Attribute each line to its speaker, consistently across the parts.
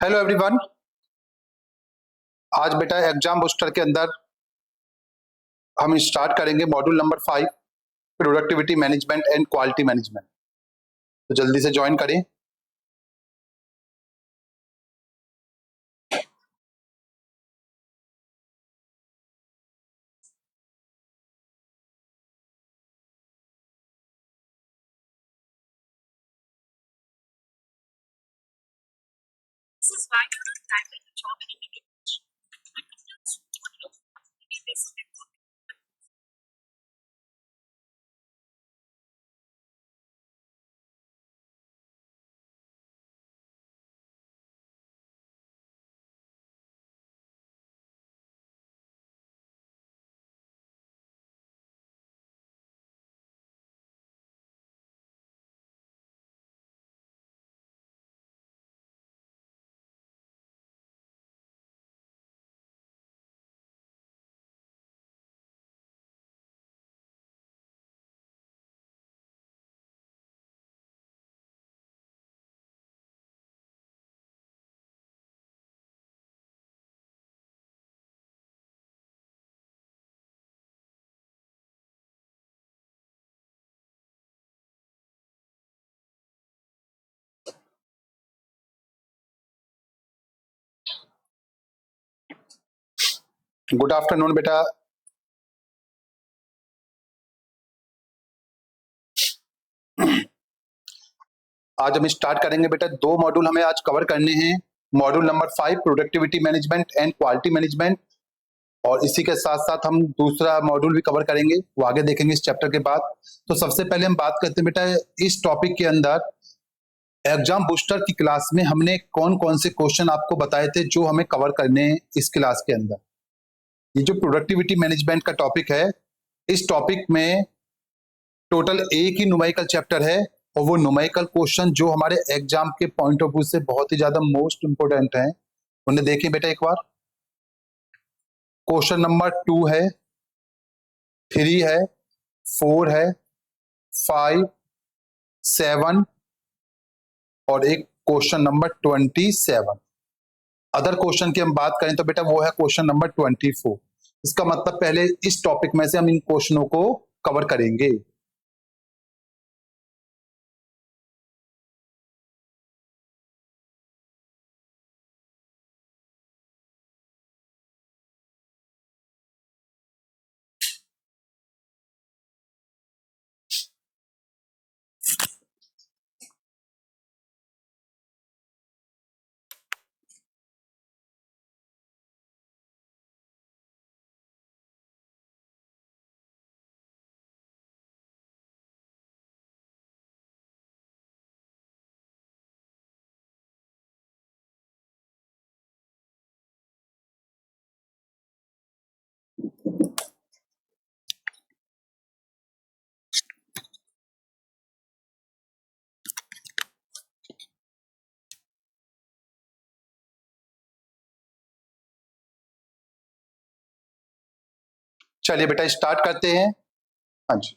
Speaker 1: Hello everyone. आज बेटा exam booster के अंदर हम स्टार्ट करेंगे module number 5 productivity management and quality management. तो जल्दी से ज्वाइन करें। गुड आफ्टरनून बेटा। आज हम स्टार्ट करेंगे बेटा, दो मॉड्यूल हमें आज कवर करने हैं। Module number 5 productivity management and quality management, और इसी के साथ साथ हम दूसरा मॉड्यूल भी कवर करेंगे, वो आगे देखेंगे इस चैप्टर के बाद। तो सबसे पहले हम बात करते हैं बेटा, इस टॉपिक के अंदर एग्जाम बूस्टर की क्लास में हमने कौन कौन से क्वेश्चन आपको बताए थे जो हमें कवर करने हैं इस क्लास के अंदर। ये जो प्रोडक्टिविटी मैनेजमेंट का टॉपिक है, इस टॉपिक में टोटल एक ही न्यूमेरिकल चैप्टर है, और वो न्यूमेरिकल क्वेश्चन जो हमारे एग्जाम के पॉइंट ऑफ व्यू से बहुत ही ज्यादा मोस्ट इंपोर्टेंट हैं, उन्हें देखिए बेटा एक बार। क्वेश्चन नंबर 2 है, 3 है, 4 है, 5, 7 और एक क्वेश्चन नंबर 27। अदर क्वेश्चन की हम बात करें तो बेटा वो है क्वेश्चन नंबर 24। इसका मतलब पहले इस टॉपिक में से हम इन क्वेश्चनों को कवर करेंगे। चलिए बेटा स्टार्ट करते हैं। हाँ जी,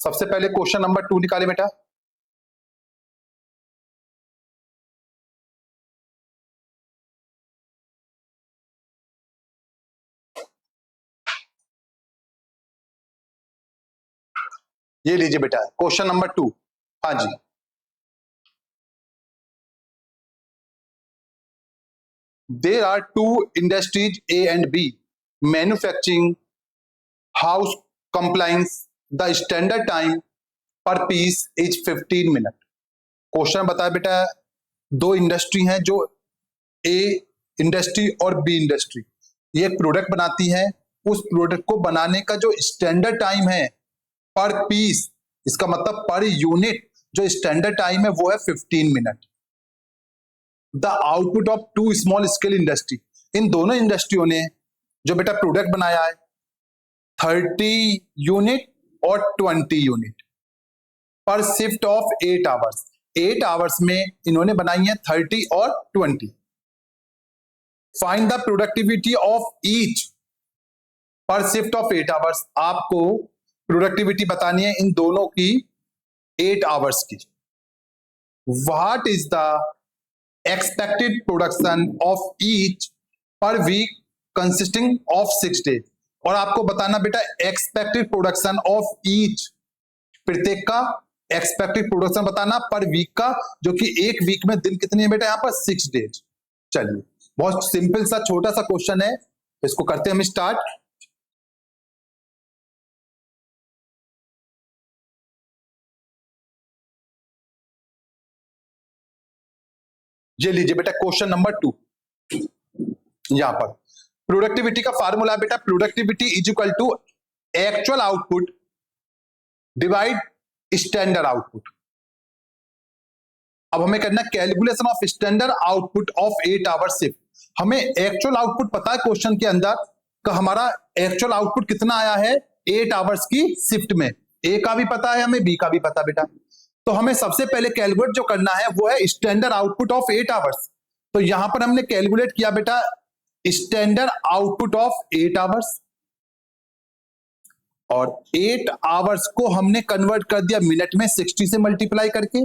Speaker 1: सबसे पहले क्वेश्चन नंबर 2 निकाले बेटा। ये लीजिए बेटा क्वेश्चन नंबर 2। हाँ जी, there are two industries A and B manufacturing house compliance the standard time per piece is 15 minute. Question बताया बेटा, दो इंडस्ट्री हैं, जो ए इंडस्ट्री और बी इंडस्ट्री, ये एक प्रोडक्ट बनाती है। उस प्रोडक्ट को बनाने का जो स्टैंडर्ड टाइम है पर पीस, इसका मतलब पर यूनिट जो स्टैंडर्ड टाइम है वो है 15 minute. The output of two small scale industry, इन दोनों इंडस्ट्रियों ने जो बेटा प्रोडक्ट बनाया है 30 यूनिट और 20 यूनिट पर शिफ्ट ऑफ 8 आवर्स। 8 आवर्स में इन्होंने बनाई है 30 और 20। Find the productivity of each per shift of 8 hours. आपको प्रोडक्टिविटी बतानी है इन दोनों की 8 आवर्स की। What is the expected production of each per week consisting of 6 days. और आपको बताना बेटा एक्सपेक्टेड प्रोडक्शन ऑफ ईच, प्रत्येक का एक्सपेक्टेड प्रोडक्शन बताना पर वीक का, जो कि एक वीक में दिन कितने हैं बेटा यहाँ पर 6 डेज। चलिए बहुत सिंपल सा छोटा सा क्वेश्चन है, इसको करते हैं हम स्टार्ट। ये लीजिए बेटा क्वेश्चन नंबर 2। यहां पर प्रोडक्टिविटी का फार्मूला बेटा, productivity is equal to actual output divide standard output. अब हमें करना calculation of standard output of 8 hour shift. हमें एक्चुअल आउटपुट पता है क्वेश्चन के अंदर का, हमारा एक्चुअल आउटपुट कितना आया है 8 आवर्स की शिफ्ट में। ए का भी पता है हमें, बी का भी पता बेटा। तो हमें सबसे पहले कैलकुलेट जो करना है वो है स्टैंडर्ड आउटपुट ऑफ 8 आवर्स। तो यहां पर हमने कैलकुलेट किया बेटा स्टैंडर्ड आउटपुट ऑफ 8 आवर्स, और 8 आवर्स को हमने कन्वर्ट कर दिया मिनट में 60 से मल्टीप्लाई करके।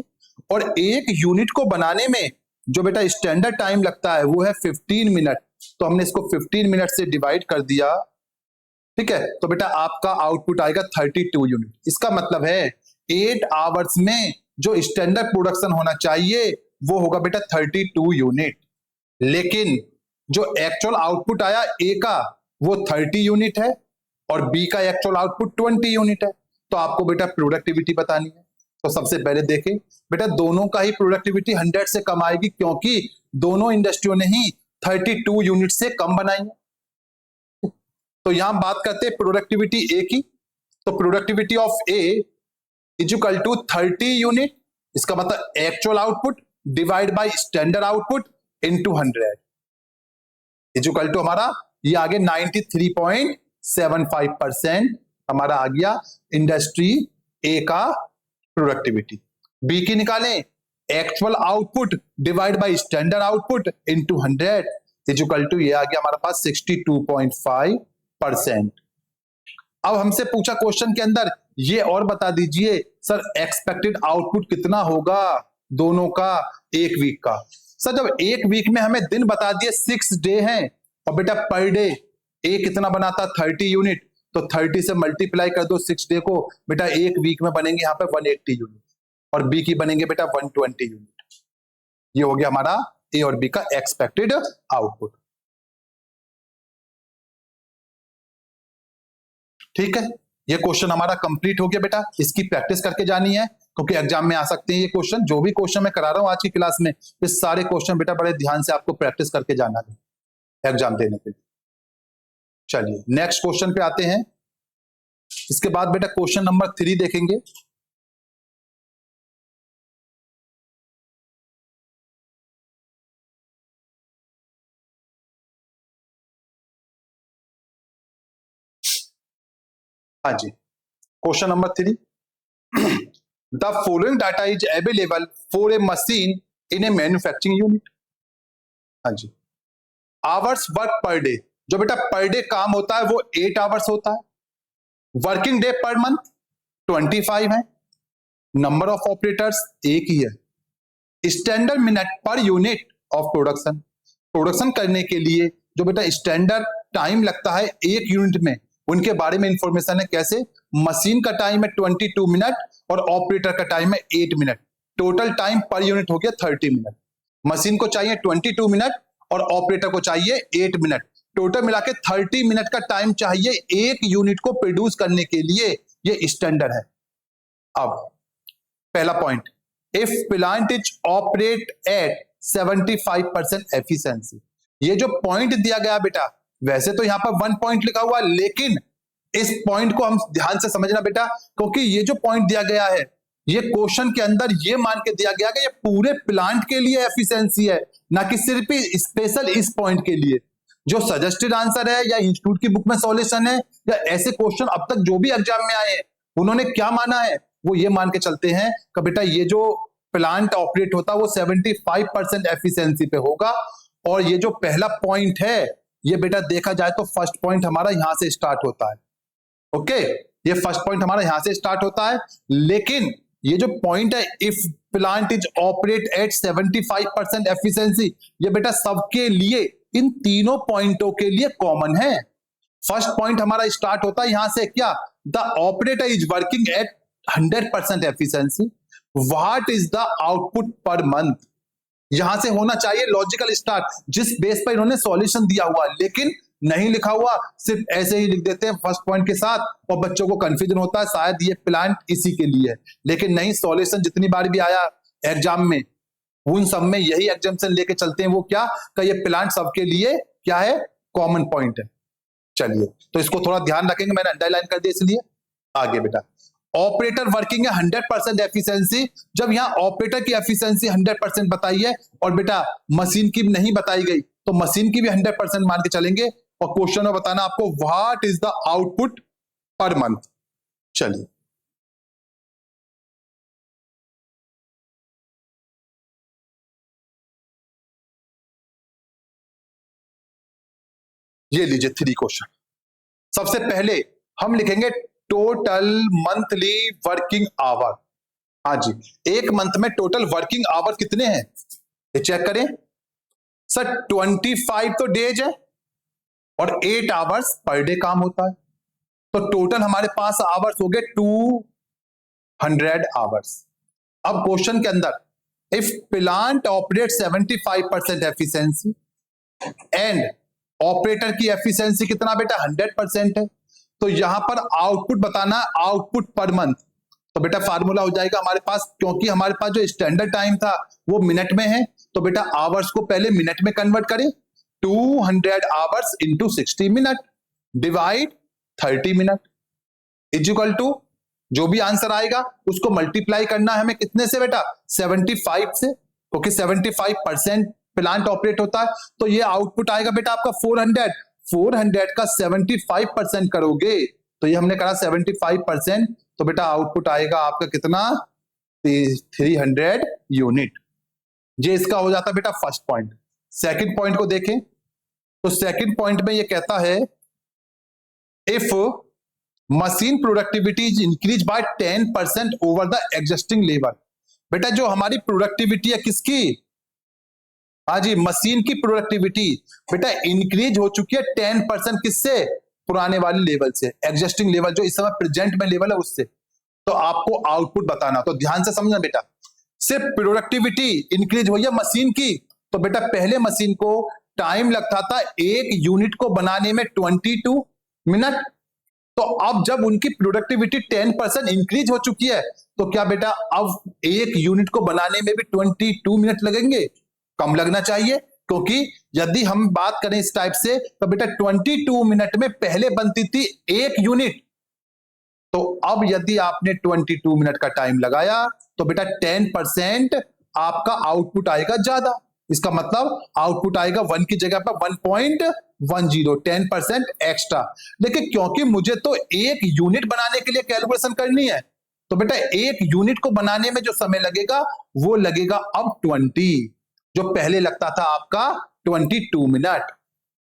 Speaker 1: और एक यूनिट को बनाने में जो बेटा स्टैंडर्ड टाइम लगता है वो है 15 मिनट, तो हमने इसको 15 मिनट से डिवाइड कर दिया। ठीक है, तो बेटा आपका आउटपुट आएगा 32 यूनिट। इसका मतलब है 8 आवर्स में जो स्टैंडर्ड प्रोडक्शन होना चाहिए वो होगा बेटा 32 यूनिट। लेकिन जो एक्चुअल आउटपुट आया ए का वो 30 यूनिट है और बी का एक्चुअल आउटपुट 20 यूनिट है। तो आपको बेटा प्रोडक्टिविटी बतानी है। तो सबसे पहले देखें बेटा दोनों का ही प्रोडक्टिविटी 100 से कम आएगी, क्योंकि दोनों इंडस्ट्रियों ने ही 32 यूनिट से कम बनाई है। तो यहां बात करते हैं प्रोडक्टिविटी ए की। तो productivity of A is equal to 30 unit, इसका मतलब actual output divide by standard output into 100 is equal to हमारा ये आ गया 93.75% हमारा आ गया इंडस्ट्री ए का प्रोडक्टिविटी। बी की निकालें actual output divide by standard output into 100 is equal to ये आ गया हमारे पास 62.5%। अब हमसे पूछा क्वेश्चन के अंदर ये और बता दीजिए सर एक्सपेक्टेड आउटपुट कितना होगा दोनों का एक वीक का। सर जब एक वीक में हमें दिन बता दिए 6 डे हैं और बेटा पर डे ए कितना बनाता 30 यूनिट, तो 30 से मल्टीप्लाई कर दो 6 डे को, बेटा एक वीक में बनेंगे यहाँ पे 180 यूनिट और बी की बनेंगे बेटा 120 यूनिट। ये हो गया हमारा ए और बी का एक्सपेक्टेड आउटपुट। ठीक है, ये क्वेश्चन हमारा कंप्लीट हो गया बेटा। इसकी प्रैक्टिस करके जानी है क्योंकि एग्जाम में आ सकते हैं ये क्वेश्चन। जो भी क्वेश्चन मैं करा रहा हूं आज की क्लास में, ये सारे क्वेश्चन बेटा बड़े ध्यान से आपको प्रैक्टिस करके जाना है एग्जाम देने के लिए। चलिए नेक्स्ट क्वेश्चन पे आते हैं। इसके बाद बेटा क्वेश्चन नंबर 3 देखेंगे। हाँ जी, question number 3, the following data is available for a machine in a manufacturing unit. हाँ जी, आवर्स वर्क पर डे, जो बेटा पर डे काम होता है वो 8 आवर्स होता है। वर्किंग डे पर मंथ 25 है। नंबर ऑफ ऑपरेटर्स एक ही है। Standard minute per unit of production, production करने के लिए जो बेटा स्टैंडर्ड टाइम लगता है एक यूनिट में, उनके बारे में इंफॉर्मेशन है। कैसे? मशीन का टाइम है 22 मिनट और ऑपरेटर का टाइम है 8 minute. Total time per unit हो गया 30 मिनट। मशीन को चाहिए 22 मिनट और ऑपरेटर को चाहिए 8 मिनट। टोटल मिला के 30 मिनट का टाइम चाहिए एक यूनिट को प्रोड्यूस करने के लिए। ये स्टैंडर्ड है। अब पहला point, if plant is operate at 75% efficiency. ये जो पॉइंट दिया गया बेटा, वैसे तो यहां पर 1 पॉइंट लिखा हुआ, लेकिन इस पॉइंट को हम ध्यान से समझना बेटा, क्योंकि ये जो पॉइंट दिया गया है ये क्वेश्चन के अंदर ये मान के दिया गया कि ये पूरे प्लांट के लिए एफिशिएंसी है, ना कि सिर्फ स्पेशल इस पॉइंट के लिए। जो सजेस्टेड आंसर है या इंस्टीट्यूट की बुक में सॉल्यूशन है या ऐसे क्वेश्चन अब तक जो भी एग्जाम में आए हैं, उन्होंने क्या माना है, वो ये मान के चलते हैं कि बेटा ये जो प्लांट ऑपरेट होता है वो 75% एफिशिएंसी पे होगा और ये जो पहला पॉइंट है ये बेटा देखा जाए तो फर्स्ट पॉइंट हमारा यहां से स्टार्ट होता है। ओके, ये फर्स्ट पॉइंट हमारा यहां से स्टार्ट होता है, लेकिन ये जो पॉइंट है if plant is operate at 75% efficiency, ये बेटा सबके लिए, इन तीनों पॉइंटों के लिए कॉमन है। फर्स्ट पॉइंट हमारा स्टार्ट होता है यहां से, क्या, the operator is working at 100% efficiency, what is the output per month. यहां से होना चाहिए लॉजिकल स्टार्ट, जिस बेस पर इन्होंने सॉल्यूशन दिया हुआ, लेकिन नहीं लिखा हुआ, सिर्फ ऐसे ही लिख देते हैं फर्स्ट पॉइंट के साथ, और बच्चों को कंफ्यूजन होता है शायद ये प्लांट इसी के लिए है, लेकिन नहीं, सॉल्यूशन जितनी बार भी आया एग्जाम में उन सब में यही एग्जाम्पशन लेके चलते हैं, वो क्या का ये प्लांट सबके लिए क्या है, कॉमन पॉइंट है। चलिए तो इसको थोड़ा ध्यान रखेंगे, मैंने अंडरलाइन कर दिया इसलिए। आगे बेटा, ऑपरेटर वर्किंग है 100% एफिशिएंसी, जब यहां ऑपरेटर की एफिशिएंसी 100% बताई है और बेटा मशीन की नहीं बताई गई, तो मशीन की भी 100% मान के चलेंगे, और क्वेश्चन में बताना आपको what is the output per month. चलिए ये लीजिए 3 क्वेश्चन। सबसे पहले हम लिखेंगे टोटल मंथली वर्किंग आवर। हाँ जी, एक मंथ में टोटल वर्किंग आवर कितने हैं ये चेक करें। सर 25 तो डेज है और 8 आवर्स पर डे काम होता है, तो टोटल हमारे पास आवर्स हो गए 200 आवर्स। अब क्वेश्चन के अंदर if plant operate 75% efficiency and operator की एफिशिएंसी कितना बेटा 100% है, तो यहां पर आउटपुट बताना, आउटपुट पर मंथ। तो बेटा फार्मूला हो जाएगा हमारे पास, क्योंकि हमारे पास जो स्टैंडर्ड टाइम था वो मिनट में है, तो बेटा आवर्स को पहले मिनट में कन्वर्ट करें, 200 hours into 60 minute divide 30 minute is equal to, जो भी आंसर आएगा उसको मल्टीप्लाई करना है हमें कितने से बेटा, 75 से, क्योंकि 75% प्लांट ऑपरेट होता है, तो ये आउटपुट आएगा बेटा आपका 400 का 75% करोगे, तो ये हमने करा 75%, तो बेटा आउटपुट आएगा आपका कितना, 300 यूनिट। ये इसका हो जाता बेटा फर्स्ट पॉइंट। सेकंड पॉइंट को देखें, तो सेकंड पॉइंट में ये कहता है if machine productivity is increase by 10% over the existing labour. बेटा जो हमारी प्रोडक्टिविटी है किसकी, हाँ जी मशीन की प्रोडक्टिविटी बेटा इंक्रीज हो चुकी है 10% किससे, पुराने वाले लेवल से, एग्जिस्टिंग लेवल जो इस समय प्रेजेंट में लेवल है उससे, तो आपको आउटपुट बताना। तो ध्यान से समझना बेटा, सिर्फ प्रोडक्टिविटी इंक्रीज हुई है मशीन की, तो बेटा पहले मशीन को टाइम लगता था एक यूनिट को बनाने में 22 मिनट, तो अब जब उनकी प्रोडक्टिविटी 10% इंक्रीज हो चुकी है, तो क्या बेटा अब एक यूनिट को बनाने में भी 22 मिनट लगेंगे, कम लगना चाहिए, क्योंकि यदि हम बात करें इस टाइप से तो बेटा 22 मिनट में पहले बनती थी एक यूनिट, तो अब यदि आपने 22 मिनट का टाइम लगाया तो बेटा 10% आपका आउटपुट आएगा ज्यादा, इसका मतलब आउटपुट आएगा 1 की जगह पर 1.10, 10% एक्स्ट्रा। लेकिन क्योंकि मुझे तो एक यूनिट बनाने के लिए कैलकुलेशन करनी है, तो बेटा एक यूनिट को बनाने में जो समय लगेगा वो लगेगा अब 20, जो पहले लगता था आपका 22 मिनट।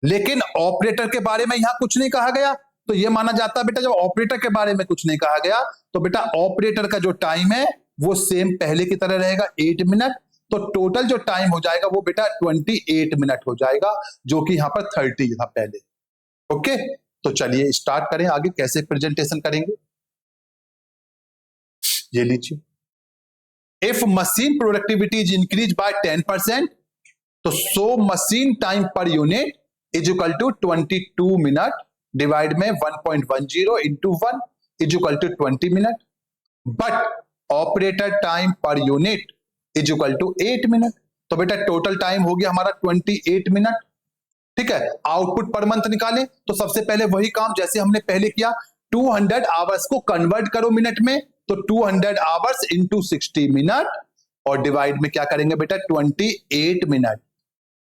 Speaker 1: लेकिन ऑपरेटर के बारे में यहां कुछ नहीं कहा गया, तो यह माना जाता है बेटा जब ऑपरेटर के बारे में कुछ नहीं कहा गया तो बेटा ऑपरेटर का जो टाइम है वो सेम पहले की तरह रहेगा 8 मिनट, तो टोटल जो टाइम हो जाएगा वो बेटा 28 मिनट हो जाएगा, जो कि यहां पर 30 था पहले। ओके, तो चलिए स्टार्ट करें, आगे कैसे प्रेजेंटेशन करेंगे। ये लीजिए, if machine productivity is increase by 10%, तो so machine time per unit is equal to 22 minute divide में 1.10 into 1 is equal to 20 minute, but operator time per unit is equal to 8 minute, तो बेटा total time हो गया हमारा 28 minute. ठीक है, output per month निकालें, तो सबसे पहले वही काम जैसे हमने पहले किया, 200 आवर्स को कन्वर्ट करो मिनट में, तो 200 आवर्स इंटू 60 मिनट और डिवाइड में क्या करेंगे बेटा 28 मिनट।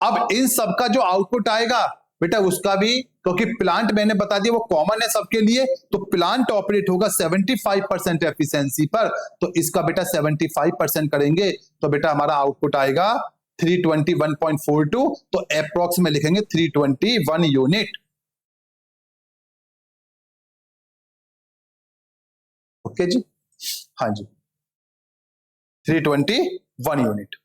Speaker 1: अब इन सब का जो आउटपुट आएगा बेटा उसका भी, क्योंकि प्लांट मैंने बता दिया वो कॉमन है सबके लिए, तो प्लांट ऑपरेट होगा 75% एफिशिएंसी पर, तो इसका बेटा 75% करेंगे, तो बेटा हमारा आउटपुट आएगा 321.42, तो अप्रोक्स में लिखेंगे 321 यूनिट। ओके जी, हाँ जी, 321 यूनिट।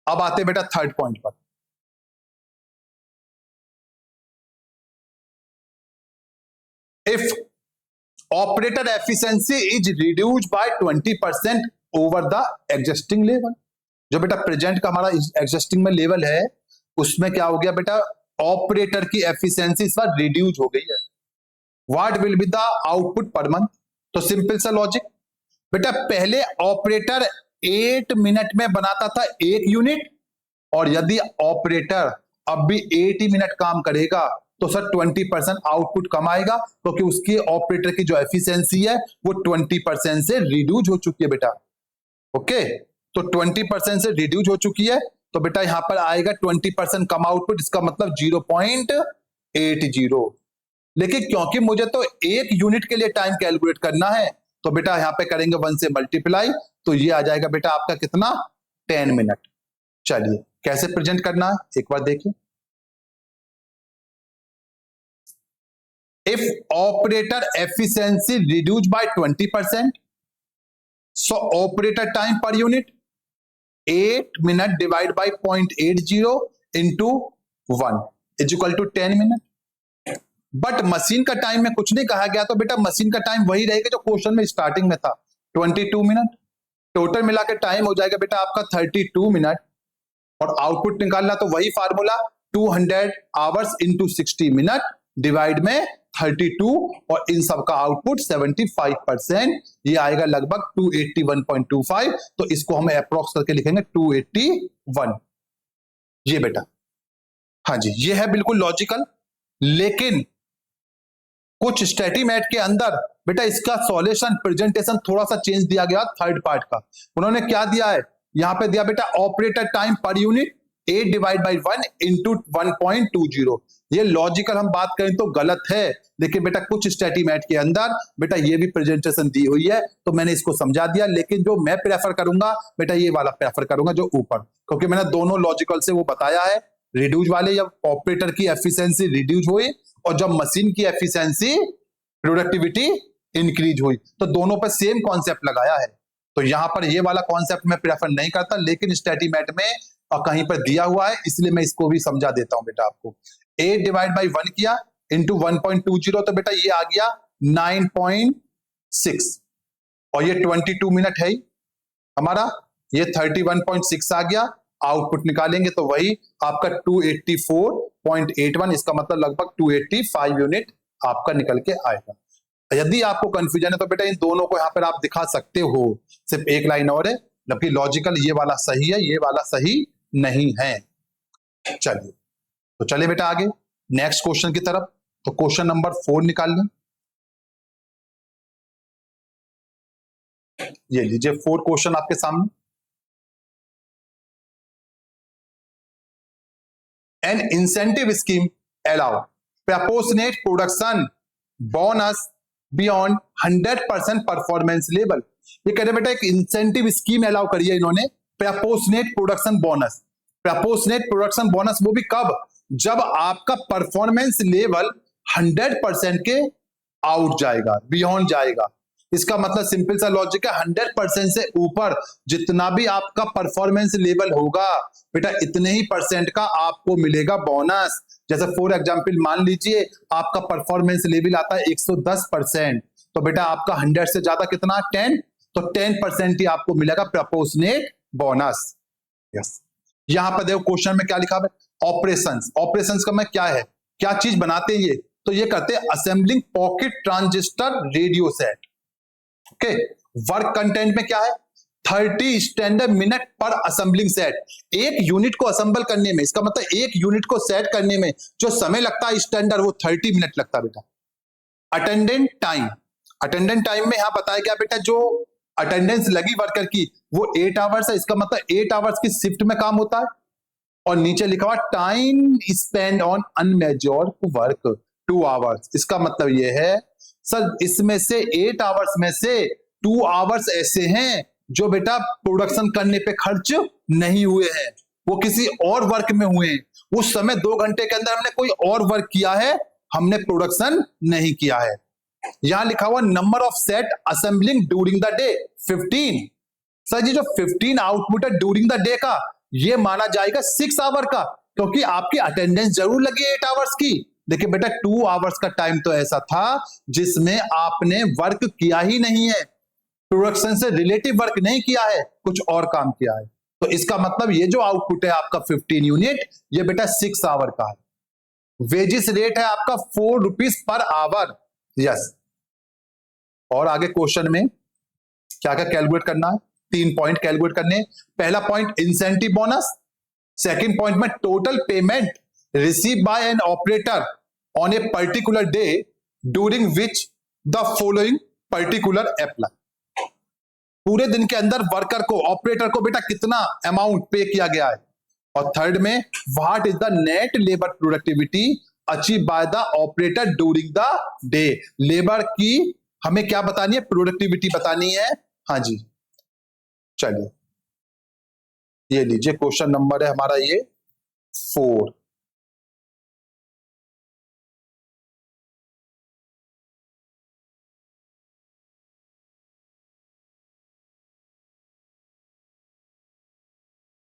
Speaker 1: अब आते बेटा थर्ड पॉइंट पर। If operator efficiency is reduced by 20% over the existing level, जो बेटा प्रेजेंट का हमारा एग्जिस्टिंग में लेवल है, उसमें क्या हो गया बेटा, ऑपरेटर की एफिशिएंसी इस बार रिड्यूस हो गई है। What will be the output per month? तो सिंपल सा लॉजिक बेटा, पहले ऑपरेटर 8 मिनट में बनाता था 1 यूनिट, और यदि ऑपरेटर अब भी 80 मिनट काम करेगा तो सर 20% आउटपुट कम आएगा, क्योंकि उसकी ऑपरेटर की जो एफिशिएंसी है वो 20% से रिड्यूस हो चुकी है बेटा। ओके, तो 20% से रिड्यूस हो चुकी है, तो बेटा यहां पर आएगा 20% कम आउटपुट, इसका मतलब 0.80। लेकिन क्योंकि मुझे तो 1 यूनिट के लिए टाइम कैलकुलेट करना है, तो बेटा यहां पे करेंगे 1 से मल्टीप्लाई, तो ये आ जाएगा बेटा आपका कितना, 10 मिनट। चलिए कैसे प्रेजेंट करना है एक बार देखिए। If operator efficiency reduced by 20%, so operator time per unit 8 minute divided by 0.80 into 1 is equal to 10 minute। But machine का टाइम में कुछ नहीं कहा गया, तो बेटा मशीन का टाइम वही रहेगा जो क्वेश्चन में स्टार्टिंग में था, 22 मिनट। टोटल मिला के टाइम हो जाएगा बेटा आपका 32 मिनट, और आउटपुट निकालना तो वही formula 200 hours into 60 minute divide में 32, और इन सब का आउटपुट 75%, ये आएगा लगभग 281.25, तो इसको हम अप्रोक्स करके लिखेंगे 281। ये बेटा, हाँ जी, ये है बिल्कुल लॉजिकल। लेकिन कुछ स्टैटिमैट के अंदर बेटा इसका सॉल्यूशन प्रेजेंटेशन थोड़ा सा चेंज दिया गया थर्ड पार्ट का। उन्होंने क्या दिया है, यहां पे दिया बेटा operator time per unit 8 divide by 1 into 1.20। ये लॉजिकल हम बात करें तो गलत है, लेकिन बेटा कुछ स्टैटिमैट के अंदर बेटा ये भी प्रेजेंटेशन दी हुई है, तो मैंने इसको समझा दिया। लेकिन जो मैं प्रेफर करूंगा बेटा, ये वाला प्रेफर करूंगा जो ऊपर, क्योंकि मैंने दोनों लॉजिकल से वो बताया है। रिड्यूस वाले जब ऑपरेटर की एफिशिएंसी रिड्यूस हुई, और जब मशीन की एफिशिएंसी प्रोडक्टिविटी इंक्रीज हुई, तो दोनों पर सेम कॉन्सेप्ट लगाया है। तो यहां पर ये वाला कॉन्सेप्ट मैं प्रेफर नहीं करता, लेकिन स्टैटिमैट में और कहीं पर दिया हुआ है, इसलिए मैं इसको भी समझा देता हूं बेटा आपको। 8 डिवाइड बाई 1 किया इंटू 1.20, तो बेटा ये आ गया 9.6, और ये 22 मिनट है हमारा, ये 31.6 आ गया। आउटपुट निकालेंगे तो वही आपका 284.81, इसका मतलब लगभग 285 यूनिट आपका निकल के आएगा। यदि आपको कंफ्यूजन है तो बेटा इन दोनों को यहां पर आप दिखा सकते हो, सिर्फ एक लाइन और है, जबकि लॉजिकल ये वाला सही है, ये वाला सही नहीं है। चलिए, तो चलिए बेटा आगे नेक्स्ट क्वेश्चन की तरफ। तो क्वेश्चन नंबर 4 निकाल लें। ये लीजिए 4 क्वेश्चन आपके सामने। An incentive scheme allow proportionate production bonus beyond 100% performance level. ये कह रहे बेटा एक इंसेंटिव स्कीम अलाउ करी है इन्होंने, proportionate production bonus. Proportionate production bonus वो भी कब, जब आपका परफॉर्मेंस लेवल 100% के आउट जाएगा, बियॉन्ड जाएगा। इसका मतलब सिंपल सा लॉजिक है, 100% से ऊपर जितना भी आपका परफॉर्मेंस लेवल होगा बेटा, इतने ही परसेंट का आपको मिलेगा बोनस। जैसे फॉर एग्जांपल मान लीजिए आपका परफॉर्मेंस लेवल आता है 110%, तो बेटा आपका 100 से ज्यादा कितना 10, तो 10% ही आपको मिलेगा प्रपोर्शनेट बोनस। यस, यहां पर देखो क्वेश्चन में क्या लिखा है, ऑपरेशंस। ऑपरेशंस का मैं क्या है, क्या चीज बनाते हैं ये, तो ये करते हैं assembling pocket transistor radio set. Okay, work content में क्या है, 30 स्टैंडर्ड मिनट पर असेंबलिंग सेट। एक यूनिट को असेंबल करने में, इसका मतलब एक यूनिट को सेट करने में जो समय लगता है स्टैंडर्ड, वो 30 मिनट लगता है बेटा। अटेंडेंट टाइम, अटेंडेंट टाइम में यहां बताया गया बेटा जो अटेंडेंस लगी वर्कर की वो 8 आवर्स है, इसका मतलब 8 आवर्स की शिफ्ट में काम होता है। और नीचे लिखा हुआ time spend on unmeasured work 2 hours, इसका मतलब ये है सर इसमें से 8 आवर्स में से 2 आवर्स ऐसे हैं जो बेटा प्रोडक्शन करने पे खर्च नहीं हुए हैं, वो किसी और वर्क में हुए हैं। उस समय 2 घंटे के अंदर हमने कोई और वर्क किया है, हमने प्रोडक्शन नहीं किया है। यहां लिखा हुआ number of set assembling during the day 15। Sir ji जो 15 आउटपुट है ड्यूरिंग द डे का, ये माना जाएगा 6 आवर का, क्योंकि आपकी अटेंडेंस जरूर लगी 8 आवर्स की, लेकिन बेटा 2 आवर्स का टाइम तो ऐसा था जिसमें आपने वर्क किया ही नहीं है, प्रोडक्शन से रिलेटिव वर्क नहीं किया है, कुछ और काम किया है। तो इसका मतलब ये जो आउटपुट है आपका 15 यूनिट, ये बेटा 6 आवर का है। वेजिस रेट है आपका 4 रुपीज पर आवर। यस, और आगे क्वेश्चन में क्या क्या कैलकुलेट करना है, 3 पॉइंट कैलकुलेट करने। पहला point incentive bonus, second point में total payment receive by an operator on a particular day during which the following particular apply. पूरे दिन के अंदर वर्कर को, ऑपरेटर को बेटा कितना अमाउंट पे किया गया है। और थर्ड में what is the net labour productivity achieve by the operator during the day. Labour की हमें क्या बतानी है, प्रोडक्टिविटी बतानी है। हाँ जी, चलिए ये लीजिए क्वेश्चन नंबर है हमारा ये 4।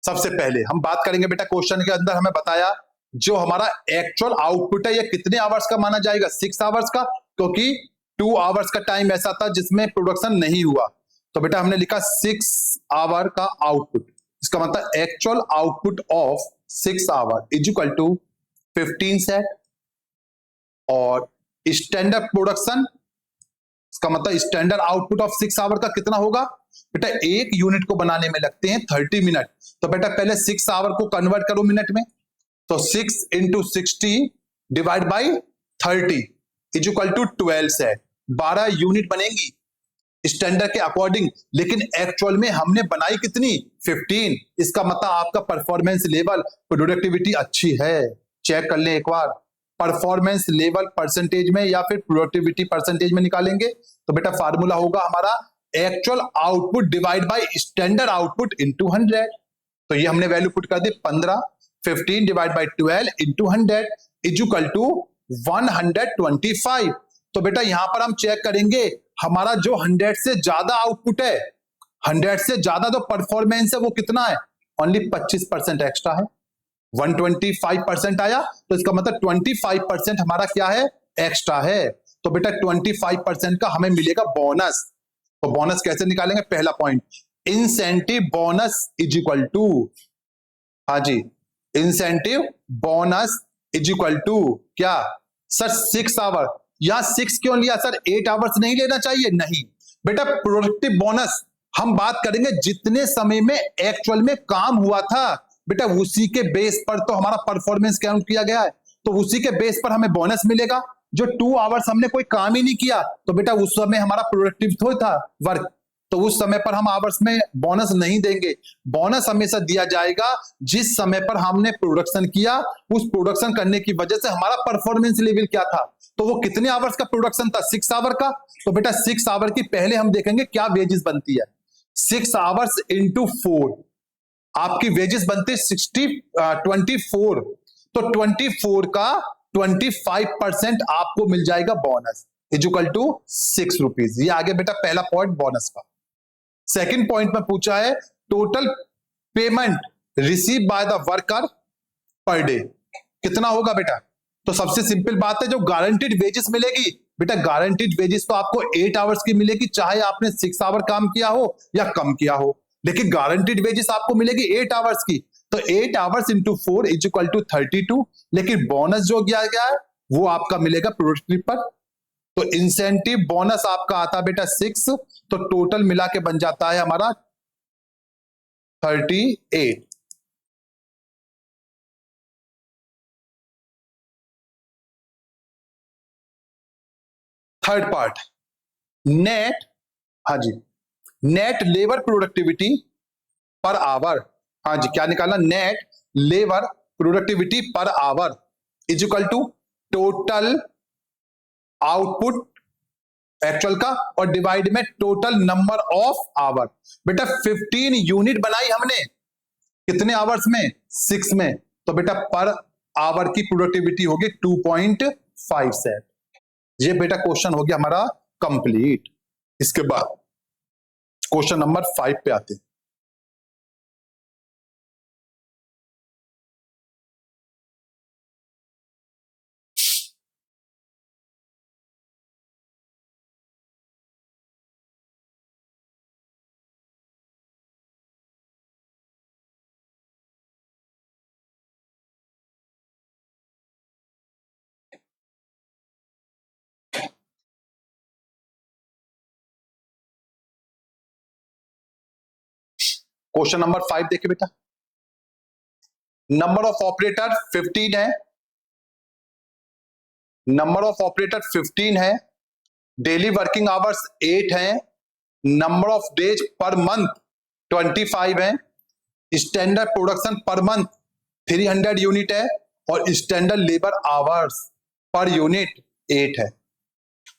Speaker 1: सबसे पहले हम बात करेंगे बेटा, क्वेश्चन के अंदर हमें बताया जो हमारा एक्चुअल आउटपुट है ये कितने आवर्स का माना जाएगा, 6 आवर्स का, क्योंकि 2 आवर्स का टाइम ऐसा था जिसमें प्रोडक्शन नहीं हुआ। तो बेटा हमने लिखा 6 आवर का आउटपुट, इसका मतलब actual output of 6 hour is equal to 15 set, और स्टैंडर्ड प्रोडक्शन, इसका मतलब स्टैंडर्ड आउटपुट ऑफ 6 आवर का कितना होगा बेटा, एक यूनिट को बनाने में लगते हैं 30 मिनट। तो बेटा पहले 6 आवर को कन्वर्ट करो मिनट में, तो 6 into 60 divide by 30 is equal to 12 set, 12 unit बनेंगी स्टैंडर्ड के अकॉर्डिंग, लेकिन एक्चुअल में हमने बनाई कितनी, 15। इसका मतलब आपका परफॉर्मेंस लेवल, प्रोडक्टिविटी अच्छी है। चेक कर ले एक बार, परफॉर्मेंस लेवल परसेंटेज में या फिर प्रोडक्टिविटी परसेंटेज में निकालेंगे तो बेटा फार्मूला होगा हमारा actual output divide by standard output into 100। तो ये हमने वैल्यू पुट कर दी 15, 15 divide by 12 into 100 is equal to 125। तो बेटा यहां पर हम चेक करेंगे हमारा जो 100 से ज्यादा आउटपुट है, 100 से ज्यादा जो परफॉर्मेंस है वो कितना है, ओनली 25% एक्स्ट्रा है। 125% आया तो इसका मतलब 25% हमारा क्या है, एक्स्ट्रा है। तो बेटा 25% का हमें मिलेगा बोनस। तो बोनस कैसे निकालेंगे, पहला point incentive bonus is equal to, हाँ जी, incentive bonus is equal to क्या सर, 6 आवर। यहां 6 क्यों लिया सर, 8 आवर्स नहीं लेना चाहिए, नहीं बेटा, प्रोडक्टिव बोनस हम बात करेंगे जितने समय में एक्चुअल में काम हुआ था बेटा, उसी के बेस पर तो हमारा परफॉर्मेंस काउंट किया गया है, तो उसी के बेस पर हमें बोनस मिलेगा। जो 2 आवर्स हमने कोई काम ही नहीं किया तो बेटा उस समय हमारा प्रोडक्टिव तो था वर्क, तो उस समय पर हम आवर्स में बोनस नहीं देंगे। बोनस हमेशा दिया जाएगा जिस समय पर हमने प्रोडक्शन किया, उस प्रोडक्शन करने की वजह से हमारा परफॉर्मेंस लेवल क्या था। तो वो कितने आवर्स का प्रोडक्शन था, 6 आवर का। तो बेटा 6 आवर की पहले हम देखेंगे क्या वेजेस बनती है, 6 आवर्स इंटू 4 आपकी वेजेस बनती है 24। तो 24 का 25% आपको मिल जाएगा बोनस इक्वल टू 6 रुपीज। ये आगे बेटा पहला पॉइंट बोनस का। सेकंड पॉइंट में पूछा है total payment receive by the worker per day कितना होगा बेटा। तो सबसे सिंपल बात है, जो गारंटीड वेजेस मिलेगी बेटा, गारंटीड वेजेस तो आपको 8 आवर्स की मिलेगी, चाहे आपने 6 आवर काम किया हो या कम किया हो, लेकिन गारंटीड वेजेस आपको मिलेगी 8 आवर्स की। तो 8 hours into 4 is equal to 32। लेकिन बोनस जो दिया गया है वो आपका मिलेगा प्रोडक्टिव पर। तो इंसेंटिव बोनस आपका आता बेटा 6, तो टोटल मिला के बन जाता है हमारा 38। थर्ड पार्ट नेट, हाँ जी, net labour productivity per hour. हाँ जी, क्या निकालना, net labour productivity per hour is equal to total output actual का, और डिवाइड में टोटल नंबर ऑफ आवर। बेटा 15 यूनिट बनाई हमने, कितने आवर्स में? 6 में। तो बेटा पर आवर की प्रोडक्टिविटी होगी 2.57। ये बेटा क्वेश्चन हो गया हमारा कंप्लीट। इसके बाद क्वेश्चन नंबर 5 पे आते हैं। क्वेश्चन नंबर 5 देखिए बेटा, नंबर ऑफ ऑपरेटर 15 है, नंबर ऑफ ऑपरेटर 15 है, डेली वर्किंग आवर्स 8 हैं, number of days per month 25 है, standard production per month 300 unit है, और standard labour hours per unit 8 है।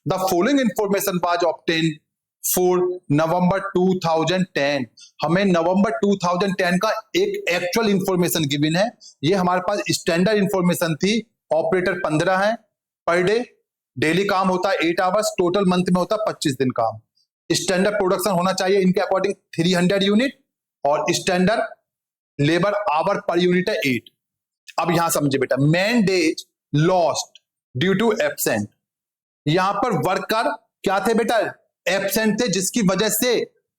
Speaker 1: The following information was obtain for नवंबर 2010। हमें नवंबर 2010 का एक एक्चुअल इंफॉर्मेशन गिवन है। ये हमारे पास स्टैंडर्ड इंफॉर्मेशन थी। ऑपरेटर 15 है पर डे, डेली काम होता है 8 आवर्स, टोटल मंथ में होता है 25 दिन काम। स्टैंडर्ड प्रोडक्शन होना चाहिए इनके अकॉर्डिंग 300 यूनिट, और standard labour hour per unit है 8। अब यहां समझे बेटा, man days lost due to absent. यहां पर वर्कर क्या थे बेटा? एब्सेंट थे, जिसकी वजह से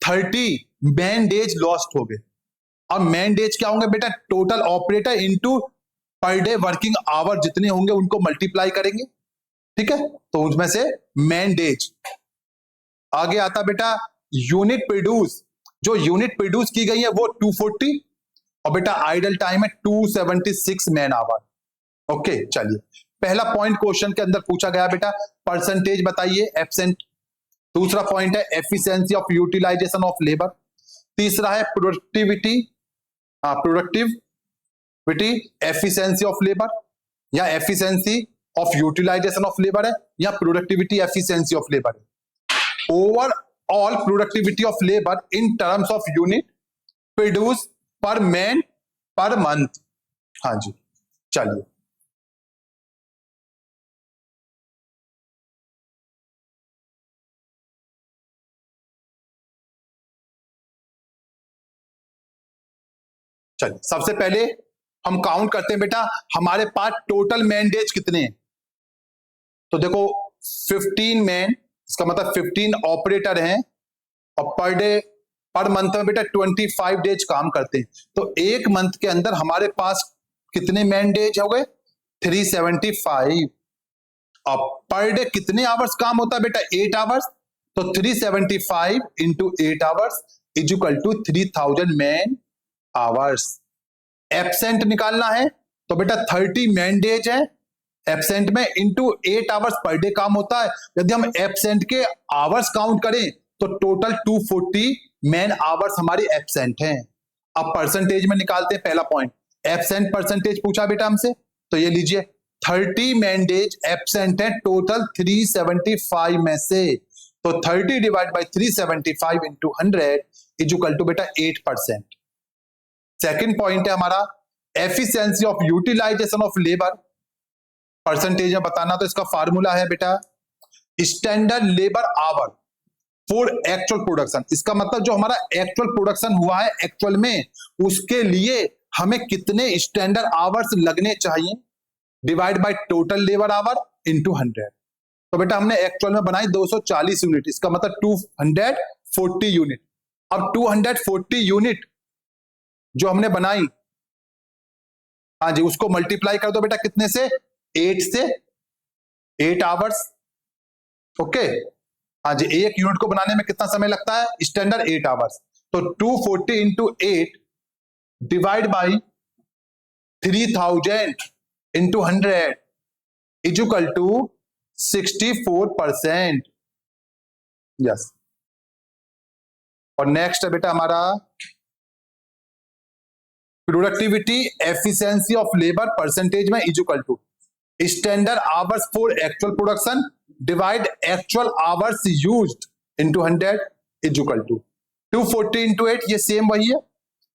Speaker 1: 30 मैन डेज लॉस्ट हो गए। अब मैन डेज क्या होंगे बेटा? Total operator into per day working hour जितने होंगे उनको मल्टीप्लाई करेंगे, ठीक है? तो उसमें से मैन डेज आगे आता बेटा। यूनिट प्रोड्यूस, जो यूनिट प्रोड्यूस की गई है वो 240, और बेटा आइडल टाइम है 276 मैन आवर। ओके, चलिए पहला पॉइंट क्वेश्चन के अंदर पूछा गया बेटा, परसेंटेज बताइए एब्सेंट। दूसरा पॉइंट है efficiency of utilisation of labour. तीसरा है productivity, productivity efficiency of labour, या efficiency of utilisation of labour है, या प्रोडक्टिविटी एफिशिएंसी ऑफ लेबर है। Overall productivity of labour in terms of unit produce per man per month. हाँ जी, चलिए चलिए सबसे पहले हम काउंट करते हैं बेटा, हमारे पास टोटल मैन डेज कितने हैं। तो देखो 15 मैन, इसका मतलब 15 ऑपरेटर हैं, और पर डे पर मंथ में बेटा 25 डेज काम करते हैं। तो एक मंथ के अंदर हमारे पास कितने मैन डेज हो गए? 375। अब पर डे कितने आवर्स काम होता है बेटा? 8 आवर्स। तो 375 into 8 hours is equal to 3000 man hours. Absent निकालना है तो बेटा 30 मैन डेज है एब्सेंट में, इंटू 8 आवर्स पर डे काम होता है। यदि हम एब्सेंट के आवर्स काउंट करें तो टोटल 240 मैन आवर्स हमारी एब्सेंट हैं। अब परसेंटेज में निकालते हैं। पहला पॉइंट एब्सेंट परसेंटेज पूछा बेटा हमसे, तो ये लीजिए 30 मैन डेज एब्सेंट है टोटल 375 में से, तो 30 divide by 375 into 100 is equal to बेटा 8%। सेकेंड पॉइंट है हमारा efficiency of utilisation of labour. Percentage में बताना, तो इसका फार्मूला है बेटा standard labour hour for actual production. इसका मतलब जो हमारा एक्चुअल प्रोडक्शन हुआ है एक्चुअल में, उसके लिए हमें कितने स्टैंडर्ड आवर्स लगने चाहिए, divide by total labour our into 100। तो बेटा हमने एक्चुअल में बनाई 240 यूनिट, इसका मतलब 240 यूनिट। अब 240 यूनिट जो हमने बनाई, हाँ जी, उसको मल्टीप्लाई कर दो बेटा कितने से? 8 से, 8 आवर्स। ओके, हाँ जी, एक यूनिट को बनाने में कितना समय लगता है? Standard 8 hours. तो 240 into 8 divide by 3000 into 100 is equal to 64%। Yes, और नेक्स्ट है बेटा हमारा productivity efficiency of labour percentage में is equal to standard hours for actual production divide actual hours used into 100 is equal to 240 into 8, ये same वही है।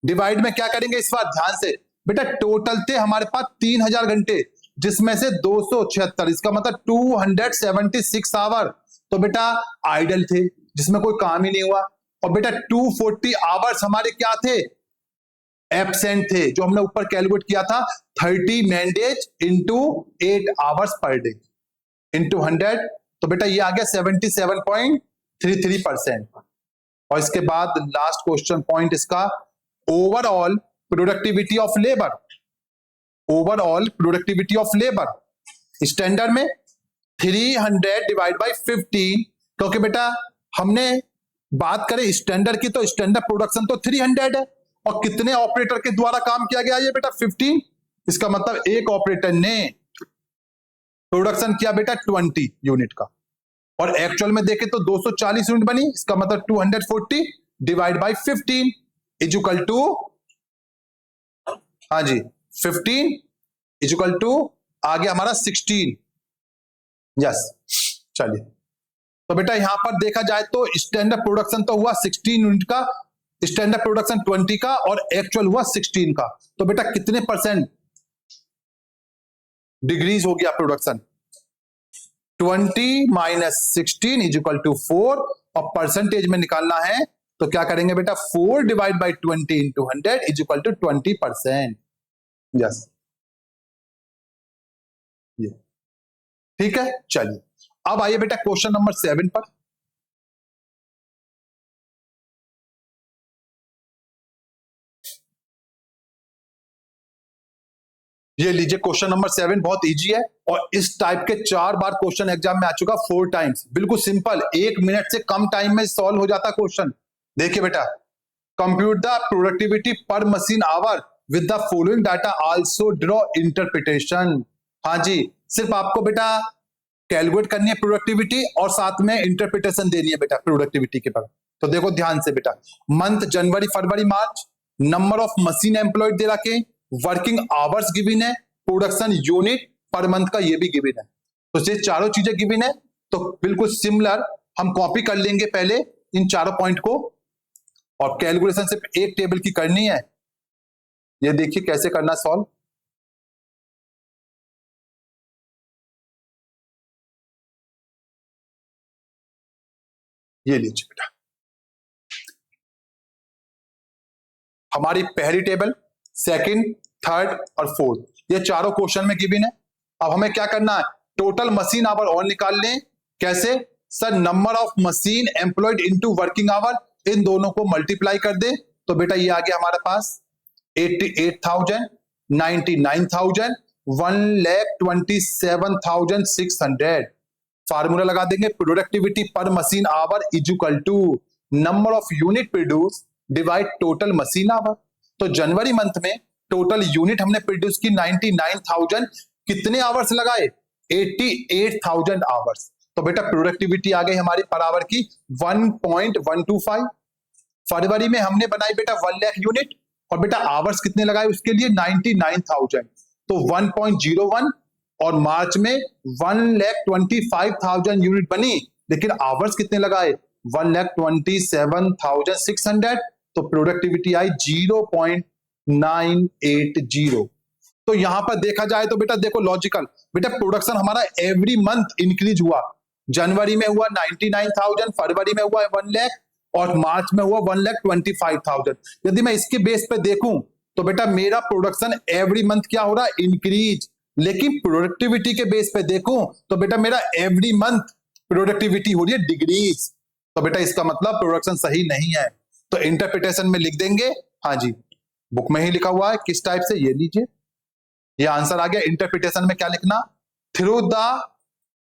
Speaker 1: Divide में क्या करेंगे इस बार ध्यान से बेटा, टोटल थे हमारे पास 3000 घंटे, जिसमें से 276, इसका मतलब 276 आवर तो बेटा आइडल थे, जिसमें कोई काम ही नहीं हुआ। और बेटा 240 आवर्स हमारे क्या थे, एब्सेंट थे, जो हमने ऊपर कैलकुलेट किया था 30 mandays into 8 hours per day into 100, तो बेटा ये आ गया 77.33%। और इसके बाद लास्ट क्वेश्चन पॉइंट इसका, overall productivity of labour, overall productivity of labour standard में 300 डिवाइड बाई 15, क्योंकि बेटा हमने बात करें स्टैंडर्ड की तो स्टैंडर्ड प्रोडक्शन तो 300 है, और कितने ऑपरेटर के द्वारा काम किया गया ये बेटा 15, इसका मतलब एक ऑपरेटर ने प्रोडक्शन किया बेटा 20 यूनिट का, और एक्चुअल में देखें तो 240 यूनिट बनी, इसका मतलब 240 divide by 15 is equal to, हाँ जी 15 इज इक्वल टू आ गया हमारा 16। यस, चलिए तो बेटा यहां पर देखा जाए तो स्टैंडर्ड प्रोडक्शन तो हुआ 16 यूनिट का, स्टैंडर्ड प्रोडक्शन 20 का, और एक्चुअल हुआ 16 का, तो बेटा कितने परसेंट डिग्रीज हो गया production, 20 minus 16 is equal to 4, और परसेंटेज में निकालना है तो क्या करेंगे बेटा 4 divide by 20 into 100 is equal to 20%। Yes, ये ठीक है। चलिए अब आइए बेटा क्वेश्चन नंबर 7 पर। ये लीजिए क्वेश्चन नंबर 7 बहुत इजी है, और इस टाइप के 4 बार क्वेश्चन एग्जाम में आ चुका, 4 टाइम्स, बिल्कुल सिंपल, 1 मिनट से कम टाइम में सॉल्व हो जाता क्वेश्चन। देखिए बेटा, compute the productivity per machine our with the following data, also draw interpretation. हाँ जी, सिर्फ आपको बेटा कैलकुलेट करनी है प्रोडक्टिविटी, और साथ में इंटरप्रिटेशन देनी है बेटा प्रोडक्टिविटी के पर। तो देखो ध्यान से बेटा, मंथ जनवरी फरवरी मार्च, नंबर ऑफ मशीन एम्प्लॉयड दे रखे, वर्किंग आवर्स गिवन है, प्रोडक्शन यूनिट पर मंथ का ये भी गिवन है। तो ये चारों चीजें गिवन है, तो बिल्कुल सिमिलर हम कॉपी कर लेंगे पहले इन चारों पॉइंट को, और कैलकुलेशन सिर्फ एक टेबल की करनी है। ये देखिए कैसे करना सॉल्व। ये लीजिए बेटा, हमारी पहली टेबल, सेकंड, थर्ड और फोर्थ, ये चारों क्वेश्चन में गिवन है। अब हमें क्या करना है, टोटल मशीन आवर और निकाल लें। कैसे sir, number of machine employed into working hour, इन दोनों को मल्टीप्लाई कर दे तो बेटा ये आ गया हमारे पास 88,000, 99,000, 1,27,600। फार्मूला लगा देंगे, productivity per machine hour is equal to number of unit produce divide total machine hour. तो जनवरी मंथ में टोटल यूनिट हमने प्रोड्यूस की 99,000, कितने आवर्स लगाए, 88,000 आवर्स, तो बेटा प्रोडक्टिविटी आ गई हमारी पर आवर की 1.125। फरवरी में हमने बनाई बेटा 1 लाख यूनिट, और बेटा आवर्स कितने लगाए उसके लिए 99,000, तो 1.01, और मार्च में 1,25,000 यूनिट बनी, लेकिन आवर्स कितने लगाए 1,27,600, तो प्रोडक्टिविटी आई 0.980। तो यहां पर देखा जाए तो बेटा देखो लॉजिकल, बेटा प्रोडक्शन हमारा एवरी मंथ इंक्रीज हुआ, जनवरी में हुआ 99,000, फरवरी में हुआ 1 लाख, और मार्च में हुआ 1,25,000। यदि मैं इसके बेस पे देखूं तो बेटा मेरा प्रोडक्शन एवरी मंथ क्या हो रहा है, इंक्रीज, लेकिन प्रोडक्टिविटी के बेस पे देखूं तो बेटा मेरा एवरी मंथ प्रोडक्टिविटी हो रही है डिग्रीज, तो बेटा इसका मतलब प्रोडक्शन सही नहीं है। तो इंटरप्रिटेशन में लिख देंगे, हाँ जी बुक में ही लिखा हुआ है किस टाइप से, ये लीजिए ये आंसर आ गया। इंटरप्रिटेशन में क्या लिखना, through the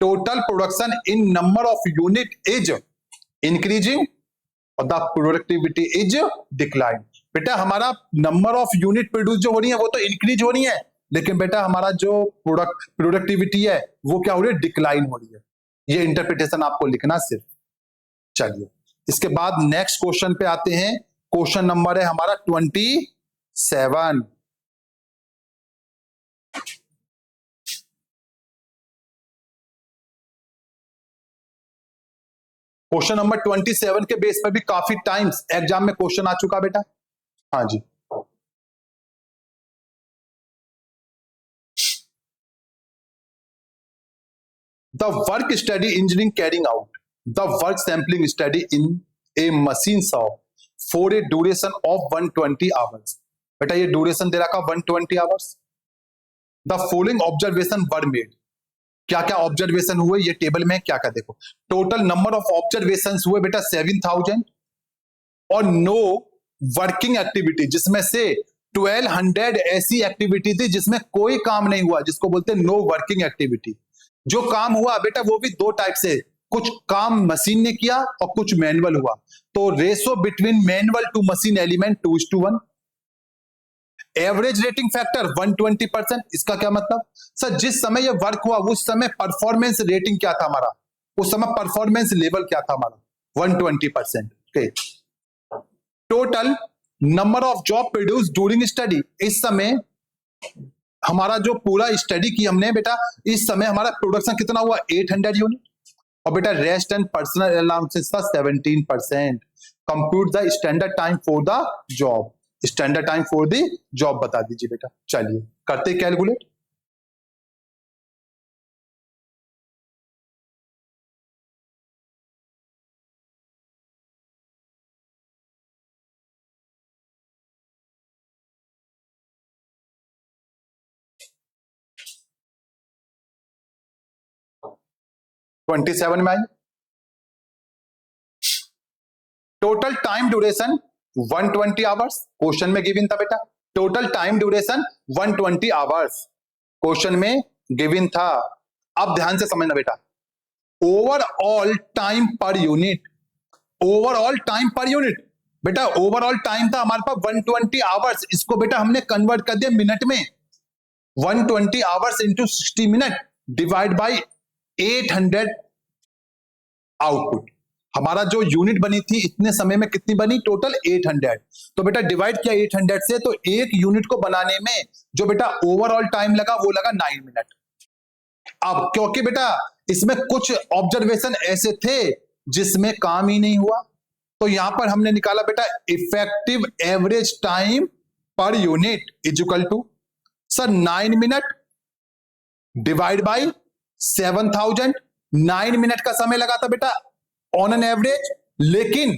Speaker 1: total production in number of unit is increasing और द प्रोडक्टिविटी इज डिक्लाइन। बेटा हमारा नंबर ऑफ यूनिट प्रोड्यूस जो हो रही है वो तो इंक्रीज हो रही है, लेकिन बेटा हमारा जो प्रोडक्टिविटी है वो क्या हो रही है, डिक्लाइन हो रही है। ये इंटरप्रिटेशन आपको लिखना सिर्फ। चलिए इसके बाद नेक्स्ट क्वेश्चन पे आते हैं, क्वेश्चन नंबर है हमारा 27। क्वेश्चन नंबर 27 के बेस पर भी काफी टाइम्स एग्जाम में क्वेश्चन आ चुका बेटा। हाँ जी, the work study engineering carrying out the work sampling study in a machine shop for a duration of 120 hours. बेटा ये ड्यूरेशन दे रखा 120 hours. The following observation were made, क्या क्या ऑब्जर्वेशन हुए ये टेबल में क्या क्या देखो। टोटल नंबर ऑफ ऑब्जर्वेशन हुए बेटा 7000 और नो वर्किंग एक्टिविटी, जिसमें से 1200 ऐसी एक्टिविटी थी जिसमें कोई काम नहीं हुआ, जिसको बोलते हैं नो वर्किंग एक्टिविटी। जो काम हुआ बेटा वो भी दो टाइप से, कुछ काम मशीन ने किया और कुछ मैनुअल हुआ। तो ratio between manual to machine element 2:1। Average rating factor 120%। इसका क्या मतलब, सर जिस समय ये वर्क हुआ उस समय परफॉर्मेंस रेटिंग क्या था हमारा, उस समय परफॉर्मेंस लेवल क्या था हमारा, 120%। Total number of job produce during study, इस समय हमारा जो पूरा स्टडी की हमने बेटा, इस समय हमारा प्रोडक्शन कितना हुआ 800 यूनिट। और बेटा रेस्ट एंड पर्सनल अलाउंसेस था 17%। Compute the standard time for the job, standard time for the job बता दीजिए बेटा। चलिए करते कैलकुलेट। ट्वेंटी 27 में आई। Total time duration 120 hours, question में गिवन था बेटा। Total time duration 120 hours question में गिवन था। अब ध्यान से समझना बेटा, overall time per unit, overall time per unit बेटा, ओवरऑल टाइम था हमारे पास 120 आवर्स, इसको बेटा हमने कन्वर्ट कर दिया मिनट में। 120 hours into 60 minute divide by 800 output. हमारा जो यूनिट बनी थी इतने समय में कितनी बनी, टोटल 800। तो बेटा डिवाइड किया 800 से, तो एक यूनिट को बनाने में जो बेटा ओवरऑल टाइम लगा वो लगा 9 मिनट। अब क्योंकि बेटा इसमें कुछ ऑब्जर्वेशन ऐसे थे जिसमें काम ही नहीं हुआ, तो यहां पर हमने निकाला बेटा effective average time per unit is equal to, sir 9 minute divide by 7000। 9 minute का समय लगा था बेटा ऑन एन एवरेज, लेकिन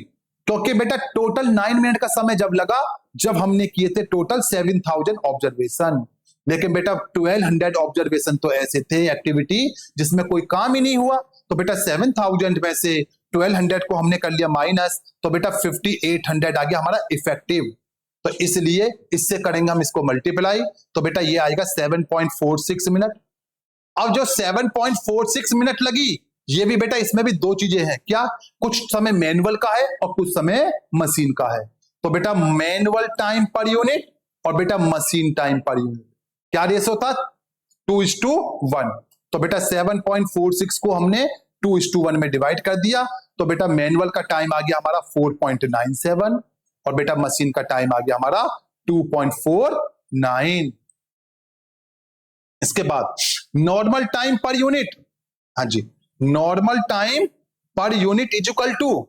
Speaker 1: क्योंकि बेटा टोटल 9 मिनट का समय जब लगा जब हमने किए थे टोटल 7000 ऑब्जर्वेशन, लेकिन बेटा 1200 ऑब्जर्वेशन तो ऐसे थे एक्टिविटी जिसमें कोई काम ही नहीं हुआ। तो बेटा 7000 में से 1200 को हमने कर लिया माइनस, तो बेटा 5800 आ गया हमारा इफेक्टिव। तो इसलिए इससे करेंगे हम इसको मल्टीप्लाई, तो बेटा ये आएगा 7.46 मिनट। अब जो 7.46 मिनट लगी, ये भी बेटा इसमें भी दो चीजें हैं, क्या, कुछ समय मैनुअल का है और कुछ समय मशीन का है। तो बेटा मैनुअल टाइम पर यूनिट और बेटा मशीन टाइम पर यूनिट क्या रेशो था, 2:1। तो बेटा 7.46 को हमने 2:1 में डिवाइड कर दिया, तो बेटा मैनुअल का टाइम आ गया हमारा 4.97 और बेटा मशीन का टाइम आ गया हमारा 2.49। इसके बाद नॉर्मल टाइम पर यूनिट, हाँ जी, normal time per unit is equal to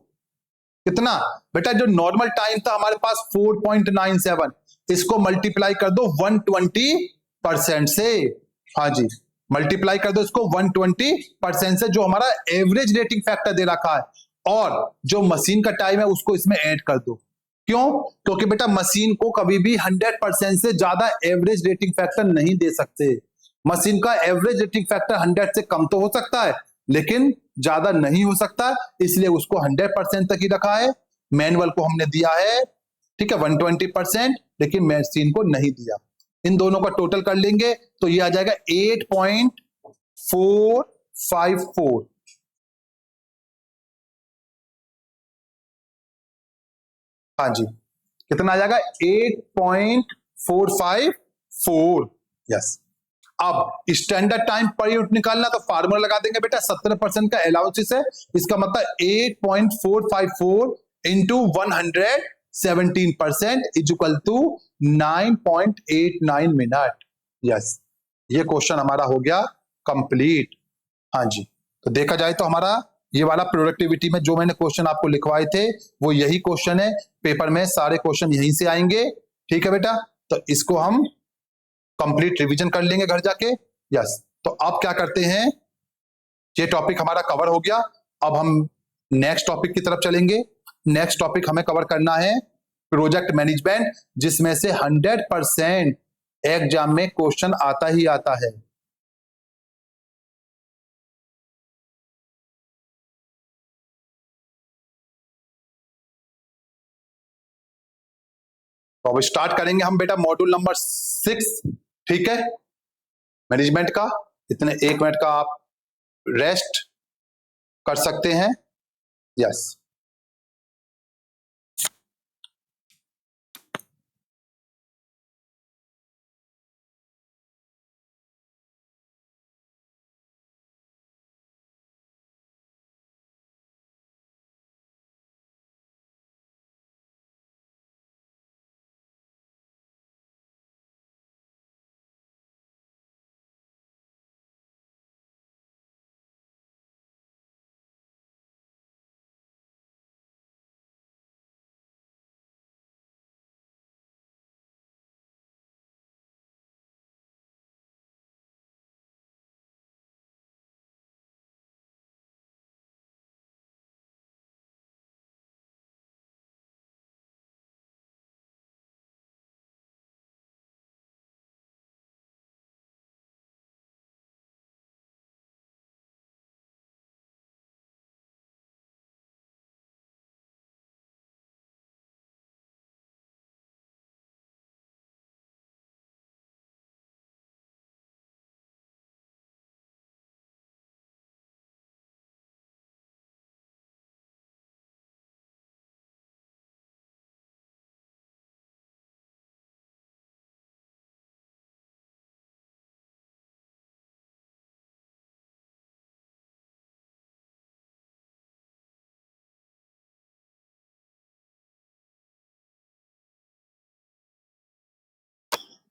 Speaker 1: कितना, बेटा जो नॉर्मल टाइम था हमारे पास 4.97, इसको मल्टीप्लाई कर दो 120% से। हाँ जी, मल्टीप्लाई कर दो इसको 120% से, जो हमारा एवरेज रेटिंग फैक्टर दे रखा है, और जो मशीन का टाइम है उसको इसमें ऐड कर दो। क्यों, क्योंकि बेटा मशीन को कभी भी 100% से ज्यादा एवरेज रेटिंग फैक्टर नहीं दे सकते। मशीन का एवरेज रेटिंग फैक्टर 100 से कम तो हो सकता है लेकिन ज्यादा नहीं हो सकता, इसलिए उसको 100% तक ही रखा है। मैनुअल को हमने दिया है, ठीक है, 120%, लेकिन मशीन को नहीं दिया। इन दोनों का टोटल कर लेंगे तो ये आ जाएगा 8.454। हाँ जी, कितना आ जाएगा 8.454। यस। अब स्टैंडर्ड टाइम पर यूनिट निकालना, तो फार्मूला लगा देंगे बेटा, 70% का अलाउंसेस है, इसका मतलब 8.454 into 117% is equal to 9.89 minute. Yes, ये क्वेश्चन हमारा हो गया कंप्लीट। हाँ जी, तो देखा जाए तो हमारा ये वाला प्रोडक्टिविटी में जो मैंने क्वेश्चन आपको लिखवाए थे वो यही क्वेश्चन है, पेपर में सारे क्वेश्चन यहीं से आएंगे। ठीक है बेटा, तो इसको हम कंप्लीट रिवीजन कर लेंगे घर जाके। यस, तो अब क्या करते हैं, ये टॉपिक हमारा कवर हो गया, अब हम नेक्स्ट टॉपिक की तरफ चलेंगे। नेक्स्ट टॉपिक हमें कवर करना है प्रोजेक्ट मैनेजमेंट, जिसमें से 100% एग्जाम में क्वेश्चन आता ही आता है। तो अब स्टार्ट करेंगे हम बेटा मॉड्यूल नंबर 6। ठीक है, मैनेजमेंट का। इतने 1 मिनट का आप रेस्ट कर सकते हैं। यस,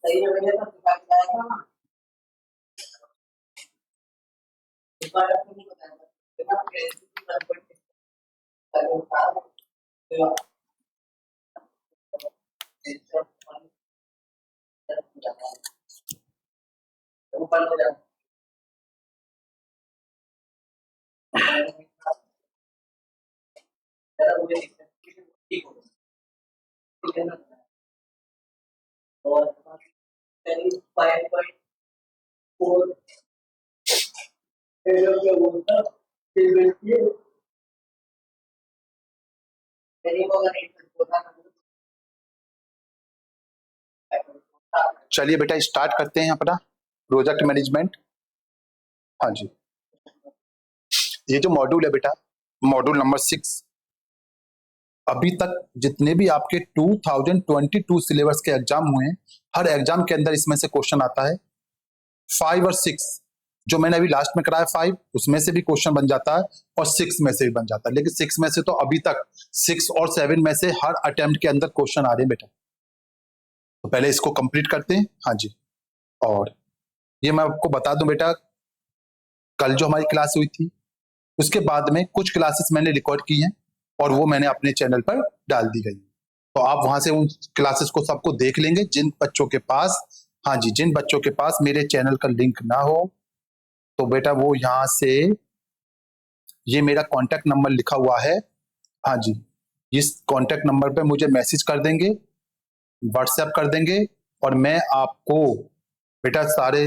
Speaker 2: सही में भैया सब दिखा के जाएगा ना, इस बार आपको नहीं बताएगा बिना कैसे भी ट्रांसपोर्ट करके उठा तो ऊपर ले जाओ। जरा मुझे ठीक हो, ठीक है ना। और 5.4 फिर जो होता फिर देखिए मेरी को अगर एक होता
Speaker 1: चलिए बेटा स्टार्ट करते हैं अपना प्रोजेक्ट मैनेजमेंट। हाँ जी, ये जो मॉड्यूल है बेटा, मॉड्यूल नंबर 6, अभी तक जितने भी आपके 2022 सिलेबस के एग्जाम हुए हैं, हर एग्जाम के अंदर इसमें से क्वेश्चन आता है। 5 और 6 जो मैंने अभी लास्ट में कराया 5 उसमें से भी क्वेश्चन बन जाता है और 6 में से भी बन जाता है, लेकिन 6 में से तो अभी तक 6 और 7 में से हर अटेम्प्ट के अंदर क्वेश्चन आ रहे हैं बेटा। तो पहले इसको कंप्लीट करते हैं। हाँ जी, और ये मैं आपको बता दूं बेटा, कल जो हमारी क्लास हुई थी उसके बाद में कुछ क्लासेस मैंने रिकॉर्ड की हैं और वो मैंने अपने चैनल पर डाल दी गई। तो आप वहां से उन क्लासेस को सबको देख लेंगे। जिन बच्चों के पास, हाँ जी, जिन बच्चों के पास मेरे चैनल का लिंक ना हो तो बेटा वो यहाँ से, ये मेरा कॉन्टैक्ट नंबर लिखा हुआ है, हाँ जी, इस कॉन्टैक्ट नंबर पे मुझे मैसेज कर देंगे, व्हाट्सएप कर देंगे और मैं आपको बेटा सारे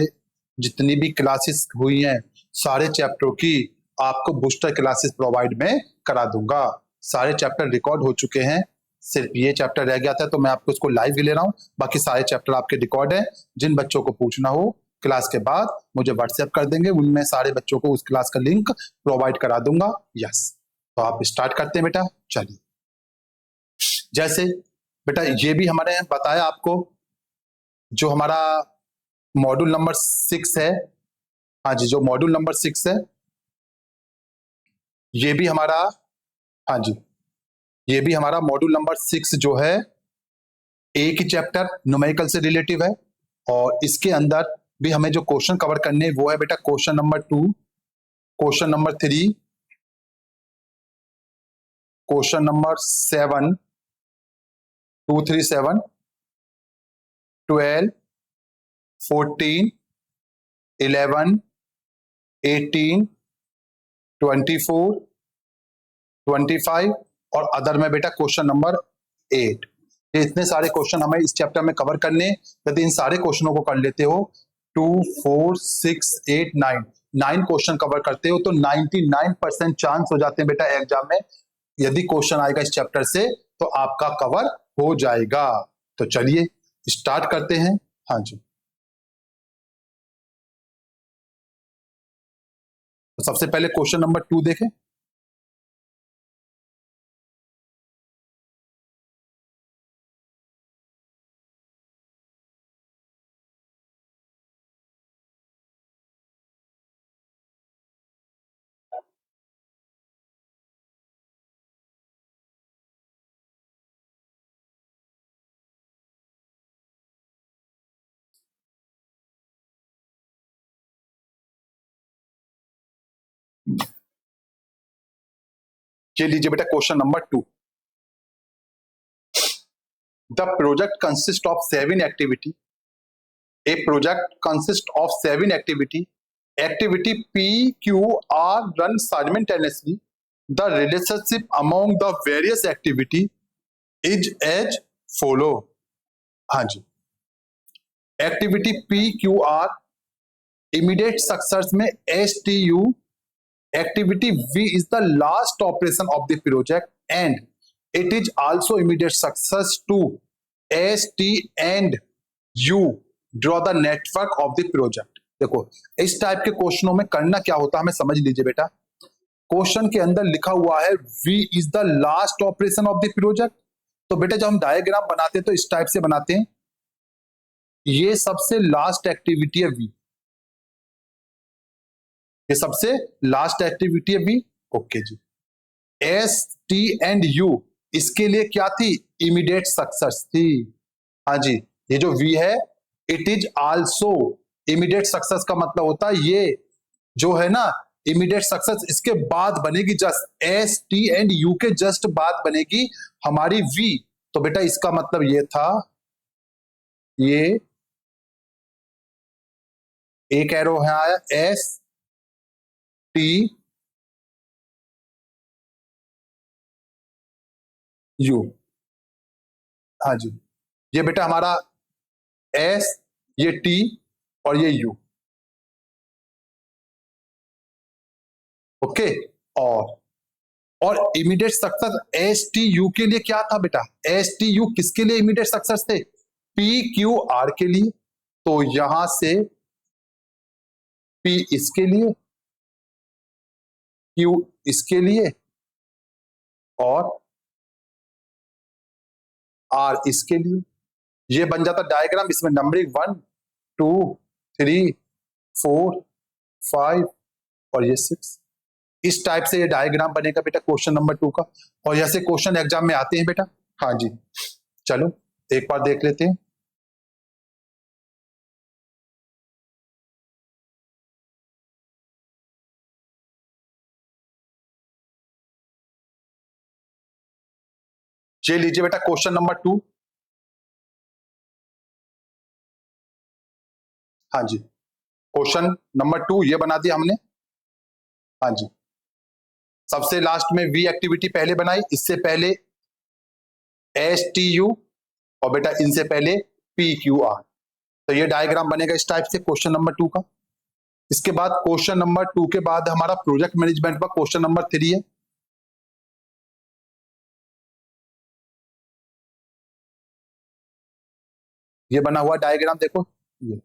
Speaker 1: जितनी भी क्लासेस हुई हैं सारे चैप्टरों की आपको बूस्टर क्लासेस प्रोवाइड में करा दूंगा। सारे चैप्टर रिकॉर्ड हो चुके हैं, सिर्फ ये चैप्टर रह गया था तो मैं आपको इसको लाइव ले रहा हूँ। बाकी सारे चैप्टर आपके रिकॉर्ड हैं। जिन बच्चों को पूछना हो क्लास के बाद मुझे व्हाट्सएप कर देंगे, उनमें सारे बच्चों को उस क्लास का लिंक प्रोवाइड करा दूंगा। यस, तो आप स्टार्ट करते हैं बेटा। चलिए, जैसे बेटा ये भी हमारे बताया आपको, जो हमारा मॉड्यूल नंबर 6 है, हाँ जी, जो मॉड्यूल नंबर 6 है ये भी हमारा, हाँ जी, ये भी हमारा मॉड्यूल नंबर 6 जो है एक ही चैप्टर न्यूमेरिकल से रिलेटिव है और इसके अंदर भी हमें जो क्वेश्चन कवर करने वो है बेटा question number 2, question number 3 question number 7, 2, 3, 7, 12, 14, 11, 18, 24, 25 और अदर में बेटा क्वेश्चन नंबर 8। ये इतने सारे क्वेश्चन हमें इस चैप्टर में कवर करने। यदि इन सारे क्वेश्चनों को कर लेते हो 2, 4, 6, 8, 9 क्वेश्चन कवर करते हो तो 99% चांस हो जाते हैं बेटा एग्जाम में यदि क्वेश्चन आएगा इस चैप्टर से तो आपका कवर हो जाएगा। तो चलिए स्टार्ट करते हैं। हाँ जी, तो सबसे पहले क्वेश्चन नंबर 2 देखें। ये लीजिए बेटा question number 2। The project consist of 7 activity. A project consists of 7 activity. Activity P, Q, R run simultaneously. The relationship among the various activity is as follow. हाँ जी, activity P, Q, R immediate success में STU. Activity V is the last operation of the project and it is also immediate success to ST and U. Draw the network of the project. देखो इस type के क्वेश्चनों में करना क्या होता है हमें समझ लीजिए बेटा। क्वेश्चन के अंदर लिखा हुआ है V is the last operation of the project. तो बेटा जब हम डायग्राम बनाते हैं तो इस टाइप से बनाते हैं, ये सबसे लास्ट एक्टिविटी है V, ये सबसे लास्ट एक्टिविटी है V। ओके जी, S, T एंड U इसके लिए क्या थी, इमीडिएट सक्सेस थी। हाँ जी, ये जो V है it is also immediate success का मतलब होता है ये जो है ना इमीडिएट सक्सेस इसके बाद बनेगी, just S T and you के जस्ट बाद बनेगी हमारी वी। तो बेटा इसका मतलब ये था, ये एक एरो है आया एस टी यू। हाँ जी, ये बेटा हमारा एस, ये टी और ये यू। ओके, और immediate success S T U के लिए क्या था बेटा, एस टी यू किसके लिए इमीडिएट सक्सेस थे, पी क्यू आर के लिए। तो यहां से पी इसके लिए, क्यू इसके लिए और आर इसके लिए। ये बन जाता डायग्राम, इसमें नंबरिंग 1, 2, 3, 4, 5 और ये 6। इस टाइप से ये डायग्राम बनेगा बेटा क्वेश्चन नंबर 2 का। और ऐसे क्वेश्चन एग्जाम में आते हैं बेटा। हाँ जी, चलो एक बार देख लेते हैं। ये लीजिए बेटा क्वेश्चन नंबर 2। हाँ जी, क्वेश्चन नंबर 2 ये बना दिया हमने। हाँ जी, सबसे लास्ट में वी एक्टिविटी पहले बनाई, इससे पहले एस टी यू और बेटा इनसे पहले पी क्यू आर। तो ये डायग्राम बनेगा इस टाइप से क्वेश्चन नंबर 2 का। इसके बाद क्वेश्चन नंबर 2 के बाद हमारा प्रोजेक्ट मैनेजमेंट का क्वेश्चन नंबर 3 है। ये बना हुआ डायग्राम देखो, ये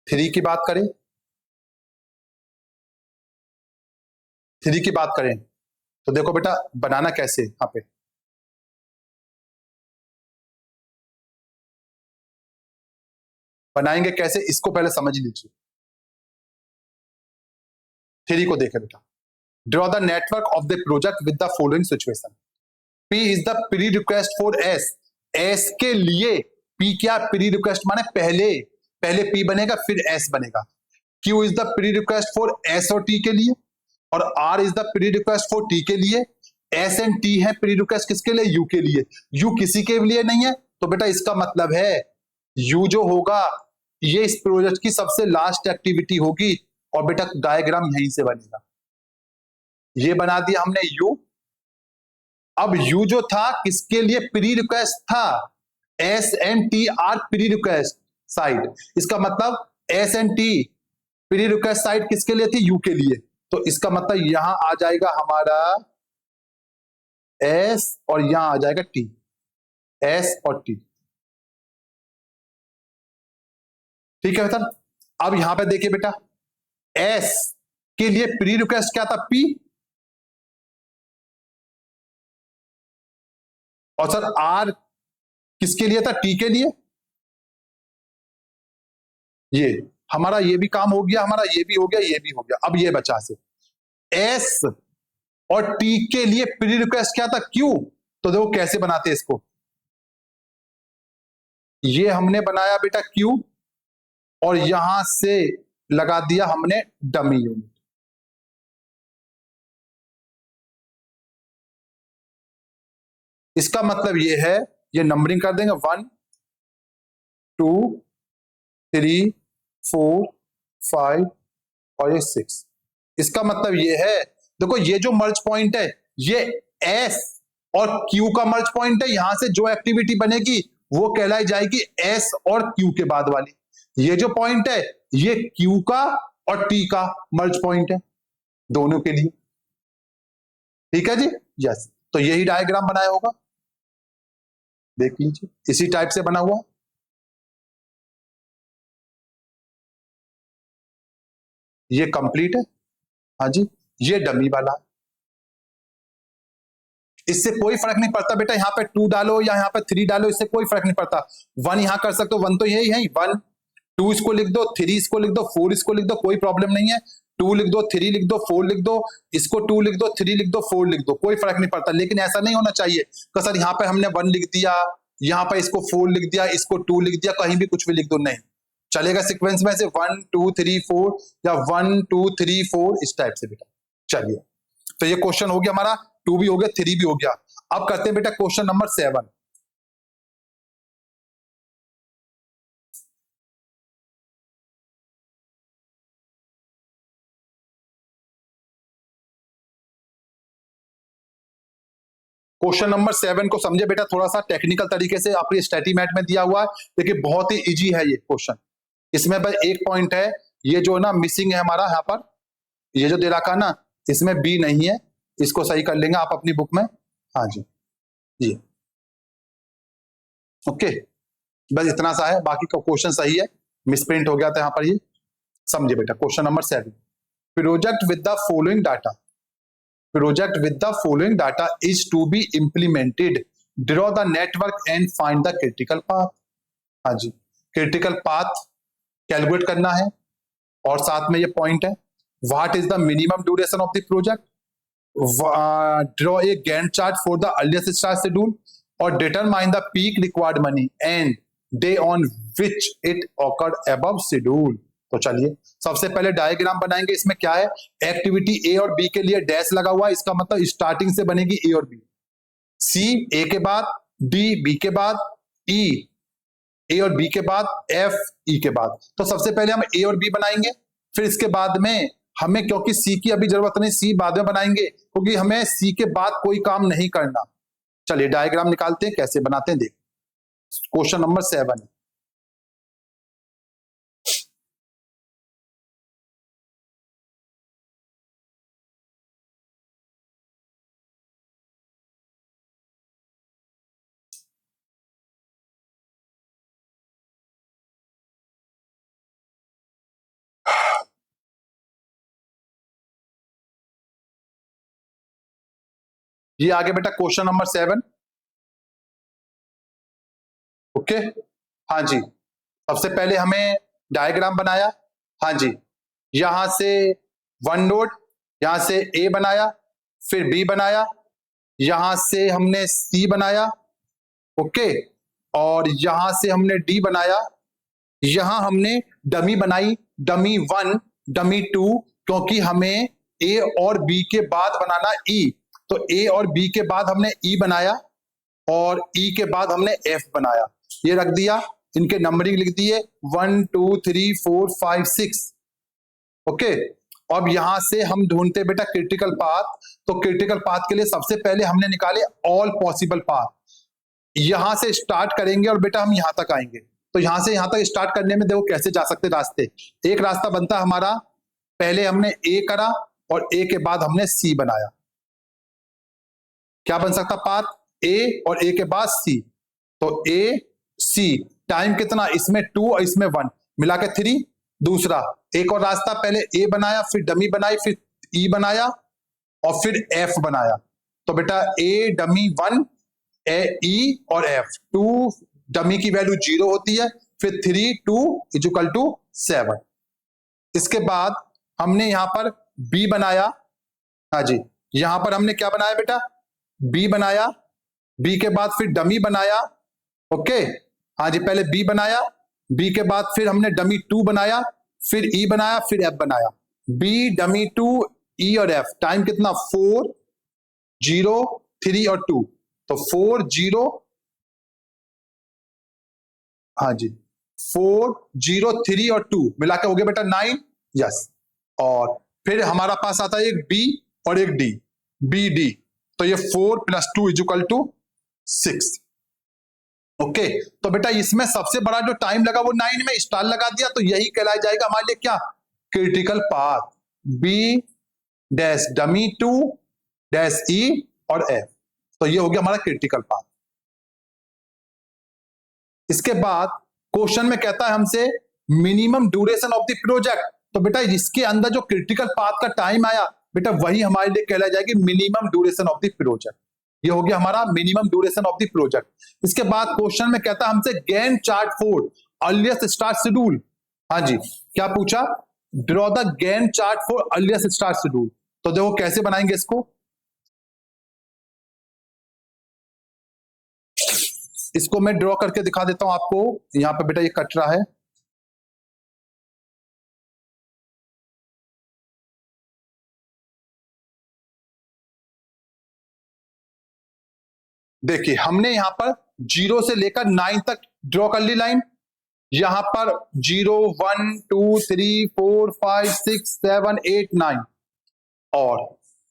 Speaker 1: 3 की बात करें, 3 की बात करें तो देखो बेटा बनाना कैसे, यहाँ पे बनाएंगे कैसे इसको पहले समझ लीजिए। 3 को देखें बेटा, draw the network of the project with the following situation. P is the pre request for S। S के लिए P क्या, प्री रिक्वेस्ट माने पहले P बनेगा फिर S बनेगा। Q is the pre request for S और T के लिए, और R is the pre request for T के लिए, S एंड T है प्री रिक्वेस्ट किसके लिए, U के लिए, U किसी के लिए नहीं है, तो बेटा इसका मतलब है U जो होगा ये इस प्रोजेक्ट की सबसे लास्ट एक्टिविटी होगी, और बेटा डायग्राम यहीं से बनेगा। ये बना दिया हमने U। अब U जो था किसके लिए प्री रिक्वेस्ट था, S and T are pre request side, इसका मतलब S and T pre request side किसके लिए थी, U के लिए, तो इसका मतलब यहां आ जाएगा हमारा S और यहां आ जाएगा T, S और T, ठीक है बेटा। अब यहां पे देखिए बेटा, S के लिए प्री रिक्वेस्ट क्या था, P, और सर R किसके लिए था, T के लिए, ये हमारा ये भी काम हो गया, हमारा ये भी हो गया, ये भी हो गया। अब ये बचा से S और T के लिए प्री रिक्वेस्ट क्या था, Q, तो देखो कैसे बनाते हैं इसको, ये हमने बनाया बेटा Q और यहां से लगा दिया हमने डमी यूनिट, इसका मतलब ये है, ये नंबरिंग कर देंगे 1 2 3 4 5 और ये 6, इसका मतलब ये है, देखो ये जो मर्ज पॉइंट है ये S और Q का मर्ज पॉइंट है, यहां से जो एक्टिविटी बनेगी वो कहलाई जाएगी S और Q के बाद वाली, ये जो पॉइंट है ये Q का और T का मर्ज पॉइंट है दोनों के लिए, ठीक है जी, यस। तो यही डायग्राम बनाया होगा, देख लीजिए इसी टाइप से बना हुआ, ये कंप्लीट है, हाँ जी, ये डमी वाला, इससे कोई फर्क नहीं पड़ता बेटा, यहाँ पे 2 डालो या यहाँ पे 3 डालो, इससे कोई फर्क नहीं पड़ता, 1 यहाँ कर सकते हो, 1 तो यही है, 1 2 इसको लिख दो, 3 इसको लिख दो, 4 इसको लिख दो, कोई प्रॉब्लम नहीं है, 2 लिख दो, 3 लिख दो, 4 लिख दो, इसको 2 लिख दो, 3 लिख दो, 4 लिख दो, कोई फर्क नहीं पड़ता, लेकिन ऐसा नहीं होना चाहिए कि सर यहाँ पे हमने 1 लिख दिया, यहाँ पे इसको 4 लिख दिया, इसको 2 लिख दिया, कहीं भी कुछ भी लिख दो, नहीं चलेगा, सीक्वेंस में से 1 2 3 4 या 1 2 3 4 इस टाइप से बेटा। चलिए तो ये क्वेश्चन हो गया हमारा, 2 भी हो गया, 3 भी हो गया। अब करते हैं बेटा क्वेश्चन नंबर 7। क्वेश्चन नंबर 7 को समझे बेटा, थोड़ा सा टेक्निकल तरीके से, आपके स्टैटिमैट में दिया हुआ है, देखिए बहुत ही इजी है ये क्वेश्चन, इसमें बस एक पॉइंट है, ये जो ना मिसिंग है हमारा यहाँ पर, ये जो दे रखा ना इसमें बी नहीं है, इसको सही कर लेंगे आप अपनी बुक में, हाँ जी, ये ओके, बस इतना सा है, बाकी का क्वेश्चन सही है, मिसप्रिंट हो गया था यहाँ पर, ये समझे बेटा। Question number 7, project with the following data, project with the following data is to be implemented, draw the network and find the critical path। हाँ जी, critical path कैलकुलेट करना है, और साथ में ये पॉइंट है, what is the minimum duration of the project, draw a Gantt chart for the earliest start schedule, और determine the peak required money and day on which it occurred above schedule। तो चलिए सबसे पहले diagram बनाएंगे, इसमें क्या है, activity ए और बी के लिए डैश लगा हुआ है, इसका मतलब स्टार्टिंग से बनेगी ए और बी, सी ए के बाद, डी बी के बाद, ई ए और बी के बाद, एफ ई के बाद। तो सबसे पहले हम ए और बी बनाएंगे, फिर इसके बाद में हमें, क्योंकि सी की अभी जरूरत नहीं, सी बाद में बनाएंगे, क्योंकि हमें सी के बाद कोई काम नहीं करना। चलिए डायग्राम निकालते हैं, कैसे बनाते हैं देख, क्वेश्चन नंबर 7। ये आगे बेटा क्वेश्चन नंबर 7, ओके, हाँ जी, सबसे पहले हमें डायग्राम बनाया, हाँ जी, यहां से 1 नोड, यहां से ए बनाया, फिर बी बनाया, यहां से हमने सी बनाया, ओके, और यहां से हमने डी बनाया, यहां हमने डमी बनाई, डमी 1 डमी 2, क्योंकि हमें ए और बी के बाद बनाना ई, तो ए और बी के बाद हमने ई बनाया और ई के बाद हमने एफ बनाया, ये रख दिया, इनके नंबरिंग लिख दिए 1 2 3 4 5 6। ओके, अब यहां से हम ढूंढते बेटा क्रिटिकल पाथ, तो क्रिटिकल पाथ के लिए सबसे पहले हमने निकाले ऑल पॉसिबल पाथ, यहां से स्टार्ट करेंगे और बेटा हम यहां तक आएंगे, तो यहां से यहां तक स्टार्ट करने में देखो कैसे जा सकते रास्ते। एक रास्ता बनता हमारा, पहले हमने ए करा और ए के बाद हमने सी बनाया, क्या बन सकता पाथ, ए और ए के बाद सी, तो ए सी, टाइम कितना इसमें 2 और इसमें 1 मिला के 3। दूसरा एक और रास्ता, पहले ए बनाया फिर डमी बनाई फिर ई बनाया और फिर एफ बनाया, तो बेटा ए डमी 1 ए ई और एफ, 2 डमी की वैल्यू 0 होती है, फिर 3 2 इक्वल टू 7। इसके बाद हमने यहां पर बी बनाया, हाँ जी, यहां पर हमने क्या बनाया बेटा, बी बनाया, बी के बाद फिर डमी बनाया, ओके, हाँ जी, पहले बी बनाया, बी के बाद फिर हमने डमी 2 बनाया, फिर ई बनाया, फिर एफ बनाया, बी डमी 2 ई और एफ, टाइम कितना 4 0 3 और 2, तो 4 0, हाँ जी 4 0 3 और 2 मिला के हो गया बेटा 9, यस, और फिर हमारा पास आता है एक बी और एक डी, बी डी, तो ये 4 + 2 = 6। ओके, तो बेटा इसमें सबसे बड़ा जो टाइम लगा वो 9 में स्टार लगा दिया, तो यही कहलाया जाएगा हमारे लिए क्या, critical path, B dash dummy 2 dash E और एफ, तो ये हो गया हमारा क्रिटिकल पाथ। इसके बाद क्वेश्चन में कहता है हमसे minimum duration of the project, तो बेटा इसके अंदर जो क्रिटिकल पाथ का टाइम आया बेटा वही हमारे लिए कहला जाएगी minimum duration of the project, ये हो गया हमारा minimum duration of the project. इसके बाद क्वेश्चन में कहता है हमसे Gantt chart for earliest start schedule, हाँ जी, क्या पूछा, draw the Gantt chart for earliest start schedule, तो देखो कैसे बनाएंगे इसको, इसको मैं ड्रॉ करके दिखा देता हूं आपको, यहां पे बेटा ये कट रहा है, देखिए हमने यहां पर 0 से लेकर 9 तक ड्रॉ कर ली लाइन, यहां पर 0 1 2 3 4 5 6 7 8 9, और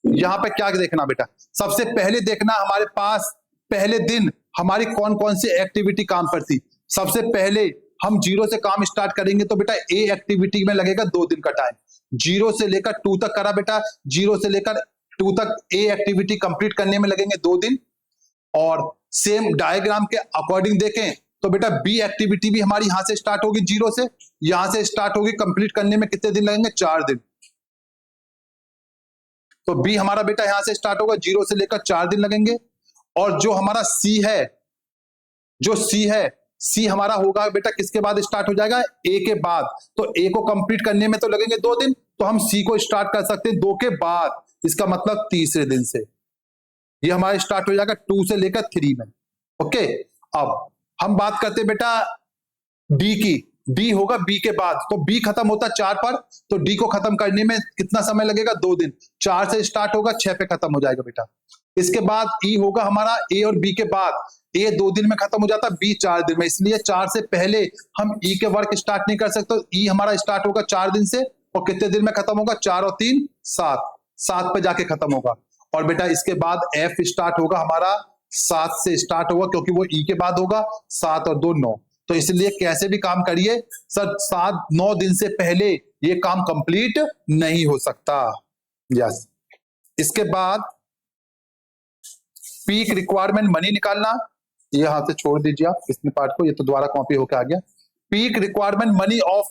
Speaker 1: यहां पे क्या देखना बेटा, सबसे पहले देखना हमारे पास पहले दिन हमारी कौन कौन सी एक्टिविटी काम पर थी। सबसे पहले हम 0 से काम स्टार्ट करेंगे तो बेटा ए एक्टिविटी में लगेगा 2 दिन का टाइम, 0 से लेकर 2 तक करा बेटा, 0 से लेकर 2 तक ए एक्टिविटी कंप्लीट करने में लगेंगे 2 दिन, और सेम डायग्राम के अकॉर्डिंग देखें तो बेटा बी एक्टिविटी भी हमारी यहां से स्टार्ट होगी, 0 से यहां से स्टार्ट होगी, कंप्लीट करने में कितने दिन लगेंगे, 4 दिन, तो बी हमारा बेटा यहां से स्टार्ट होगा, 0 से लेकर 4 दिन लगेंगे। और जो हमारा सी है, जो सी है, सी हमारा होगा बेटा किसके बाद स्टार्ट हो जाएगा, ए के बाद, तो ए को कंप्लीट करने में तो लगेंगे 2 दिन, तो हम सी को स्टार्ट कर सकते हैं 2 के बाद, इसका मतलब तीसरे दिन से ये हमारा स्टार्ट हो जाएगा 2 से लेकर 3 में। ओके, अब हम बात करते हैं बेटा डी की, डी होगा बी के बाद, तो बी खत्म होता है 4 पर, तो डी को खत्म करने में कितना समय लगेगा, 2 दिन, 4 से स्टार्ट होगा 6 पे खत्म हो जाएगा बेटा। इसके बाद ई होगा हमारा ए और बी के बाद, ए 2 दिन में खत्म हो जाता है, बी 4 दिन में, इसलिए 4 से पहले हम ई के वर्क स्टार्ट नहीं कर सकते, ई हमारा स्टार्ट होगा 4 दिन से, और कितने दिन में खत्म होगा, 4 और 3 7, 7 पे जाके खत्म होगा। और बेटा इसके बाद एफ स्टार्ट होगा हमारा 7 से स्टार्ट होगा, क्योंकि वो ई के बाद होगा, 7 और 2 9, तो इसलिए कैसे भी काम करिए सर 7 9 दिन से पहले ये काम कंप्लीट नहीं हो सकता। यस, इसके बाद पीक रिक्वायरमेंट मनी निकालना, ये हाथ से छोड़ दीजिए आप इसमें पार्ट को, ये तो दोबारा कॉपी होकर आ गया। Peak requirement money of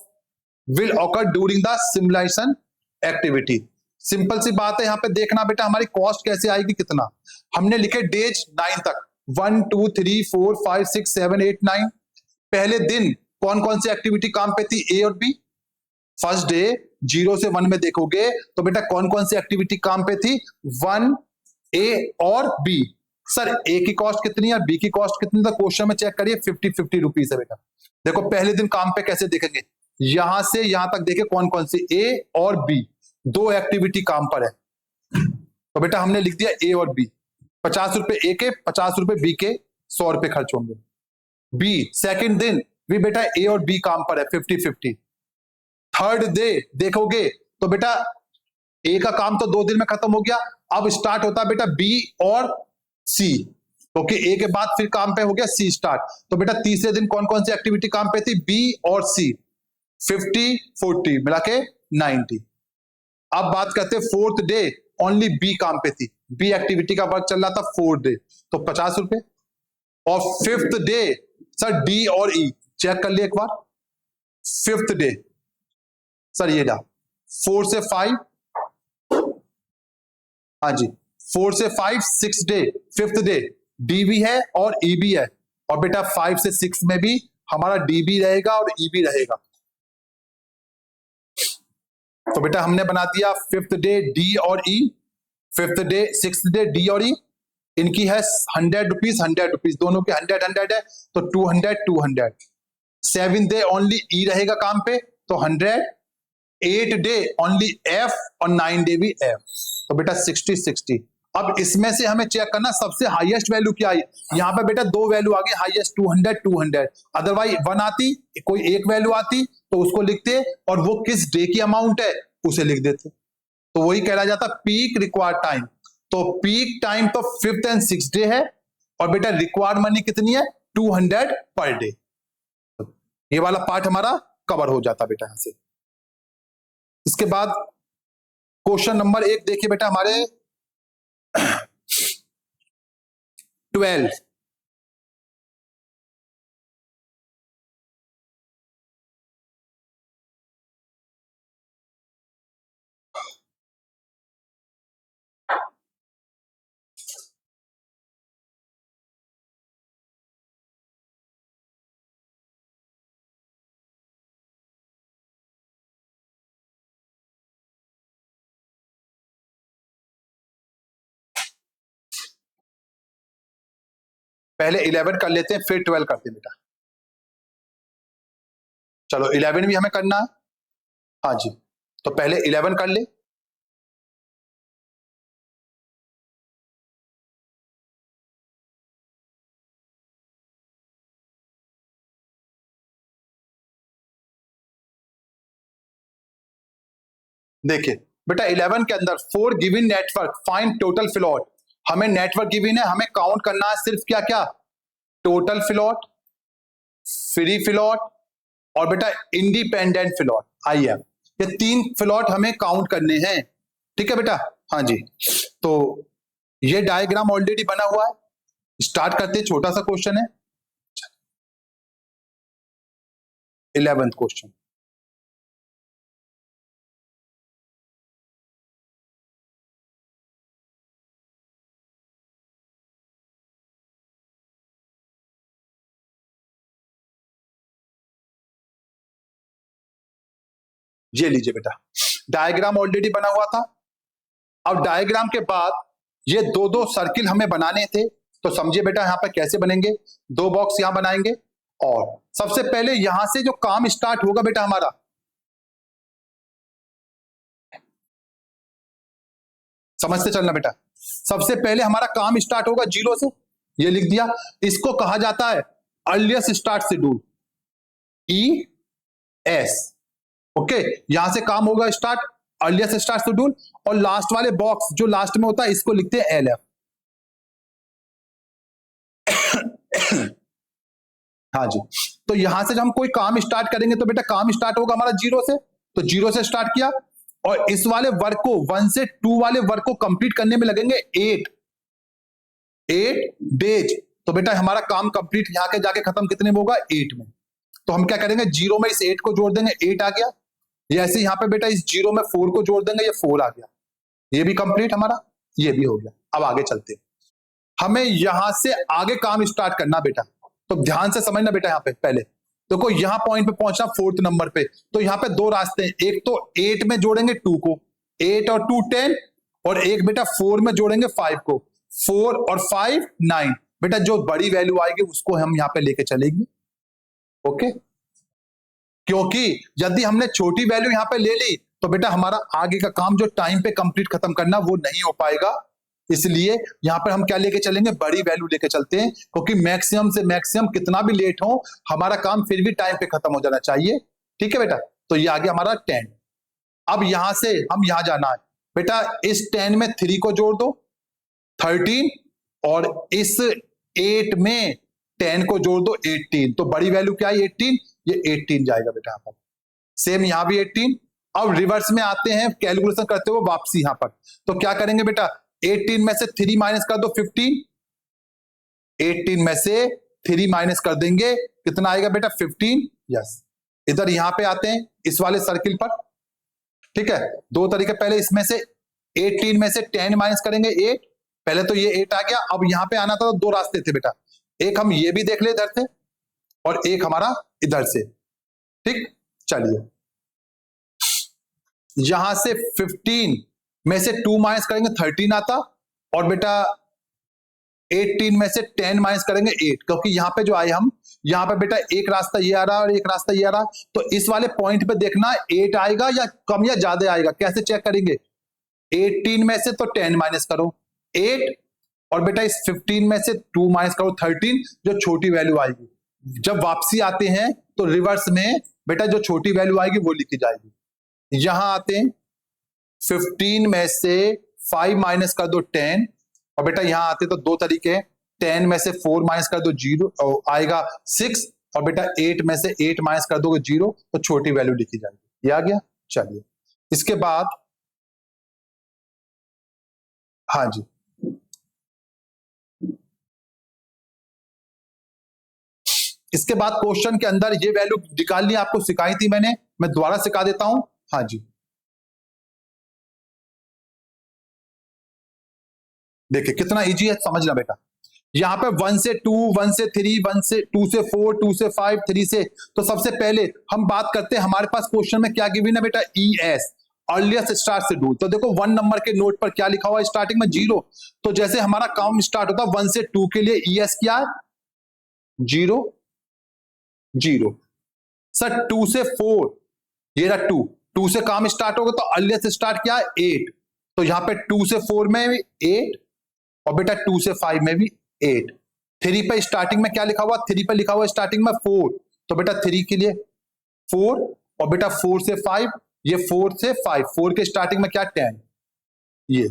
Speaker 1: will occur during the simulation activity, simple सी बात है, यहाँ पे देखना बेटा हमारी कॉस्ट कैसे आएगी, कितना हमने लिखे डेज 9 तक, 1 2 3 4 5 6 7 8 9, पहले दिन कौन कौन सी एक्टिविटी काम पे थी, ए और बी, फर्स्ट डे 0 से 1 में देखोगे तो बेटा कौन कौन सी एक्टिविटी काम पे थी, 1 ए और बी, सर ए की कॉस्ट कितनी है, बी की कॉस्ट कितनी, तो क्वेश्चन में चेक करिए 50-50 रुपीज है बेटा। देखो पहले दिन काम पे कैसे देखेंगे, यहां से यहां तक देखे कौन कौन सी, ए और बी, दो एक्टिविटी काम पर है, तो बेटा हमने लिख दिया ए और बी। 50 रुपए ए के, 50 रुपए बी के, 100 रुपए खर्च होंगे। बी सेकंड दिन भी बेटा ए और बी काम पर है 50-50। थर्ड डे देखोगे तो बेटा ए का काम तो 2 दिन में खत्म हो गया, अब स्टार्ट होता है बेटा बी और सी, क्योंकि ए के बाद फिर काम पे हो गया सी स्टार्ट। तो बेटा तीसरे दिन कौन कौन सी एक्टिविटी काम पे थी, बी और सी। 50-40 मिला के 90। अब बात करते हैं फोर्थ डे, ओनली बी काम पे थी, बी एक्टिविटी का वर्क चल रहा था 4 डे, तो 50 रुपए। और फिफ्थ डे सर डी और ई चेक कर लिए एक बार। फिफ्थ डे सर ये रहा 4 से 5, हाँ जी 4 से 5 6 डे, फिफ्थ डे डी भी है और ई भी है, और बेटा 5 से 6 में भी हमारा डी भी रहेगा और ई भी रहेगा। तो बेटा हमने बना दिया फिफ्थ डे डी और E, fifth day sixth day D और ई, इनकी है 100 रुपीज 100 रुपीज, दोनों के 100 है तो 200। सेवन डे ओनली ई रहेगा काम पे तो 100, 8 डे ओनली एफ और 9 डे भी एफ, तो बेटा 60-60। अब इसमें से हमें चेक करना सबसे हाईएस्ट वैल्यू क्या आई। यहाँ पे बेटा 2 वैल्यू आ गई हाईएस्ट, 200, अदरवाइज 1 आती, कोई एक वैल्यू आती तो उसको लिखते, और वो किस डे की अमाउंट है उसे लिख देते, तो वही कहला जाता पीक रिक्वायर्ड टाइम। तो पीक टाइम तो 5th एंड 6th डे है, और बेटा रिक्वायर्ड मनी कितनी है 200 पर डे। ये वाला पार्ट हमारा कवर हो जाता बेटा यहां से। इसके बाद क्वेश्चन नंबर 1 देखिए बेटा हमारे 12। पहले 11 कर लेते हैं फिर 12 करते हैं बेटा। चलो 11 भी हमें करना है, हाँ जी, तो पहले 11 कर ले। देखिए बेटा 11 के अंदर 4 given network find total float, हमें नेटवर्क गिवन है, हमें काउंट करना है सिर्फ क्या क्या, टोटल फ्लॉट, फ्री फ्लॉट और बेटा इंडिपेंडेंट फ्लॉट IF, ये 3 फ्लॉट हमें काउंट करने हैं। ठीक है बेटा, हाँ जी, तो ये डायग्राम ऑलरेडी बना हुआ है, स्टार्ट करते हैं, छोटा सा क्वेश्चन है 11th क्वेश्चन। ये लीजिए बेटा, डायग्राम ऑलरेडी बना हुआ था। अब डायग्राम के बाद ये 2-2 सर्किल हमें बनाने थे, तो समझिए बेटा यहां पर कैसे बनेंगे। 2 बॉक्स यहां बनाएंगे, और सबसे पहले यहां से जो काम स्टार्ट होगा बेटा हमारा, समझते चलना बेटा, सबसे पहले हमारा काम स्टार्ट होगा 0 से, ये लिख दिया, इसको कहा जाता है earliest start schedule ES। Okay, यहां से काम होगा स्टार्ट, अर्लीस्ट स्टार्ट शेड्यूल, और लास्ट वाले बॉक्स जो लास्ट में होता है इसको लिखते हैं LF। हाँ जी, तो यहां से जब हम कोई काम स्टार्ट करेंगे तो बेटा काम स्टार्ट होगा हमारा 0 से, तो 0 से स्टार्ट किया, और इस वाले वर्क को 1 से 2 वाले वर्क को कंप्लीट करने में लगेंगे 8 डेज, तो बेटा हमारा काम कंप्लीट यहां के जाके खत्म कितने में होगा 8 में। तो हम क्या करेंगे 0 में इस 8 को जोड़ देंगे, 8 आ गया, ऐसे यहाँ पे बेटा इस 0 में 4 को जोड़ देंगे, ये 4 आ गया, ये भी कंप्लीट हमारा, ये भी हो गया। अब आगे चलते हैं, हमें यहां से आगे काम स्टार्ट करना बेटा, तो ध्यान से समझना बेटा। यहाँ पे पहले देखो यहाँ पॉइंट पे पहुंचना 4th नंबर पे, तो यहाँ पे 2 रास्ते हैं, एक तो 8 में जोड़ेंगे 2 को, 8 और 2 10, और एक बेटा 4 में जोड़ेंगे 5 को, 4 और 5 9, बेटा जो बड़ी वैल्यू आएगी उसको हम यहाँ पे लेके चलेंगे। ओके, क्योंकि यदि हमने छोटी वैल्यू यहाँ पे ले ली तो बेटा हमारा आगे का काम जो टाइम पे कंप्लीट खत्म करना वो नहीं हो पाएगा। इसलिए यहां पर हम क्या लेके चलेंगे, बड़ी वैल्यू लेके चलते हैं, क्योंकि मैक्सिमम से मैक्सिमम कितना भी लेट हो हमारा काम फिर भी टाइम पे खत्म हो जाना चाहिए। ठीक है बेटा, तो ये आ गया हमारा 10। अब यहां से हम यहां जाना है बेटा, इस 10 में 3 को जोड़ दो 13, और इस 8 में 10 को जोड़ दो 18। तो बड़ी वैल्यू क्या है 18, ये 18 जाएगा बेटा यहां पर। सेम यहां भी 18। अब रिवर्स में आते हैं कैलकुलेशन करते हुए वापसी यहां पर, तो क्या करेंगे बेटा, 18 में से 3 माइनस कर दो 15, 18 में से 3 माइनस कर देंगे कितना आएगा बेटा 15। यस, इधर यहां पे आते हैं इस वाले सर्किल पर। ठीक है, दो तरीके, पहले इसमें से 18 में से 10 माइनस करेंगे 8, पहले तो ये 8 आ गया। अब यहां पे आना था तो दो रास्ते थे बेटा, एक हम ये भी देख ले इधर से और एक हमारा इधर से। ठीक, चलिए यहां से 15 में से 2 माइनस करेंगे 13 आता, और बेटा 18 में से 10 माइनस करेंगे 8, क्योंकि यहां पे जो आए हम, यहां पे बेटा एक रास्ता ये आ रहा है और एक रास्ता ये आ रहा है, तो इस वाले पॉइंट पे देखना 8 आएगा या कम या ज्यादा आएगा। कैसे चेक करेंगे, 18 में से तो 10 माइनस करो 8, और बेटा इस 15 में से 2 माइनस करो 13, जो छोटी वैल्यू आएगी। जब वापसी आते हैं तो रिवर्स में बेटा जो छोटी वैल्यू आएगी वो लिखी जाएगी। यहां आते हैं 15 में से 5 माइनस कर दो 10, और बेटा यहां आते तो दो तरीके हैं, 10 में से 4 माइनस कर दो 0 आएगा 6, और बेटा 8 में से 8 माइनस कर दोगे 0, तो छोटी वैल्यू लिखी जाएगी। ये आ गया। चलिए इसके बाद, हाँ जी, इसके बाद क्वेश्चन के अंदर ये वैल्यू निकालनी आपको सिखाई थी मैंने, मैं दोबारा सिखा देता हूं। हाँ जी, देखिए कितना इजी है, समझना बेटा। यहां पे 1 से 2, 1 से 3, 1 से 2 से 4, 2 से 5, 3 से, तो सबसे पहले हम बात करते हैं हमारे पास क्वेश्चन में क्या गिवन है बेटा, ES, अर्लीस्ट स्टार्ट से डू। तो देखो 1 नंबर के नोट पर क्या लिखा हुआ है, स्टार्टिंग में 0। तो जैसे हमारा काउंट स्टार्ट होता है 1 से 2 के लिए ES क्या है 0 0। सर 2 से 4, ये रहा 2 से काम स्टार्ट होगा तो अर्लीस्ट स्टार्ट क्या है 8। तो यहां पे 2 से 4 में भी 8, और बेटा 2 से 5 में भी 8। 3 पे स्टार्टिंग में क्या लिखा हुआ, 3 पे लिखा हुआ स्टार्टिंग में 4, तो बेटा 3 के लिए 4, और बेटा 4 से 5, ये 4 से 5, 4 के स्टार्टिंग में क्या 10। ये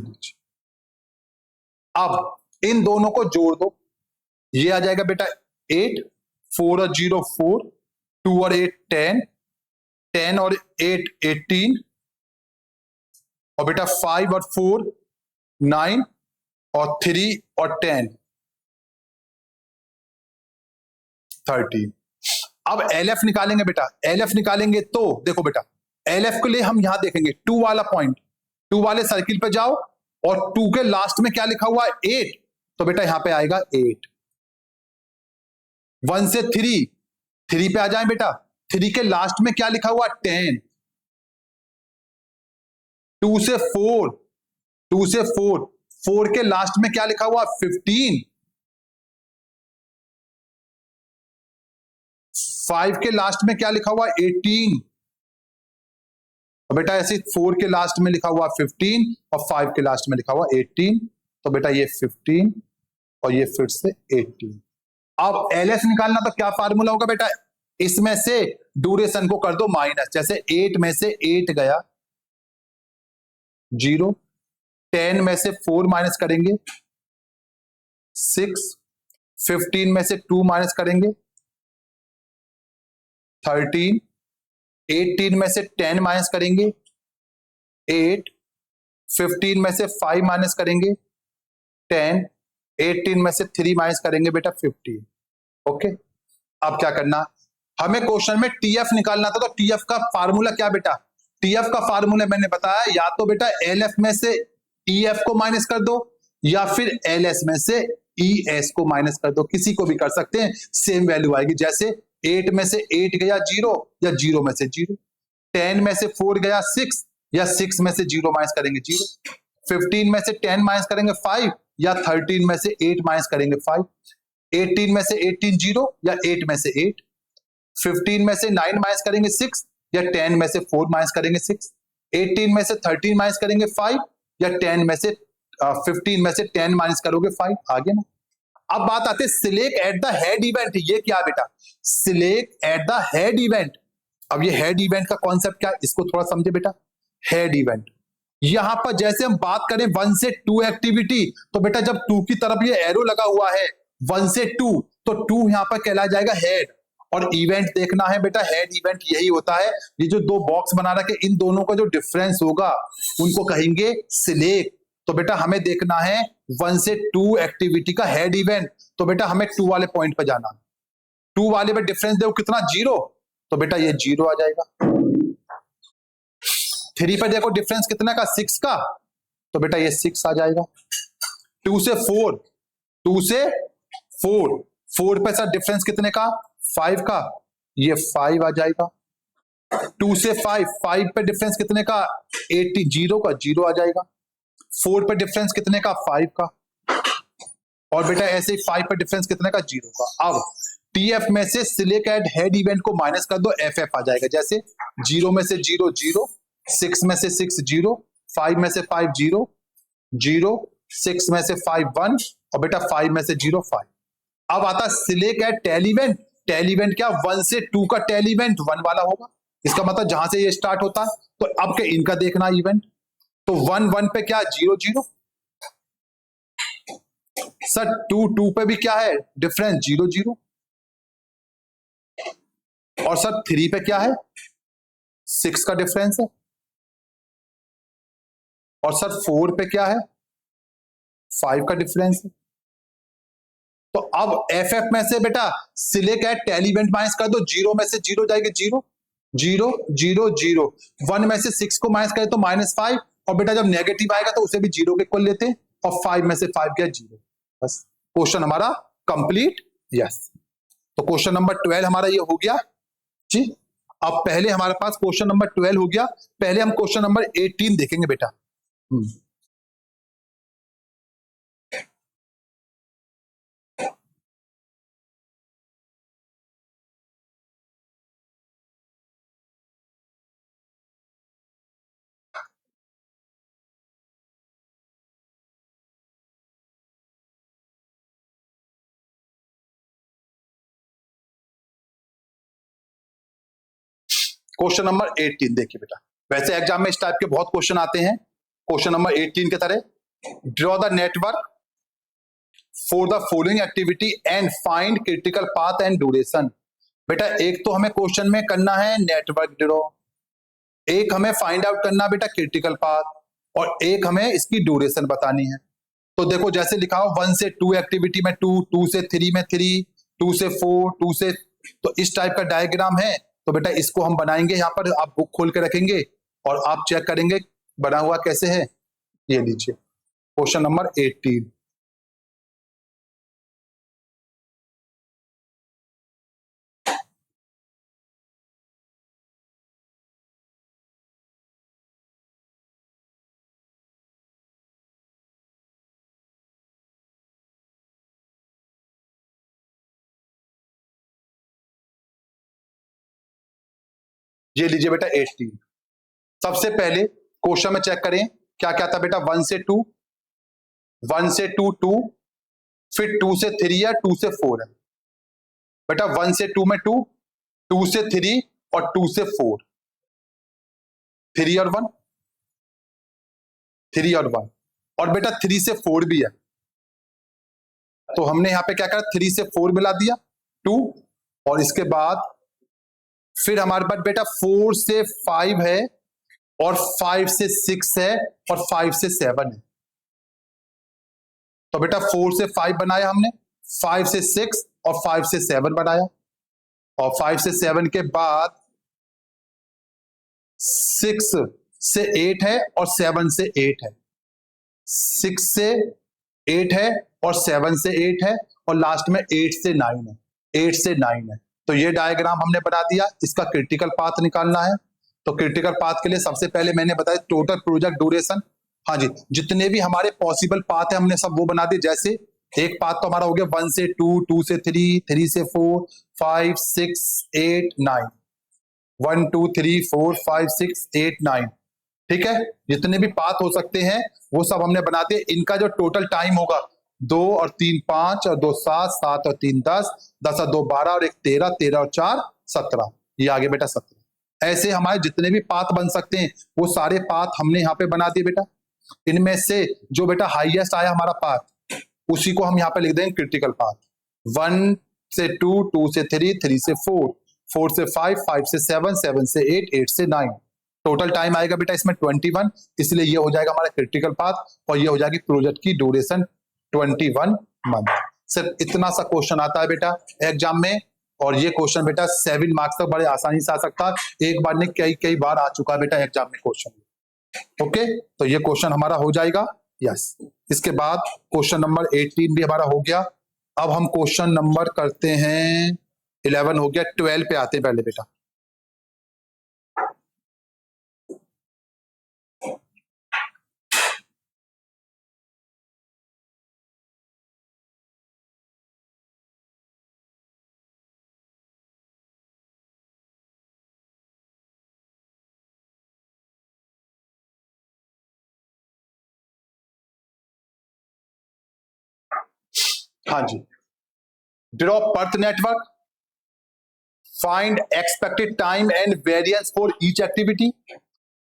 Speaker 1: अब इन दोनों को जोड़ दो, ये आ जाएगा बेटा 8, 4 और 0 4, 2 और 8 10, 10 और 8 18, और बेटा 5 और 4 9, और 3 और 10 13। अब LF निकालेंगे बेटा, LF निकालेंगे तो देखो बेटा, LF के लिए हम यहां देखेंगे 2 वाला पॉइंट, 2 वाले सर्किल पे जाओ, और 2 के लास्ट में क्या लिखा हुआ है 8, तो बेटा यहां पे आएगा 8। 1 से 3, 3 पे आ जाए बेटा, 3 के लास्ट में क्या लिखा हुआ 10। 2 से 4, 2 से 4, 4 के लास्ट में क्या लिखा हुआ 15। 5 के लास्ट में क्या लिखा हुआ 18, और बेटा ऐसे 4 के लास्ट में लिखा हुआ 15, और 5 के लास्ट में लिखा हुआ 18, तो बेटा ये 15 और ये फिर से 18। अब LS निकालना तो क्या फार्मूला होगा बेटा, इसमें से ड्यूरेशन को कर दो माइनस, जैसे 8 में से 8 गया 0, 10 में से 4 माइनस करेंगे 6, 15 में से 2 माइनस करेंगे 13, 18 में से 10 माइनस करेंगे 8, 15 में से 5 माइनस करेंगे 10, 18 में से 3 माइनस करेंगे बेटा 15। ओके, अब क्या करना, हमें क्वेश्चन में TF निकालना था, तो TF का फार्मूला क्या बेटा, TF का फार्मूला मैंने बताया, या तो बेटा LF में से EF को माइनस कर दो, या फिर LS में से ES को माइनस कर दो, किसी को भी कर सकते हैं, सेम वैल्यू आएगी। जैसे 8 में से 8 गया 0, या 0 में से 0, 10 में से 4 गया 6, या 6 में से 0 माइनस करेंगे 0, 15 में से 10 माइनस करेंगे 5, या 13 में से 8 माइनस करेंगे 5, 18 में से 18 0, या 8 में से 8, 15 में से 9 माइनस करेंगे 6, या 10 में से 4 माइनस करेंगे 6, 18 में से 13 माइनस करेंगे 5, या 10 में से 15 में से 10 माइनस करोगे 5, आगे ना। अब बात आती है select at the head event. ये क्या बेटा, select at the head event. अब ये हेड इवेंट का कॉन्सेप्ट क्या है, इसको थोड़ा समझे बेटा। हेड इवेंट, यहां पर जैसे हम बात करें 1 से 2 एक्टिविटी, तो बेटा जब 2 की तरफ ये एरो लगा हुआ है 1 से 2, तो 2 यहां पर कहला जाएगा हेड। और इवेंट देखना है बेटा, हेड इवेंट यही होता है, ये जो दो बॉक्स बना रखे इन दोनों का जो डिफरेंस होगा उनको कहेंगे सिलेक्ट। तो बेटा हमें देखना है 1 से 2 एक्टिविटी का हेड इवेंट, तो बेटा हमें 2 वाले पॉइंट पर जाना। 2 वाले में डिफरेंस देखो कितना, 0, तो बेटा ये 0 आ जाएगा। 3 पर देखो डिफरेंस कितना का, 6 का, तो बेटा ये 6 आ जाएगा। 2 से 4, 2 से 4, 4 पे सर डिफरेंस कितने का, 5 का, ये 5 आ जाएगा। 2 से 5, 5 पे डिफरेंस कितने का, 80, 0 का, 0 आ जाएगा। 4 पे डिफरेंस कितने का, 5 का, और बेटा ऐसे ही 5 पे डिफरेंस कितने का, 0 का। अब टीएफ में से सिलेक्ट एट हेड इवेंट को माइनस कर दो, एफएफ आ जाएगा। जैसे 0 में से 0 0, 6 में से 6 0, 5 में से 5 0 0, 6 में से 5 1, और बेटा 5 में से 0 5। अब आता select at tail event. Tail event क्या, 1 से 2 का टेल इवेंट 1 वाला होगा, इसका मतलब जहां से ये स्टार्ट होता है। तो अब के इनका देखना इवेंट, तो 1 1 पे क्या, 0 0, सर 2 2 पे भी क्या है डिफरेंस, 0 0, और सर 3 पे क्या है, 6 का डिफरेंस है, और सर 4 पे क्या है, 5 का डिफरेंस है। तो अब एफ एफ में से बेटा select at tail event minus कर दो, 0 में से 0 जाएगी 0 0 0 0, 1 में से 6 को माइनस करें तो -5, और बेटा जब नेगेटिव आएगा तो उसे भी 0 के इक्वल लेते हैं, और 5 में से 5 क्या, 0। बस क्वेश्चन हमारा कंप्लीट। यस, तो क्वेश्चन नंबर 12 हमारा ये हो गया जी। अब पहले हमारे पास क्वेश्चन नंबर 12 हो गया, पहले हम क्वेश्चन नंबर 18 देखेंगे बेटा। क्वेश्चन नंबर 18 देखिए बेटा, वैसे एग्जाम में इस टाइप के बहुत क्वेश्चन आते हैं। क्वेश्चन नंबर 18 के तरह, draw the network for the following activity and find critical path and duration. बेटा एक तो हमें क्वेश्चन में करना है नेटवर्क ड्रॉ, एक हमें फाइंड आउट करना बेटा क्रिटिकल पाथ, और एक हमें इसकी ड्यूरेशन बतानी है। तो देखो जैसे लिखा हो 1 से 2 एक्टिविटी में 2, 2 से 3 में 3, 2 से 4, 2 से, तो इस टाइप का डायग्राम है। तो बेटा इसको हम बनाएंगे, यहाँ पर आप बुक खोल के रखेंगे और आप चेक करेंगे बना हुआ कैसे है। ये लीजिए क्वेश्चन नंबर 18। ये लीजिए बेटा 18। सबसे पहले क्वेश्चन में चेक करें क्या क्या था बेटा, 1 से 2, 1 से 2 2, फिर 2 से 3 है, 2 से 4 है। बेटा 1 से 2 में 2, 2 से 3 और 2 से 4, 3 और 1, 3 और 1, और बेटा 3 से 4 भी है। तो हमने यहाँ पे क्या करा, 3 से 4 मिला दिया 2, और इसके बाद फिर हमारे पास बेटा 4 से 5 है, और 5 से 6 है, और 5 से 7 है। तो बेटा 4 से 5 बनाया हमने, 5 से 6 और 5 से 7 बनाया, और 5 से 7 के बाद 6 से 8 है और 7 से 8 है, 6 से 8 है और 7 से 8 है, और लास्ट में 8 से 9 है, 8 से 9 है। तो ये डायग्राम हमने बना दिया, इसका क्रिटिकल पाथ निकालना है। तो क्रिटिकल पाथ के लिए सबसे पहले मैंने बताया टोटल प्रोजेक्ट ड्यूरेशन। हाँ जी, जितने भी हमारे पॉसिबल पाथ है हमने सब वो बना दिए। जैसे एक पाथ तो हमारा हो गया 1 से 2, 2 से 3, 3 से 4, 5 6 8 9, 1 2 3 4 5 6 8 9, ठीक है, जितने भी पाथ हो सकते हैं वो सब हमने बना दिए। इनका जो टोटल टाइम होगा 2 और 3 5 और 2 7, 7 और 3 10, 10 और 2 12 और 1 13, 13 और 4 17, ये आगे बेटा 17। ऐसे हमारे जितने भी पाथ बन सकते हैं वो सारे पाथ हमने यहाँ पे बना दिए बेटा। इनमें से जो बेटा हाईएस्ट आया हमारा पाथ उसी को हम यहाँ पे लिख देंगे क्रिटिकल पाथ। 1 से 2, 2 से 3, 3 से 4, 4 से 5, 5 से 7, 7 से 8, 8 से 9। टोटल टाइम आएगा बेटा इसमें 21, इसलिए ये हो जाएगा हमारा क्रिटिकल पाथ और ये हो जाएगी प्रोजेक्ट की ड्यूरेशन 21 मंथ। सिर्फ इतना सा क्वेश्चन आता है बेटा एग्जाम में, और ये क्वेश्चन बेटा 7 मार्क्स तक बड़े आसानी से आ सकता है। एक बार नहीं कई कई बार आ चुका है बेटा एग्जाम में क्वेश्चन। ओके, तो ये क्वेश्चन हमारा हो जाएगा यस। इसके बाद क्वेश्चन नंबर 18 भी हमारा हो गया। अब हम क्वेश्चन नंबर करते हैं 11 हो गया, 12 पे आते हैं पहले बेटा। हाँ जी, draw PERT network, find expected time and variance for each activity,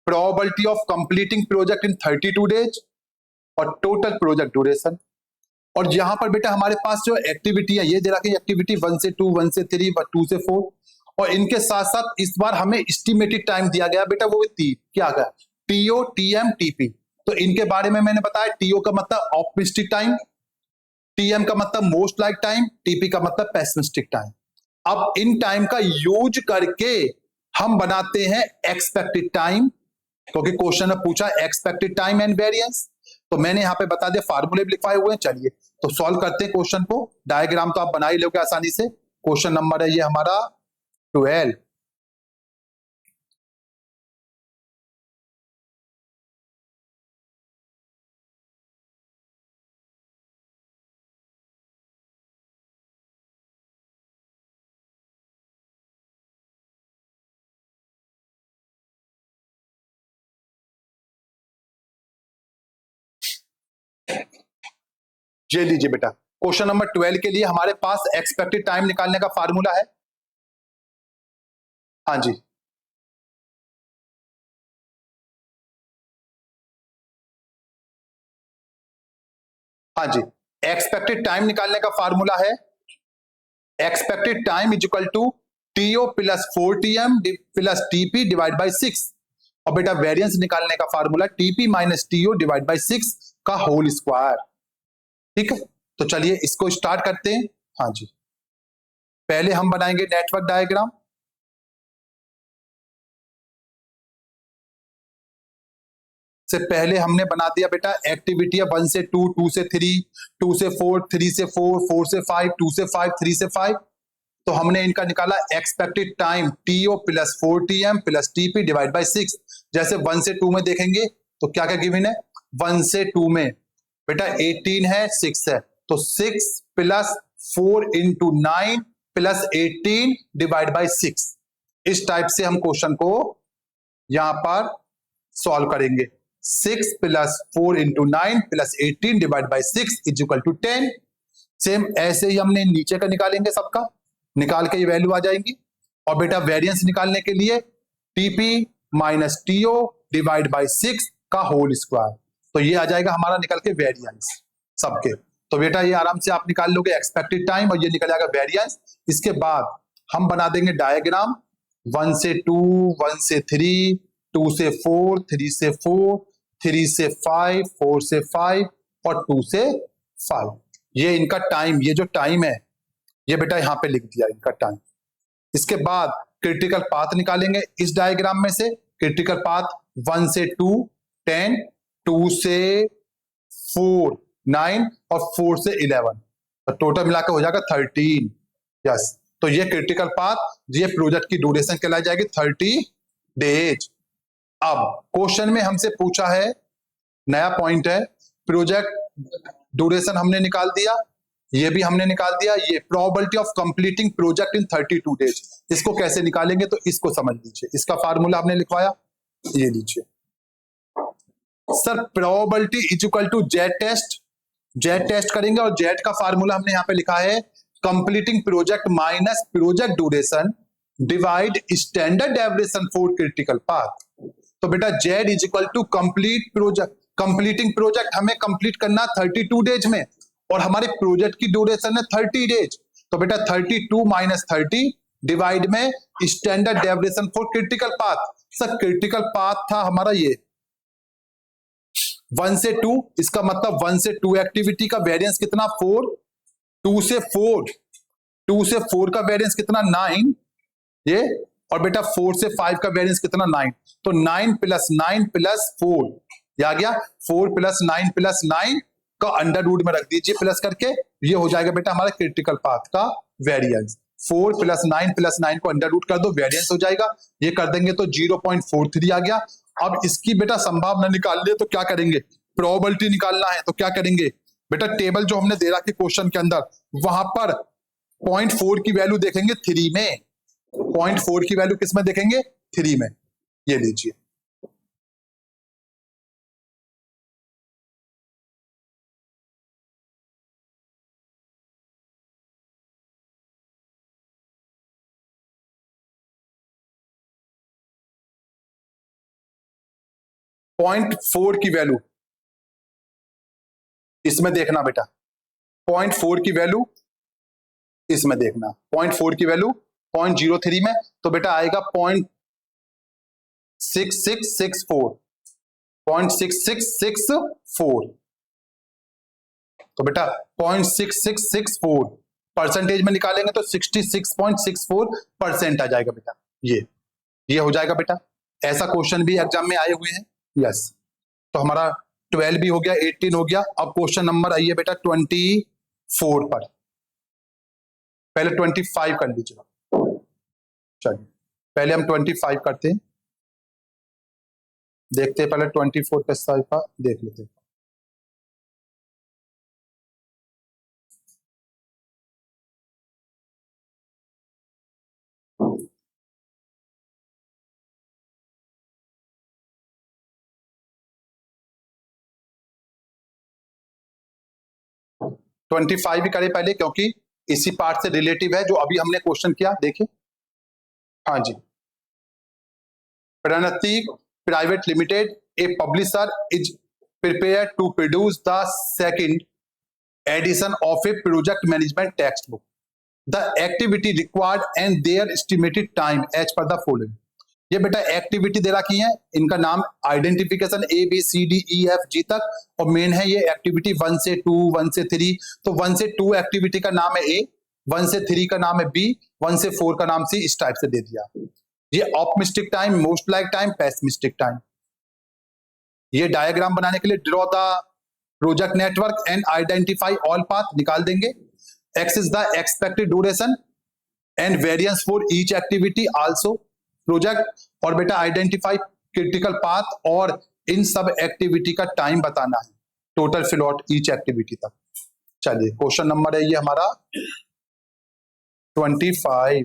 Speaker 1: probability of completing project in 32 days और टोटल प्रोजेक्ट ड्यूरेशन। और यहां पर बेटा हमारे पास जो एक्टिविटी है ये दे रखी है एक्टिविटी 1 से 2, 1 से 3, 2 से 4, और इनके साथ साथ इस बार हमें एस्टिमेटेड टाइम दिया गया बेटा, वो भी क्या गया टीओ, टीएम, टीपी। तो इनके बारे में मैंने बताया टीओ का मतलब ऑप्टिमिस्टिक टाइम, टीएम का मतलब मोस्ट लाइक टाइम, टीपी का मतलब पेसिमिस्टिक टाइम। अब इन टाइम का यूज करके हम बनाते हैं एक्सपेक्टेड टाइम, क्योंकि क्वेश्चन में पूछा एक्सपेक्टेड टाइम एंड वेरिएंस, तो मैंने यहाँ पे बता दिया, फार्मूले भी लिखवाए हुए हैं। चलिए तो सॉल्व करते हैं क्वेश्चन को। डायग्राम तो आप बना ही लोगे आसानी से। क्वेश्चन नंबर है ये हमारा 12। ये लीजिए बेटा, क्वेश्चन नंबर 12 के लिए हमारे पास एक्सपेक्टेड टाइम निकालने का फार्मूला है। हाँ जी, हाँ जी, एक्सपेक्टेड टाइम निकालने का फार्मूला है expected time is equal to TO plus four TM plus TP divide by 6, और बेटा वेरिएंस निकालने का formula TP minus TO divide by 6 का होल स्क्वायर। ठीक है, तो चलिए इसको स्टार्ट करते हैं। हाँ जी, पहले हम बनाएंगे नेटवर्क डायग्राम। से पहले हमने बना दिया बेटा एक्टिविटी है 1 से 2, 2 से 3, 2 से 4, 3 से 4, 4 से 5, 2 से 5, 3 से 5। तो हमने इनका निकाला expected time TO plus four TM plus TP divide by 6। जैसे 1 से 2 में देखेंगे तो क्या क्या गिवन है, 1 से 2 में बेटा 18 है, 6 है, तो 6 plus 4 into 9 plus 18 divide by 6। इस टाइप से हम क्वेश्चन को यहां पर सॉल्व करेंगे। 6 plus 4 into 9 plus 18 divide by 6 is equal to 10। Same ऐसे ही हमने नीचे का निकालेंगे, सबका निकाल के ये वैल्यू आ जाएगी। और बेटा वेरिएंस निकालने के लिए TP minus TO divide by 6 का होल स्क्वायर, तो ये आ जाएगा हमारा निकल के वेरिएंस सबके। तो बेटा ये आराम से आप निकाल लोगे एक्सपेक्टेड टाइम और ये निकल जाएगा वेरिएंस। इसके बाद हम बना देंगे डायग्राम 1 से 2, 1 से 3, 2 से 4, 3 से 4, 3 से 5, 4 से 5 और 2 से 5। ये इनका टाइम, ये जो टाइम है ये बेटा यहां पे लिख दिया इनका टाइम। इसके बाद क्रिटिकल पाथ निकालेंगे इस डायग्राम में से। क्रिटिकल पाथ 1 से 2 10, 2 से 4 9 और 4 से 11, तो टोटल मिलाकर हो जाएगा 13। यस, तो ये क्रिटिकल पाथ, ये प्रोजेक्ट की ड्यूरेशन कहलाई जाएगी 30 डेज। अब क्वेश्चन में हमसे पूछा है, नया पॉइंट है, प्रोजेक्ट ड्यूरेशन हमने निकाल दिया, ये भी हमने निकाल दिया, ये probability of completing project in 32 days. इसको कैसे निकालेंगे तो इसको समझ लीजिए। इसका फार्मूला हमने लिखवाया, ये लीजिए sir probability is equal to Z test, Z test करेंगे और जेड का फार्मूला हमने यहाँ पे लिखा है completing project minus project duration divide standard deviation for critical path. तो बेटा Z is equal to complete project, completing project हमें कंप्लीट करना 32 डेज में और हमारे प्रोजेक्ट की ड्यूरेशन है 30 डेज। तो बेटा 32 माइनस 30 डिवाइड में standard deviation for critical path. Sir critical path था हमारा ये 1 से 2, इसका मतलब 1 से 2 एक्टिविटी का वेरिएंस कितना 4, 2 से 4 का वेरिएंस कितना 9 ये, और बेटा 4 से 5 का वेरिएंस कितना 9। तो 9 प्लस 9 प्लस 4 ये आ गया, 4 प्लस 9 प्लस 9 का अंडर रूट में रख दीजिए प्लस करके, ये हो जाएगा बेटा हमारा क्रिटिकल पाथ का वेरिएंस। 4 प्लस 9 प्लस 9 को अंडर रूट कर दो, वेरिएंस हो जाएगा, ये कर देंगे तो 0.43 आ गया। अब इसकी बेटा संभावना निकालनी है तो क्या करेंगे, प्रोबेबिलिटी निकालना है तो क्या करेंगे बेटा, टेबल जो हमने दे रखी क्वेश्चन के अंदर वहां पर 0.4 की वैल्यू देखेंगे 3 में, 0.4 की वैल्यू किस में देखेंगे 3 में, ये लीजिए। पॉइंट 4 की वैल्यू इसमें देखना बेटा, 0.4 की वैल्यू इसमें देखना, 0.4 की वैल्यू 0.03 में, तो बेटा आएगा 0.6664, 0.6664, तो बेटा 0.6664 परसेंटेज में निकालेंगे तो 66.64% आ जाएगा बेटा, ये हो जाएगा बेटा। ऐसा क्वेश्चन भी एग्जाम में आए हुए हैं, यस। तो हमारा 12 भी हो गया, 18 हो गया। अब क्वेश्चन नंबर आइए बेटा 24 पर, पहले 25 कर लीजिए, चलिए पहले हम 25 करते हैं, देखते हैं पहले 24 का साइफा देख लेते हैं। ट्वेंटी फाइव भी करें पहले, क्योंकि इसी पार्ट से रिलेटिव है जो अभी हमने क्वेश्चन किया, देखिए। हाँ जी, Pranati private limited a publisher is prepare to produce the second edition of a project management textbook, the activity required and their estimated time as per the following. ये बेटा एक्टिविटी दे रखी है, इनका नाम आइडेंटिफिकेशन ABCDEFG तक, और main है ये एक्टिविटी 1 से 2, 1 से 3। तो 1 से 2 एक्टिविटी का नाम है A, 1 से 3 का नाम है B, 1 से 4 का नाम C, इस टाइप से दे दिया। ये optimistic time, most like time, pessimistic time. ये डायग्राम बनाने के लिए draw the project network and identify all path निकाल देंगे। X is the expected duration and variance for each activity also project, और बेटा आइडेंटिफाई क्रिटिकल पाथ और इन सब एक्टिविटी का टाइम बताना है, टोटल फ्लॉट ईच एक्टिविटी तक। चलिए क्वेश्चन नंबर है ये हमारा 25।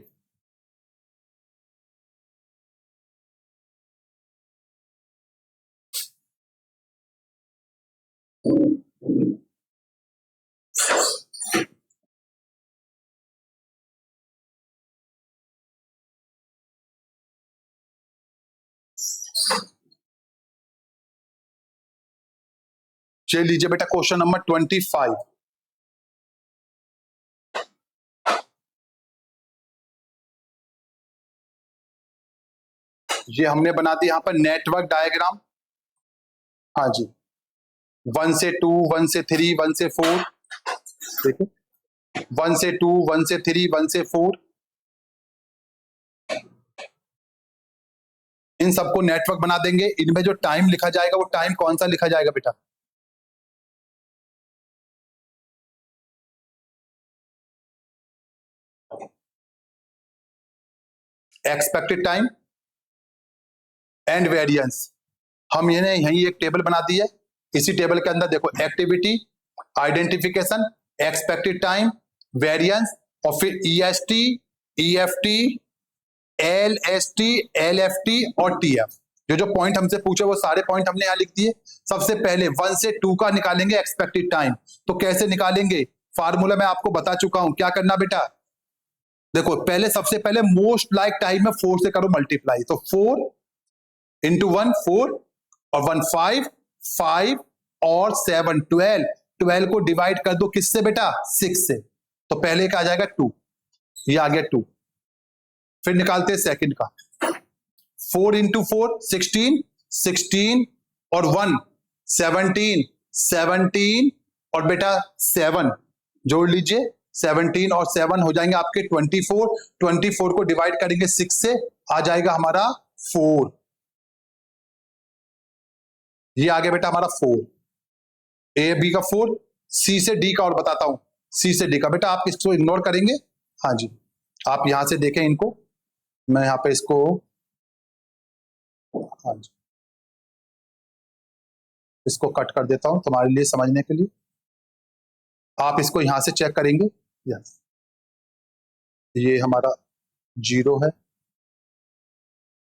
Speaker 1: चलिए लीजिए बेटा क्वेश्चन नंबर 25। ये हमने बना दी यहां पर नेटवर्क डायग्राम, हाँ जी, 1 से 2, 1 से 3, 1 से 4, देखिए 1 से 2, 1 से 3, 1 से 4, इन सबको नेटवर्क बना देंगे। इनमें जो टाइम लिखा जाएगा वो टाइम कौन सा लिखा जाएगा बेटा, एक्सपेक्टेड टाइम एंड वेरिएंस। हम यही एक टेबल बना दी है, इसी टेबल के अंदर देखो activity, identification, expected time, variance, और फिर EST, EFT, LST, LFT और TF, जो पॉइंट हमसे पूछे वो सारे पॉइंट हमने यहाँ लिख दिए। सबसे पहले 1 से 2 का निकालेंगे एक्सपेक्टेड टाइम। तो कैसे निकालेंगे, फार्मूला मैं आपको बता चुका हूं। क्या करना बेटा, देखो पहले सबसे पहले मोस्ट लाइक टाइम में 4 से करो मल्टीप्लाई। तो 4 इंटू 1 4 और 1 5 5 और 7 12। 12 को डिवाइड कर दो किससे बेटा, 6 से। तो पहले का आ जाएगा 2, ये आ गया 2। फिर निकालते हैं सेकंड का। 4 इंटू 4 16, 16 और 1 17, 17 और बेटा 7 जोड़ लीजिए। 17 और 7 हो जाएंगे आपके 24। 24 को डिवाइड करेंगे 6 से, आ जाएगा हमारा 4। ये आ गया बेटा हमारा 4। ए बी का 4, सी से डी का और बताता हूं। सी से डी का बेटा आप इसको इग्नोर करेंगे। हाँ जी, आप यहां से देखें इनको, मैं यहां पे इसको, हाँ जी, इसको कट कर देता हूं तुम्हारे लिए समझने के लिए। आप इसको यहां से चेक करेंगे। यस, ये हमारा 0 है,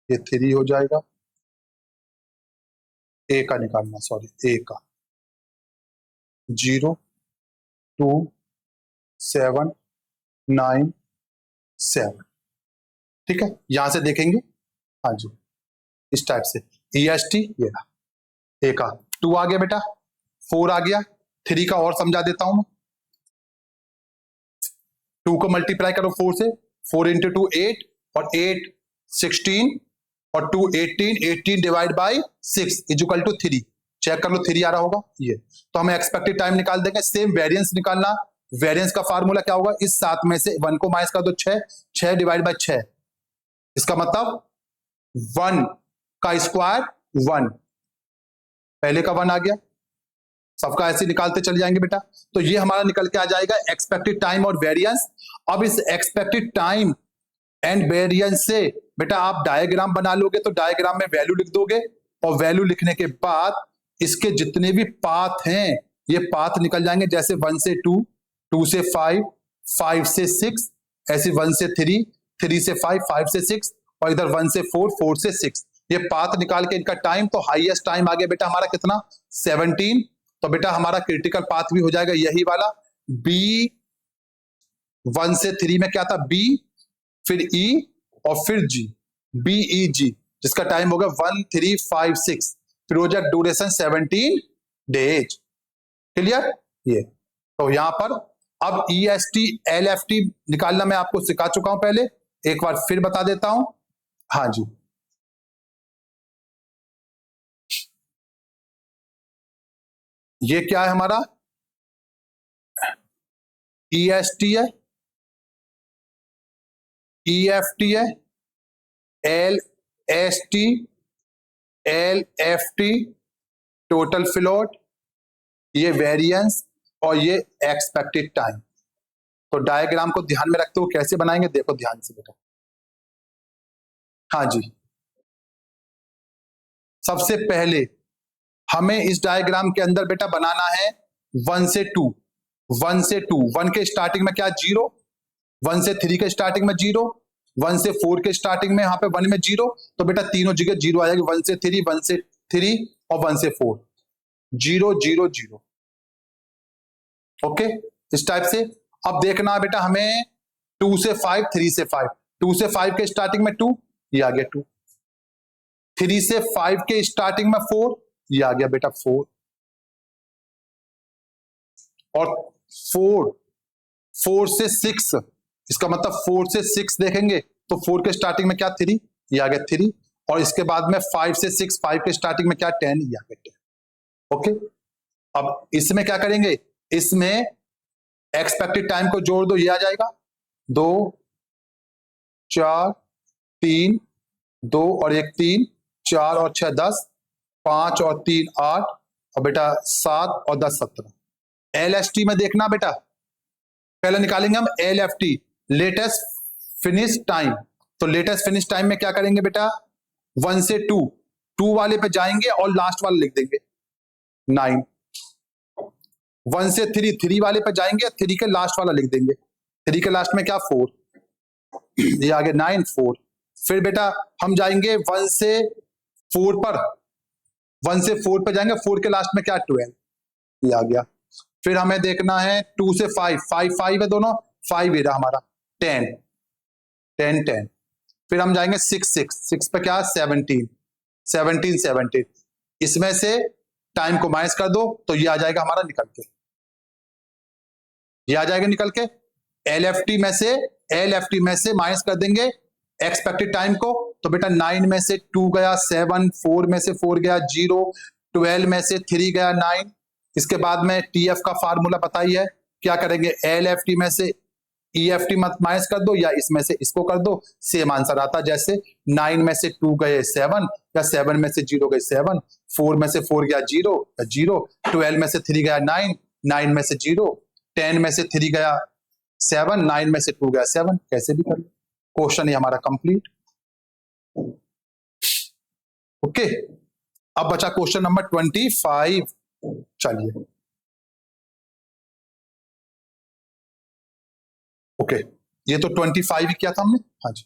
Speaker 1: ये 3 हो जाएगा। ए का निकालना, सॉरी, ए का 0 2 7 9 7। ठीक है, यहां से देखेंगे। हाँ जी, इस टाइप से EST, ये रहा। ए का 2 आ गया बेटा, 4 आ गया, 3 का और समझा देता हूं मैं। 2 को मल्टीप्लाई करो 4 से, 4 इंटू 2 8 और 8 16 और 2 18, 18 divide by 6 equal to 3। Check कर लो 3 आ रहा होगा ये। तो हमें एक्सपेक्टेड टाइम निकाल देंगे। सेम वेरिएंस निकालना। वेरिएंस का फार्मूला क्या होगा, इस 7 में से 1 को माइनस कर दो 6, 6 डिवाइड बाई 6। इसका मतलब 1 का स्क्वायर 1, पहले का 1 आ गया। सबका ऐसे निकालते चले जाएंगे बेटा। तो ये हमारा निकल के आ जाएगा एक्सपेक्टेड टाइम और वेरिएंस। अब इस एक्सपेक्टेड टाइम एंड वेरिएंस से बेटा आप डायग्राम बना लोगे। तो डायग्राम में वैल्यू लिख दोगे और वैल्यू लिखने के बाद इसके जितने भी पाथ हैं ये पाथ निकल जाएंगे। जैसे 1 से 2, 2 से 5, 5 से 6, ऐसे 1 से 3, 3 से 5, 5 से 6 और इधर 1 से 4, 4 से 6। ये पाथ निकाल के इनका टाइम, तो हाईएस्ट टाइम आ गया बेटा हमारा कितना, 17। तो बेटा हमारा क्रिटिकल पाथ भी हो जाएगा यही वाला। बी 1 से 3 में क्या था, बी, फिर ई और फिर जी, BEG, जिसका टाइम होगा 1 3 5 6, फिर हो जाए ड्यूरेशन 17 डेज। क्लियर ये। तो यहां पर अब EST LFT निकालना मैं आपको सिखा चुका हूं पहले, एक बार फिर बता देता हूं। हाँ जी, ये क्या है हमारा, EST है, EFT है, LST, LFT, टोटल फ्लोट, ये वेरिएंस और ये एक्सपेक्टेड टाइम। तो डायग्राम को ध्यान में रखते हुए कैसे बनाएंगे, देखो ध्यान से बेटा। हाँ जी, सबसे पहले हमें इस डायग्राम के अंदर बेटा बनाना है 1 से 2, 1 से 2, 1 के स्टार्टिंग में क्या 0, 1 से 3 के स्टार्टिंग में 0, 1 से 4 के स्टार्टिंग में यहाँ पे 1 में 0। तो बेटा तीनों जगह 0 आ जाएगी, 1 से 3, 1 से 3 और 1 से 4, 0 0 0। ओके, इस टाइप से। अब देखना है बेटा हमें 2 से 5, 3 से 5, 2 से 5 के स्टार्टिंग में 2, ये आ गया 2, 3 से 5 के स्टार्टिंग में 4, ये आ गया बेटा 4, और 4 से 6, इसका मतलब 4 से 6 देखेंगे तो 4 के स्टार्टिंग में क्या 3, ये आ गया 3, और इसके बाद में 5 से 6, 5 के स्टार्टिंग में क्या 10, ये आ गया 10। ओके, अब इसमें क्या करेंगे, इसमें एक्सपेक्टेड टाइम को जोड़ दो, ये आ जाएगा 2 4 3, 2 और 1 3, 4 और 6 10, 5 और 3 8, और बेटा 7 और 10 17। LST में देखना बेटा, पहले निकालेंगे हम LFT, लेटेस्ट फिनिश टाइम। तो लेटेस्ट फिनिश टाइम में क्या करेंगे बेटा, 1 से 2, 2 वाले पे जाएंगे और लास्ट वाला लिख देंगे 9। 1 से 3, 3 वाले पे जाएंगे, 3 के लास्ट वाला लिख देंगे, 3 के लास्ट में क्या 4, ये आगे 9 4। फिर बेटा हम जाएंगे 1 से 4 पर 1 से 4 पे जाएंगे, 4 के लास्ट में क्या 12, ये आ गया। फिर हमें देखना है 2 से 5, 5 है दोनों, 5 ये रहा हमारा, 10 10 10। फिर हम जाएंगे 6 पे क्या 17 17 17। इसमें से टाइम को माइनस कर दो तो ये आ जाएगा हमारा निकल के, ये आ जाएगा निकल के। एलएफटी में से माइनस कर देंगे एक्सपेक्टेड टाइम को, तो बेटा 9 में से 2 गया 7, 4 में से 4 गया 0, 12 में से 3 गया 9। इसके बाद में टीएफ का फार्मूला पता ही है, क्या करेंगे एलएफटी में से ईएफटी मत माइनस कर दो या इसमें से इसको कर दो, सेम आंसर आता। जैसे 9 में से 2 गए 7 या 7 में से 0 गए 7, 4 में से 4 गया 0 या 0, 12 में से 3 गया 9, 9 में से 0, 10 में से 3 गया 7, 9 में से 2 गया 7, कैसे भी कर लो। क्वेश्चन ये हमारा कंप्लीट। ओके, अब बचा क्वेश्चन नंबर 25। चलिए ओके, ये तो 25 ही किया था हमने, हाँ जी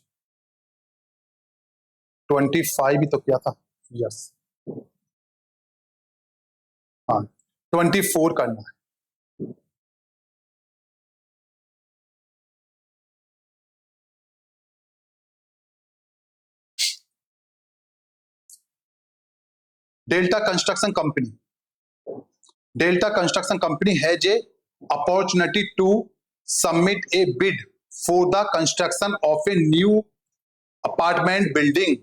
Speaker 1: 25 ही तो किया था, यस हाँ 24 करना है। Delta construction company has a opportunity to submit a bid for the construction of a new apartment building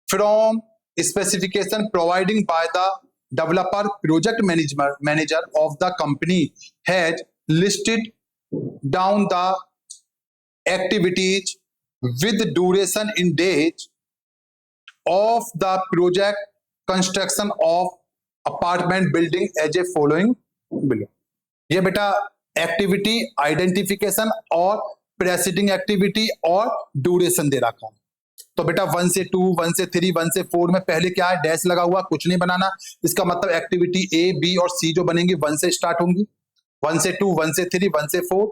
Speaker 1: from specification providing by the developer. Project manager of the company has listed down the activities with duration in days of the project construction of apartment building as a following below. ये बेटा activity identification और presiding activity और duration दे रखा है। तो बेटा 1 से 2, 1 से 3, 1 से 4 में पहले क्या है डैश लगा हुआ, कुछ नहीं बनाना। इसका मतलब एक्टिविटी ए बी और सी जो बनेंगी 1 से स्टार्ट होंगी, 1 से 2, 1 से 3, 1 से 4,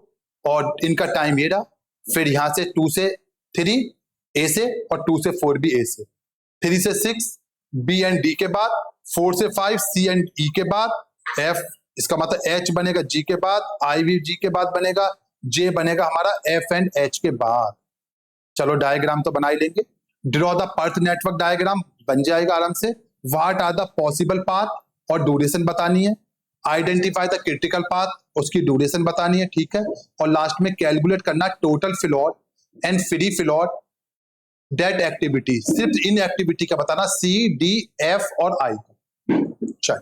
Speaker 1: और इनका टाइम ये रहा। फिर यहां से 2 से 3 ए से और 2 से 4 भी ए से, 3 से 6 बी एंड डी के बाद, 4 से 5 सी एंड ई के बाद, एफ इसका मतलब एच बनेगा जी के बाद, आई भी जी के बाद बनेगा, जे बनेगा हमारा एफ एंड एच के बाद। चलो डायग्राम तो बना ही लेंगे। Draw the PERT network diagram बन जाएगा आराम से। What are the possible path और ड्यूरेशन बतानी है। आइडेंटिफाई द क्रिटिकल पाथ, उसकी ड्यूरेशन बतानी है, ठीक है। और लास्ट में कैलकुलेट करना total float and free float that activity, सिर्फ इन एक्टिविटी का बताना, सी डी एफ और आई का। चल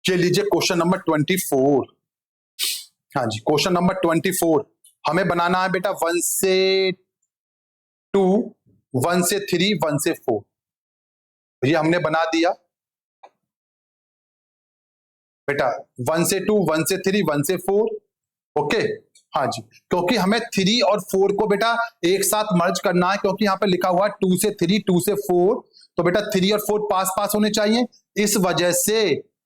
Speaker 1: ये लीजिए क्वेश्चन नंबर 24। हाँ जी क्वेश्चन नंबर 24 हमें बनाना है बेटा 1 से 2, 1 से 3, 1 से 4। ये हमने बना दिया बेटा 1 से 2, 1 से 3, 1 से 4। ओके हाँ जी, क्योंकि हमें 3 और 4 को बेटा एक साथ मर्ज करना है, क्योंकि यहाँ पे लिखा हुआ है 2 से 3, 2 से 4, तो बेटा 3 और 4 पास पास होने चाहिए। इस वजह से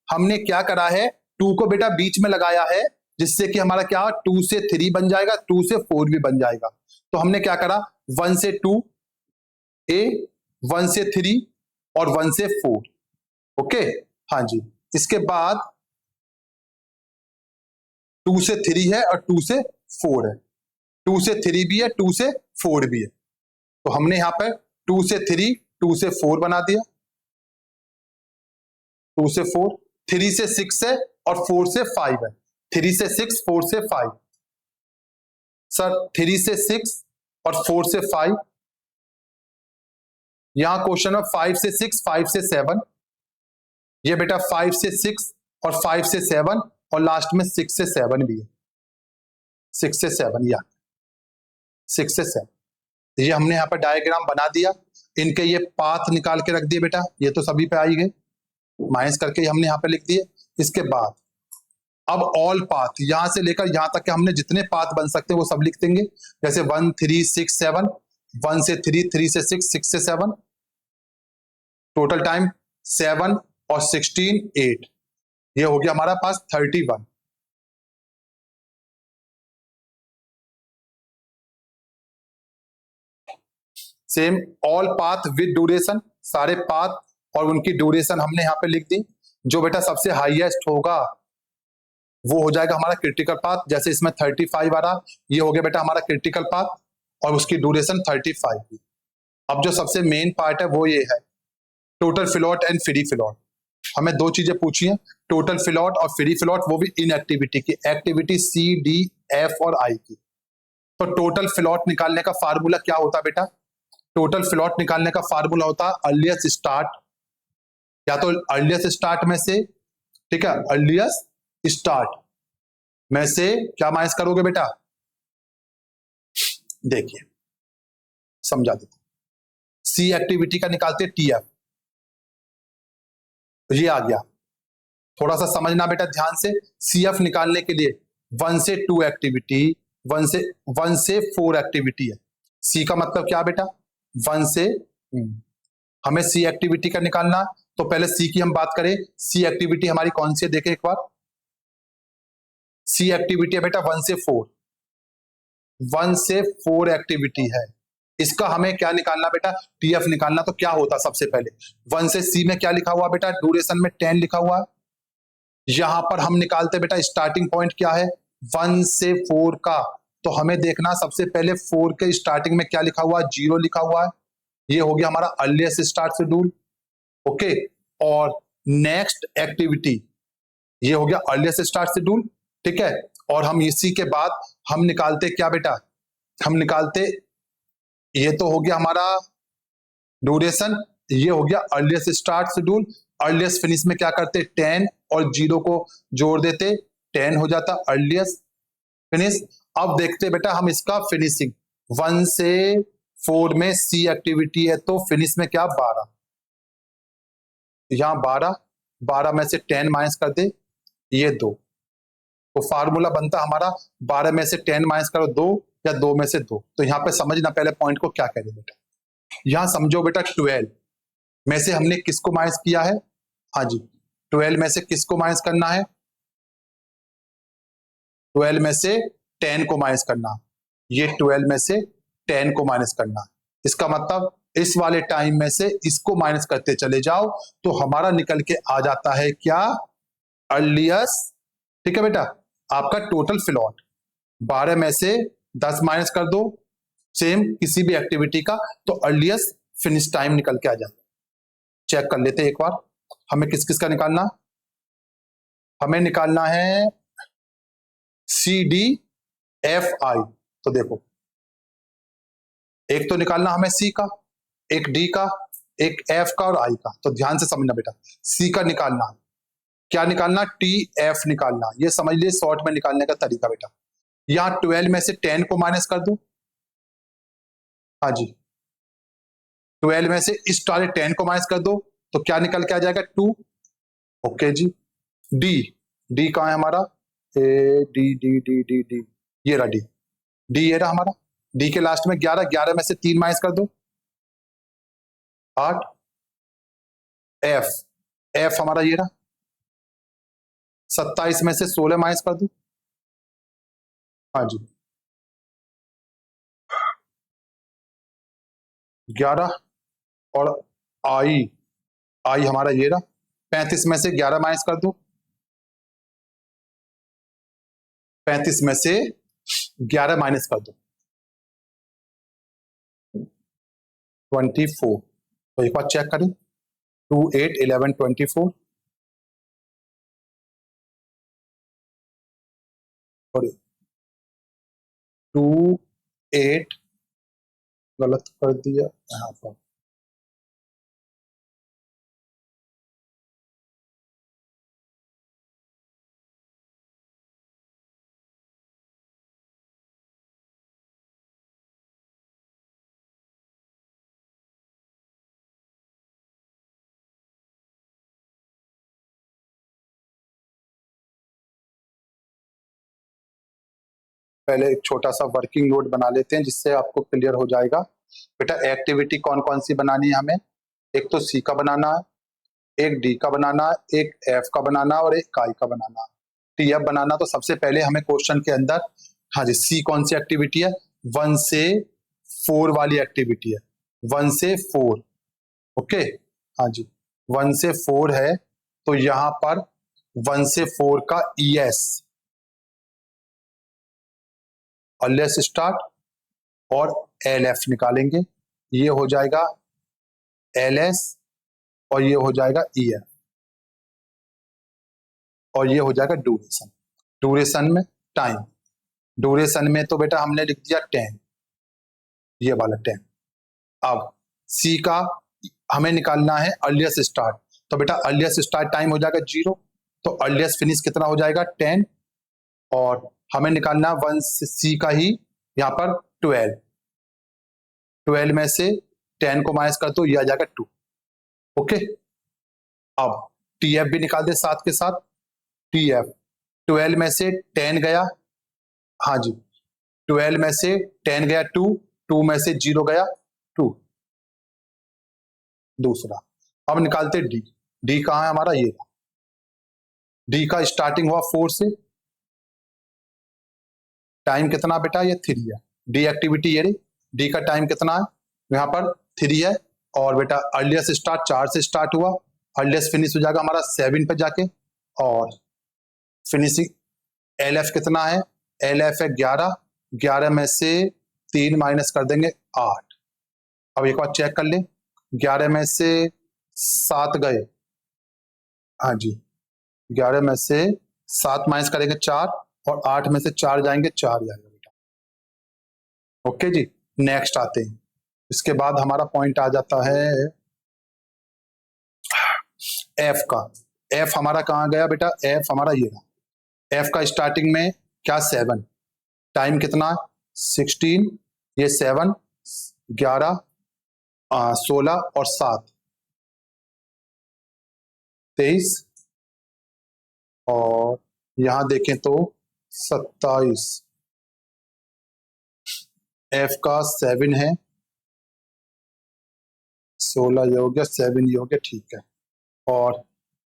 Speaker 1: हमने क्या करा है, 2 को बेटा बीच में लगाया है, जिससे कि हमारा क्या 2 से 3 बन जाएगा, 2 से 4 भी बन जाएगा। तो हमने क्या करा 1 से 2 ए, 1 से 3 और 1 से 4। ओके हाँ जी, इसके बाद 2 से 3 है और 2 से 4 है, 2 से 3 भी है, 2 से 4 भी है। तो हमने यहां पर 2 से 3, 2 से 4 बना दिया, 2 से 4, 3 से 6 है और 4 से 5 है, 3 से 6, 4 से 5 सर, 3 से 6 और 4 से 5। यहां क्वेश्चन में 5 से 6, 5 से 7, ये बेटा 5 से 6 और 5 से 7 और लास्ट में 6 से 7 भी है, 6 से 7 या 6 से 7। ये हमने यहाँ पर डायग्राम बना दिया, इनके ये पाथ निकाल के रख दिए बेटा, ये तो सभी पे आई गए, माइनस करके हमने यहाँ पे लिख दिए। इसके बाद अब ऑल पाथ यहां से लेकर यहां तक के हमने जितने पाथ बन सकते हैं वो सब लिख देंगे, जैसे 1 3 6 7, 1 से 3, 3 से 6, 6 से 7, टोटल टाइम 7 और 16 8, ये हो गया हमारा पास 31। Same all path with duration, सारे पाथ और उनकी ड्यूरेशन हमने यहाँ पे लिख दी। जो बेटा सबसे हाईएस्ट होगा वो हो जाएगा हमारा क्रिटिकल पाथ। जैसे इसमें 35 आ रहा, ये हो गया बेटा हमारा क्रिटिकल पाथ और उसकी ड्यूरेशन 35 की। अब जो सबसे मेन पार्ट है वो ये है total float and free float. हमें दो चीजें पूछी हैं, टोटल फ्लॉट और फ्री फ्लॉट, वो भी इन एक्टिविटी की, एक्टिविटी सी डी एफ और आई की। तो टोटल फ्लॉट निकालने का फार्मूला क्या होता है बेटा? टोटल फ्लॉट निकालने का फार्मूला होता है अर्लीस्ट स्टार्ट, या तो अर्लीस्ट स्टार्ट में से, ठीक है, अर्लीस्ट स्टार्ट में से क्या माइनस करोगे बेटा? देखिए समझा देते, सी एक्टिविटी का निकालते टी एफ, ये आ गया। थोड़ा सा समझना बेटा ध्यान से, सी एफ निकालने के लिए 1 से 2 एक्टिविटी, 1 से 4 एक्टिविटी है। सी का मतलब क्या बेटा? 1 से हमें सी एक्टिविटी का निकालना, तो पहले सी की हम बात करें। सी एक्टिविटी हमारी कौन सी है देखें एक बार। सी एक्टिविटी है बेटा 1 से 4, 1 से 4 एक्टिविटी है। इसका हमें क्या निकालना बेटा? टीएफ निकालना। तो क्या होता सबसे पहले 1 से सी में क्या लिखा हुआ बेटा? ड्यूरेशन में 10 लिखा हुआ है। यहां पर हम निकालते बेटा स्टार्टिंग पॉइंट क्या है 1 से 4 का। तो हमें देखना सबसे पहले 4 के स्टार्टिंग में क्या लिखा हुआ है? 0 लिखा हुआ है। ये हो गया हमारा अर्लीस्ट स्टार्ट शेड्यूल। ओके, और नेक्स्ट एक्टिविटी ये हो गया अर्लीस्ट स्टार्ट शेड्यूल, ठीक है। और हम इसी के बाद हम निकालते क्या बेटा? हम निकालते, ये तो हो गया हमारा ड्यूरेशन, ये हो गया earliest start schedule. Earliest finish में क्या करते? 10 और 0 को जोड़ देते, 10 हो जाता अर्लीस्ट फिनिश। अब देखते बेटा हम इसका फिनिशिंग, 1 से 4 में सी एक्टिविटी है तो फिनिश में क्या 12, यहां 12 में से 10 माइनस कर दे, ये 2। तो फार्मूला बनता हमारा 12 में से 10 माइनस करो 2 या 2 में से 2। तो यहाँ पे समझना पहले पॉइंट को क्या कह रहे बेटा। यहां समझो बेटा 12 में से हमने किसको माइनस किया है? हाँ जी, 12 में से किसको माइनस करना है? 12 में से 10 को माइनस करना। ये 12 में से 10 को माइनस करना। इसका मतलब इस वाले टाइम में से इसको माइनस करते चले जाओ तो हमारा निकल के आ जाता है क्या? अर्लीस्ट, ठीक है बेटा, आपका टोटल फ्लॉट। 12 में से 10 माइनस कर दो सेम किसी भी एक्टिविटी का, तो अर्लीस्ट फिनिश टाइम निकल के आ जाता है। चेक कर लेते हैं एक बार, हमें किस किस का निकालना? हमें निकालना है सी डी एफ आई। तो देखो एक तो निकालना हमें सी का, एक डी का, एक एफ का और आई का। तो ध्यान से समझना बेटा, सी का निकालना है, क्या निकालना? टी एफ निकालना। ये समझ लिए शॉर्ट में निकालने का तरीका बेटा। यहां 12 में से 10 को माइनस कर दो, हाँ जी, 12 में से इस वाले 10 को माइनस कर दो तो क्या निकल के आ जाएगा? 2। ओके जी, डी, डी कहां है हमारा? A D D D D D, ये रहा डी, डी ये रहा हमारा। डी के लास्ट में 11, 11 में से 3 माइनस कर दो 8। एफ, एफ हमारा ये रहा 27 में से 16 माइनस कर दो, हाँ जी 11। और आई, आई हमारा ये रहा 35 में से 11 माइनस कर दो, 35 में से 11 माइनस कर दो 24। तो एक बार चेक करें, 2 8 11 24 और 2 8 गलत कर दिया यहाँ पर, पहले एक छोटा सा वर्किंग नोट बना लेते हैं जिससे आपको क्लियर हो जाएगा। बेटा एक्टिविटी कौन कौन सी बनानी है हमें? एक तो सी का बनाना है, एक डी का बनाना है, एक एफ का बनाना और एक आई का बनाना है। टी एफ बनाना तो सबसे पहले हमें क्वेश्चन के अंदर, हाँ जी, सी कौन सी एक्टिविटी है? 1 से 4 वाली एक्टिविटी है। 1 से 4, ओके, हाँ जी, 1 से 4 है, तो यहां पर 1 से 4 का ES, अर्लिएस्ट स्टार्ट, और LF निकालेंगे, ये हो जाएगा LS और ये हो जाएगा EF और ये हो जाएगा ड्यूरेशन। ड्यूरेशन में टाइम, ड्यूरेशन में तो बेटा हमने लिख दिया 10, ये वाला 10। अब सी का हमें निकालना है अर्लिएस्ट स्टार्ट, तो बेटा अर्लिएस्ट स्टार्ट टाइम हो जाएगा 0, तो अर्लिएस्ट फिनिश कितना हो जाएगा 10, और हमें निकालना 1 से सी का ही यहाँ पर 12, 12 में से 10 को माइनस कर दो, ये आ जाएगा 2, ओके। अब TF भी निकाल दे साथ के साथ, TF 12 में से 10 गया, हाँ जी, 12 में से 10 गया 2, 2 में से 0 गया 2, दूसरा। अब निकालते डी, डी कहाँ है हमारा, ये डी का स्टार्टिंग हुआ 4 से, टाइम कितना बेटा, ये 3 है, डी एक्टिविटी ये रही, डी का टाइम कितना है यहाँ पर 3 है, और बेटा अर्लिएस्ट स्टार्ट 4 से स्टार्ट हुआ, अर्लिएस्ट फिनिश हो जाएगा हमारा 7 पे जाके, और फिनिशिंग LF कितना है, LF है 11, 11 में से 3 माइनस कर देंगे 8। अब एक बार चेक कर ले, 11 में से 7 गए, हाँ जी, 11 में से 7 माइनस करेंगे 4, और 8 में से 4 जाएंगे 4 जाएगा बेटा, ओके जी। नेक्स्ट आते हैं, इसके बाद हमारा पॉइंट आ जाता है F का। F हमारा कहाँ गया बेटा, F हमारा ये रहा, F का स्टार्टिंग में क्या 7, टाइम कितना 16, ये 7, 11, 16 और 7 23, और यहां देखें तो 27, F का 7 है, 16 ये हो गया, 7 ये हो गया, ठीक है, और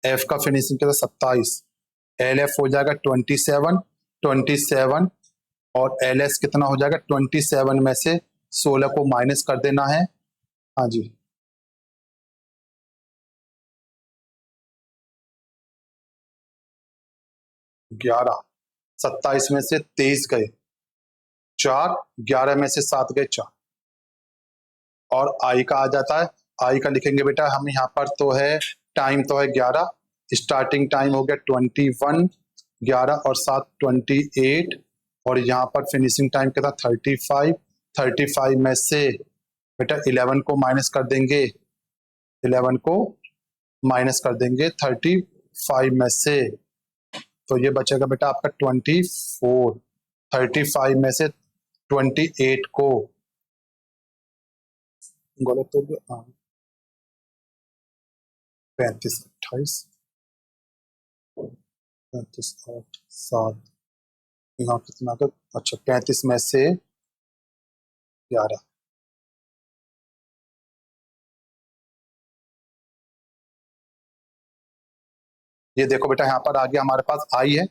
Speaker 1: F का फिनिशिंग के साथ 27, LF हो जाएगा 27, 27, और LS कितना हो जाएगा 27 में से 16 को माइनस कर देना है, हाँ जी, 11, 27 में से 23 गए 4, 11 में से 7 गए 4, और आई का आ जाता है, आई का लिखेंगे बेटा हम यहाँ पर, तो है टाइम तो है 11, स्टार्टिंग टाइम हो गया 21, 11 और 7 28, और यहाँ पर फिनिशिंग टाइम कितना 35, 35 में से बेटा 11 को माइनस कर देंगे, 11 को माइनस कर देंगे 35 में से, तो ये बचेगा बेटा आपका 24, 35 में से 28 को, गलत हो गया, 35, 28, 35, 8, 7, यहाँ कितना तो, अच्छा 35 में से 11, ये देखो बेटा यहाँ पर आ गया हमारे पास आई है,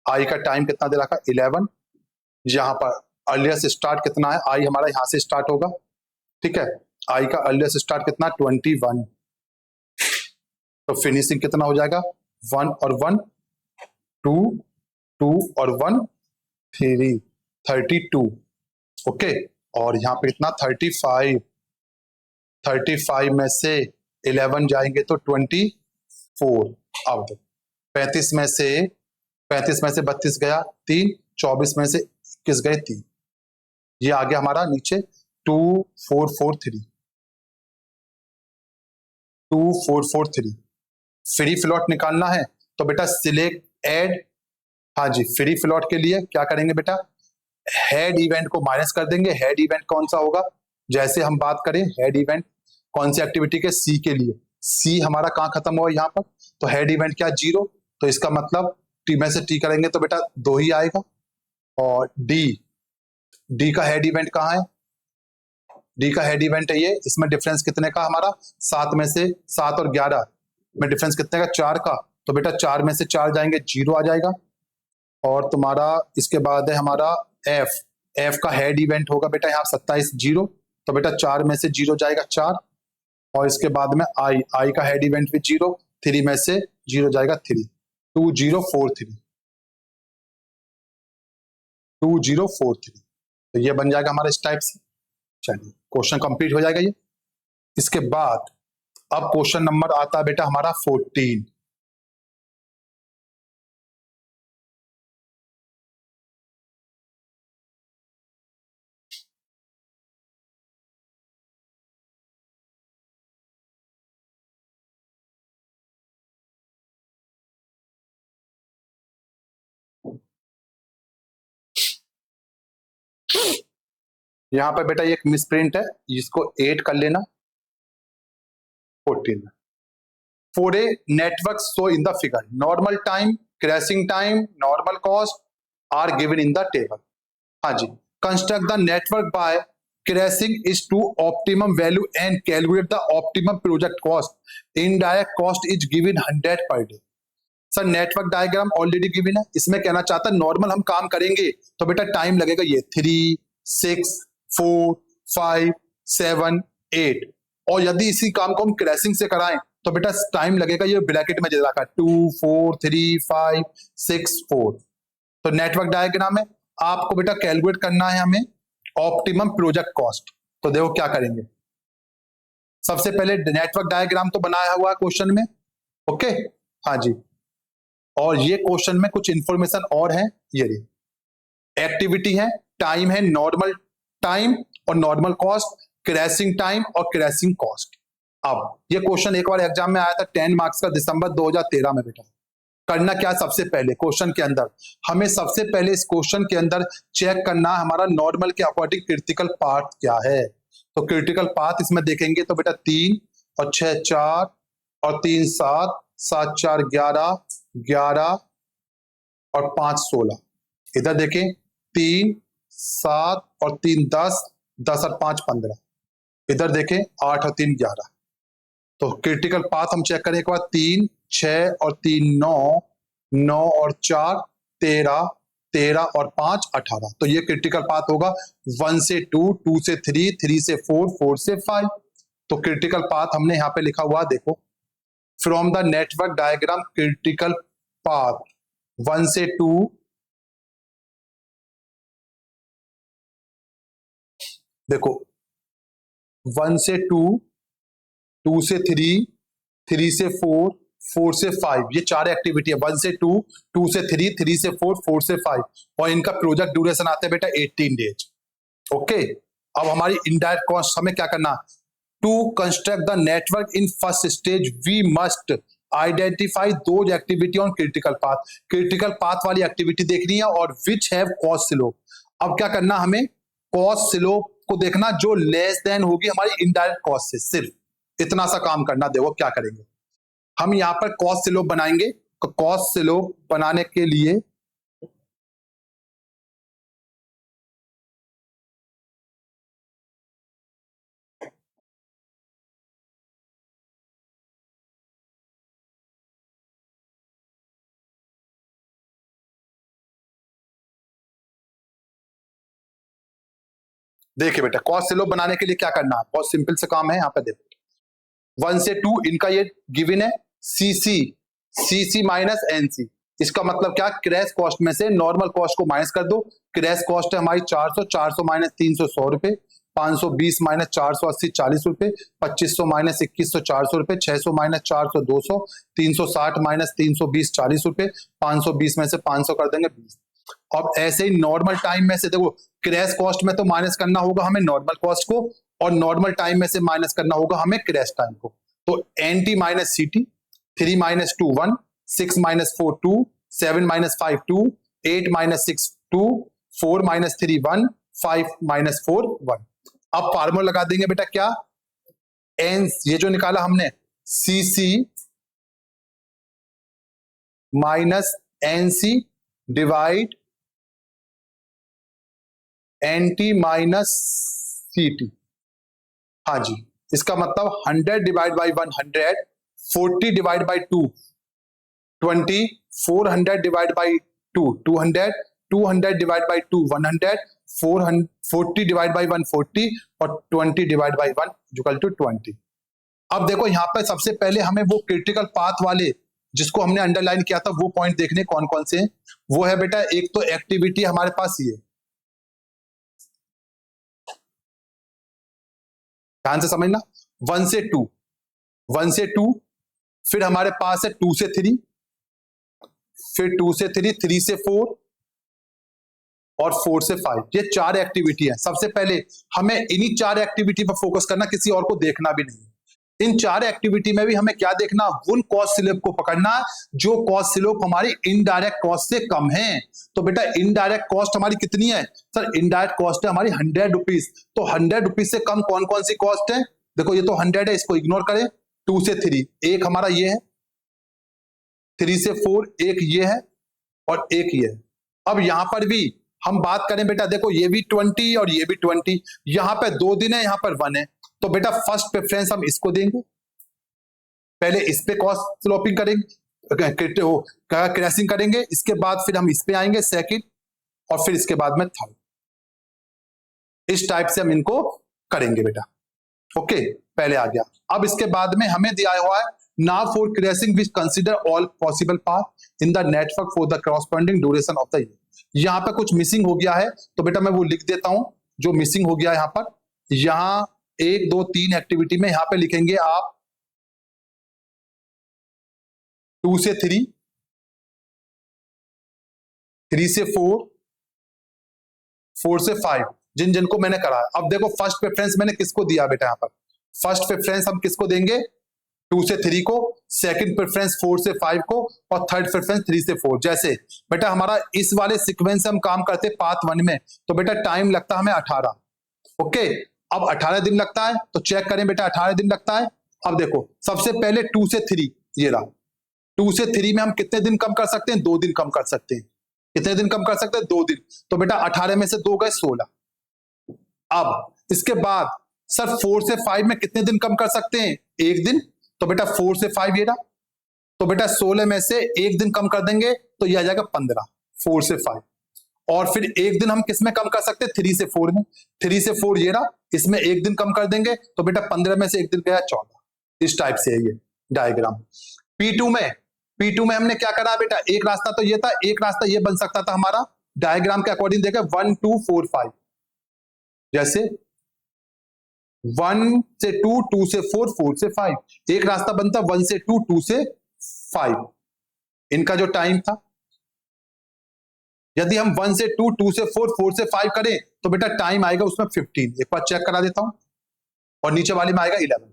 Speaker 1: आई का टाइम कितना दे रखा 11, यहाँ पर अर्लिएस्ट स्टार्ट कितना है, आई हमारा यहाँ से स्टार्ट होगा, ठीक है, आई का अर्लिएस्ट स्टार्ट कितना 21, तो फिनिशिंग कितना हो जाएगा 1 और 1 2, 2 और 1 3, 32, ओके, और यहाँ पे कितना 35, 35 में से 11 जाएंगे तो 24, अब 35 में से 32 गया 3, 24 में से 21 गए 3, ये आ गया हमारा नीचे 2443, 2443। फ्री फ्लॉट निकालना है तो बेटा सिलेक्ट ऐड, हाँ जी, फ्री फ्लॉट के लिए क्या करेंगे बेटा, हेड इवेंट को माइनस कर देंगे, हेड इवेंट कौन सा होगा, जैसे हम बात करें हेड इवेंट कौन सी एक्टिविटी के, सी के लिए, सी हमारा कहाँ खत्म हुआ यहाँ पर, तो हेड इवेंट क्या 0, तो इसका मतलब टी में से टी करेंगे तो बेटा 2 ही आएगा, और डी का हेड इवेंट कहाँ है, डी का हेड इवेंट है ये, इसमें डिफरेंस कितने का हमारा 7 में से 7 और 11 में डिफरेंस कितने का 4 का, तो बेटा 4 में से 4 जाएंगे 0 आ जाएगा, और तुम्हारा इसके बाद है हमारा एफ, एफ का हेड इवेंट होगा बेटा यहाँ 27 0, तो बेटा 4 में से 0 जाएगा 4, और इसके बाद में आई का हेड इवेंट विथ 0, 3 में से 0 जाएगा 3, 2043, 2043। तो ये बन जाएगा हमारा इस टाइप से। चलिए क्वेश्चन कंप्लीट हो जाएगा ये। इसके बाद अब क्वेश्चन नंबर आता है बेटा हमारा 14। यहां पर बेटा एक मिसप्रिंट है, इसको 8 कर लेना 14 में। For a network so in the figure, normal time, crashing time, normal cost are given in the table. हाँ जी, construct the network by crashing is to optimum value and calculate the optimum project cost. Indirect cost is given 100 per day. Sir network diagram already given है, इसमें कहना चाहता है normal हम काम करेंगे तो बेटा टाइम लगेगा ये 3, 6, 4, 5, 7, 8, और यदि इसी काम को हम क्रैशिंग से कराएं तो बेटा टाइम लगेगा, ये ब्रैकेट में दे रखा है 2, 4, 3, 5, 6, 4। तो नेटवर्क डायग्राम में आपको बेटा कैलकुलेट करना है हमें ऑप्टिमम प्रोजेक्ट कॉस्ट। तो देखो क्या करेंगे, सबसे पहले नेटवर्क डायग्राम तो बनाया हुआ है क्वेश्चन में, ओके हाँ जी, और ये क्वेश्चन में कुछ इंफॉर्मेशन और है, ये एक्टिविटी है, टाइम है, नॉर्मल टाइम और नॉर्मल कॉस्ट, क्रैशिंग टाइम और क्रैशिंग कॉस्ट। अब ये क्वेश्चन एक बार एग्जाम में आया था 10 मार्क्स का दिसंबर 2013 में बेटा। करना क्या, सबसे पहले क्वेश्चन के अंदर हमें सबसे पहले इस क्वेश्चन के अंदर चेक करना हमारा नॉर्मल के अकॉर्डिंग क्रिटिकल पाथ क्या है। तो क्रिटिकल पाथ इसमें देखेंगे तो बेटा 3 और 6 4 और 3 7, 7 4 11, 11 और 5 16। इधर देखें 3 7 और 3 10, 10 और 5 15। इधर देखें 8 और 3 11। तो क्रिटिकल पाथ हम चेक करें एक बार, 3 6 और 3 9, 9 और 4 13, 13 और 5 18। तो ये क्रिटिकल पाथ होगा 1 से 2, 2 से 3, 3 से 4, 4 से 5। तो क्रिटिकल पाथ हमने यहाँ पे लिखा हुआ, देखो from the network diagram critical path 1 से 2, देखो 1 से 2, 2 से 3, 3 से 4, 4 से 5, ये चार एक्टिविटी है, 1 से 2, 2 से 3, 3 से 4, 4 से 5, और इनका प्रोजेक्ट ड्यूरेशन आता है बेटा 18 डेज। ओके, अब हमारी इनडायरेक्ट कॉस्ट हमें क्या करना, to construct the network in first stage we must identify those activity on critical path. Critical path वाली एक्टिविटी देखनी है और विच हैव कॉस्ट स्लोप। अब क्या करना, हमें कॉस्ट स्लोप को देखना जो लेस देन होगी हमारी इनडायरेक्ट कॉस्ट से, सिर्फ इतना सा काम करना। देखो क्या करेंगे, हम यहां पर कॉस्ट स्लोप बनाएंगे। तो कॉस्ट स्लोप बनाने के लिए देखिए बेटा, कॉस्ट स्लोप बनाने के लिए क्या करना है, बहुत सिंपल से काम है। यहाँ पे देखो 1 से 2 इनका ये गिवन है, सीसी माइनस एनसी। इसका मतलब क्या, क्रैश कॉस्ट में से नॉर्मल कॉस्ट को माइनस कर दो। क्रैश कॉस्ट है हमारी 400, 400 माइनस 300 100 रुपए, 520 माइनस 480 40 रुपए, 2500 माइनस 2100 400 रुपए, 600 माइनस 400 200, 360 माइनस 320 40 रुपए, 520 में से 500 कर देंगे 20। अब ऐसे ही नॉर्मल टाइम में से देखो, क्रैश कॉस्ट में तो माइनस करना होगा हमें नॉर्मल कॉस्ट को, और नॉर्मल टाइम में से माइनस करना होगा हमें क्रैश टाइम को। तो एनटी माइनस सीटी, 3 minus 2 1, 6 minus 4 2, 7 minus 5 2, 8 minus 6 2, 4 minus 3 1, 5 minus 4 1। अब फार्मूला लगा देंगे बेटा, क्या एन, ये जो निकाला हमने CC minus NC divide NT minus CT. हाँ जी, इसका मतलब 100 divide by 100, 40 divide by 2 20, 400 divide by 2 200, 200 divide by 2 100, 40 divide by 140 और 20 डिवाइड बाई 1 इक्वल टू 20। अब देखो यहाँ पे सबसे पहले हमें वो क्रिटिकल पाथ वाले जिसको हमने अंडरलाइन किया था वो पॉइंट देखने कौन कौन से हैं। वो है बेटा, एक तो एक्टिविटी हमारे पास ये, ध्यान से समझना, 1 से 2, 1 से 2, फिर हमारे पास है 2 से 3, फिर 2 से 3, 3 से 4 और 4 से 5। ये 4 एक्टिविटी है। सबसे पहले हमें इन्हीं 4 एक्टिविटी पर फोकस करना, किसी और को देखना भी नहीं। इन 4 एक्टिविटी में भी हमें क्या देखना, उन कॉस्ट स्लोप को पकड़ना जो कॉस्ट स्लोप हमारी इनडायरेक्ट कॉस्ट से कम है। तो बेटा इनडायरेक्ट कॉस्ट हमारी कितनी है सर? इनडायरेक्ट कॉस्ट है हमारी 100 रुपीज। तो 100 रुपीज से कम कौन कौन सी कॉस्ट है? देखो ये तो 100 है, इसको इग्नोर करें। 2 से 3 एक हमारा ये है, 3 से 4 एक ये है और एक ये है। अब यहां पर भी हम बात करें बेटा, देखो ये भी 20 और ये भी 20, यहां पर 2 दिन है, यहां पर 1 है। तो बेटा फर्स्ट प्रेफरेंस हम इसको देंगे, पहले इस पे कॉस्ट स्लोपिंग करेंगे, क्रैशिंग करेंगे, इसके बाद फिर हम इस पे आएंगे सेकंड, और फिर इसके बाद में थर्ड। इस टाइप से हम इनको करेंगे बेटा। ओके, पहले आ गया। अब इसके बाद में हमें दिया हुआ है, now for crashing we consider all possible path in the network for the corresponding duration of the year. यहां पर कुछ मिसिंग हो गया है, तो बेटा मैं वो लिख देता हूं जो मिसिंग हो गया है। यहां पर, यहां 1 2 3 एक्टिविटी में यहां पे लिखेंगे आप 2 से 3, 3 से 4, 4 से 5, जिन जिनको मैंने करा। अब देखो फर्स्ट प्रेफरेंस मैंने किसको दिया बेटा, यहां पर फर्स्ट प्रेफरेंस हम किसको देंगे? 2 से 3 को, सेकंड प्रेफरेंस 4 से 5 को, और थर्ड प्रेफरेंस 3 से 4। जैसे बेटा हमारा इस वाले सीक्वेंस से हम काम करते पाथ 1 में, तो बेटा टाइम लगता हमें 18। ओके, अब 18 दिन लगता है, तो चेक करें बेटा 18 दिन लगता है। अब देखो सबसे पहले 2 से 3, ये रहा। 2 से 3 में हम कितने दिन कम कर सकते हैं? 2 दिन कम कर सकते हैं। कितने दिन कम कर सकते हैं? 2 दिन। तो बेटा 18 में से 2 गए 16। अब इसके बाद सर 4 से 5 में कितने दिन कम कर सकते हैं? 1 दिन। तो बेटा 4 से 5 ये रहा। तो बेटा 16 में से 1 दिन कम कर देंगे तो ये आ जाएगा 15, 4 से 5। और फिर 1 दिन हम किस में कम कर सकते हैं? 3 से 4 में। 3 से 4 ये रहा, इसमें 1 दिन कम कर देंगे तो बेटा 15 में से 1 दिन गया 14। इस टाइप से है ये डायग्राम। P2 में हमने क्या करा बेटा? एक रास्ता तो ये था, एक रास्ता ये बन सकता था हमारा डायग्राम के अकॉर्डिंग। देखें 1 2 4 5, जैसे 1 से 2, 2 से 4, 4 से 5। एक रास्ता बनता 1 से 2, 2 से 5। इनका जो टाइम था, यदि हम 1 से 2, 2 से 4, 4 से 5 करें तो बेटा टाइम आएगा उसमें 15। एक बार चेक करा देता हूं, और नीचे वाले में आएगा 11।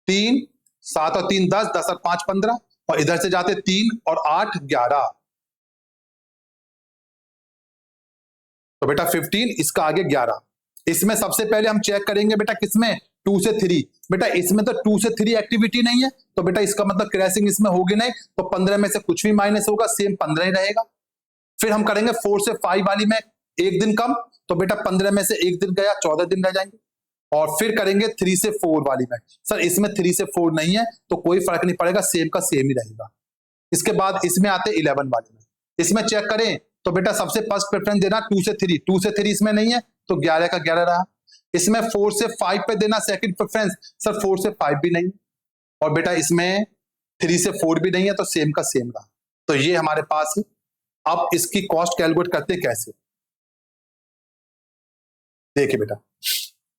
Speaker 1: 3 7 और 3 10, 10 और 5 15, और इधर से जाते 3 और 8 11, तो बेटा 15, इसका आगे 11। इसमें सबसे पहले हम चेक करेंगे बेटा किसमें? 2 से 3। बेटा इसमें तो 2 से 3 एक्टिविटी नहीं है, तो बेटा इसका मतलब क्रैशिंग इसमें होगी नहीं, तो 15 में से कुछ भी माइनस होगा, सेम 15 ही रहेगा। फिर हम करेंगे 4 से 5 वाली में 1 दिन कम, तो बेटा 15 में से 1 दिन गया, 14 दिन रह जाएंगे। और फिर करेंगे 3 से 4 वाली में, सर इसमें 3 से 4 नहीं है तो कोई फर्क नहीं पड़ेगा, सेम का सेम ही रहेगा। इसके बाद इसमें आते 11 वाली में, इसमें चेक करें तो बेटा सबसे फर्स्ट प्रेफरेंस देना 2 से 3। 2 से 3 इसमें नहीं है तो 11 का 11 रहा। इसमें 4 से 5 पे देना सेकंड प्रेफरेंस, सर 4 से 5 भी नहीं, और बेटा इसमें 3 से 4 भी नहीं है, तो सेम का सेम रहा। तो ये हमारे पास है। अब इसकी कॉस्ट कैलकुलेट करते कैसे, देखिए बेटा,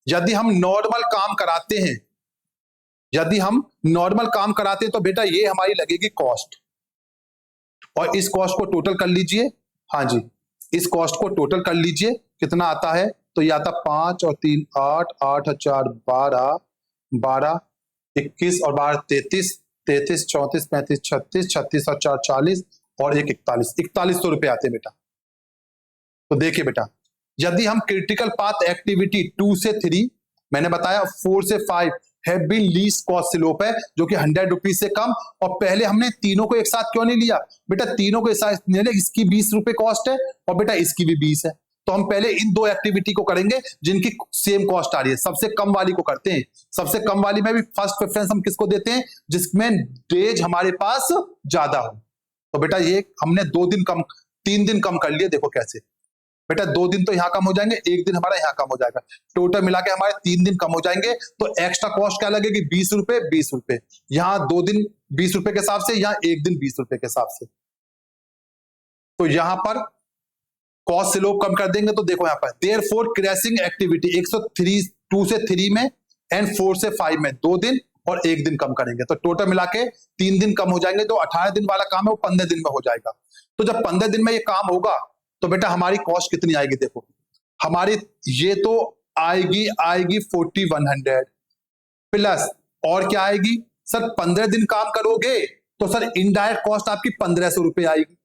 Speaker 1: यदि हम नॉर्मल काम कराते हैं, यदि हम नॉर्मल काम कराते हैं तो बेटा ये हमारी लगेगी कॉस्ट, और इस कॉस्ट को टोटल कर लीजिए। हाँ जी, इस कॉस्ट को टोटल कर लीजिए, कितना आता है? तो ये आता 5 और 3 8, 8 और 4 12, 12 21 और 12 33, 33 34 35 36, 36 और 4 40, और 1 41, 4100 रुपए आते हैं बेटा। तो देखिए बेटा, यदि हम क्रिटिकल पाथ एक्टिविटी 2 से 3, मैंने बताया 4 से 5 have been least cost slope है, जो कि 100 रुपीज से कम। और पहले हमने तीनों को एक साथ क्यों नहीं लिया बेटा? तीनों को एक साथ नहीं लिया, इसकी 20 रुपए कॉस्ट है और बेटा इसकी भी 20 है, तो हम पहले इन 2 एक्टिविटी को करेंगे जिनकी सेम कॉस्ट आ रही है। सबसे कम वाली को करते हैं। सबसे कम वाली में भी फर्स्ट प्रेफरेंस हम किसको देते हैं? जिसमें डेज हमारे पास ज्यादा हो। तो बेटा ये हमने 2 दिन कम, 3 दिन कम कर लिए। देखो कैसे बेटा, 2 दिन तो यहाँ कम हो जाएंगे, 1 दिन हमारा यहाँ कम हो जाएगा, टोटल मिला के हमारे 3 दिन कम हो जाएंगे। तो एक्स्ट्रा कॉस्ट क्या लगेगी? 20 रुपए, 20 रुपए। यहाँ 2 दिन 20 रुपए के हिसाब से, यहाँ 1 दिन 20 रुपए के हिसाब से। तो यहाँ पर कॉस्ट स्लोप कम कर देंगे। तो देखो यहाँ पर देयरफॉर क्रैशिंग एक्टिविटी 103 2 से 3 में एंड 4 से 5 में 2 दिन और 1 दिन कम करेंगे। तो टोटल मिला के 3 दिन कम हो जाएंगे। जो 18 दिन वाला काम है वो 15 दिन में हो जाएगा। तो जब 15 दिन में ये काम होगा तो बेटा हमारी कॉस्ट कितनी आएगी? देखो हमारी ये तो आएगी 4100 प्लस और क्या आएगी सर? 15 दिन काम करोगे तो सर इनडायरेक्ट कॉस्ट आपकी 1500 रुपए आएगी।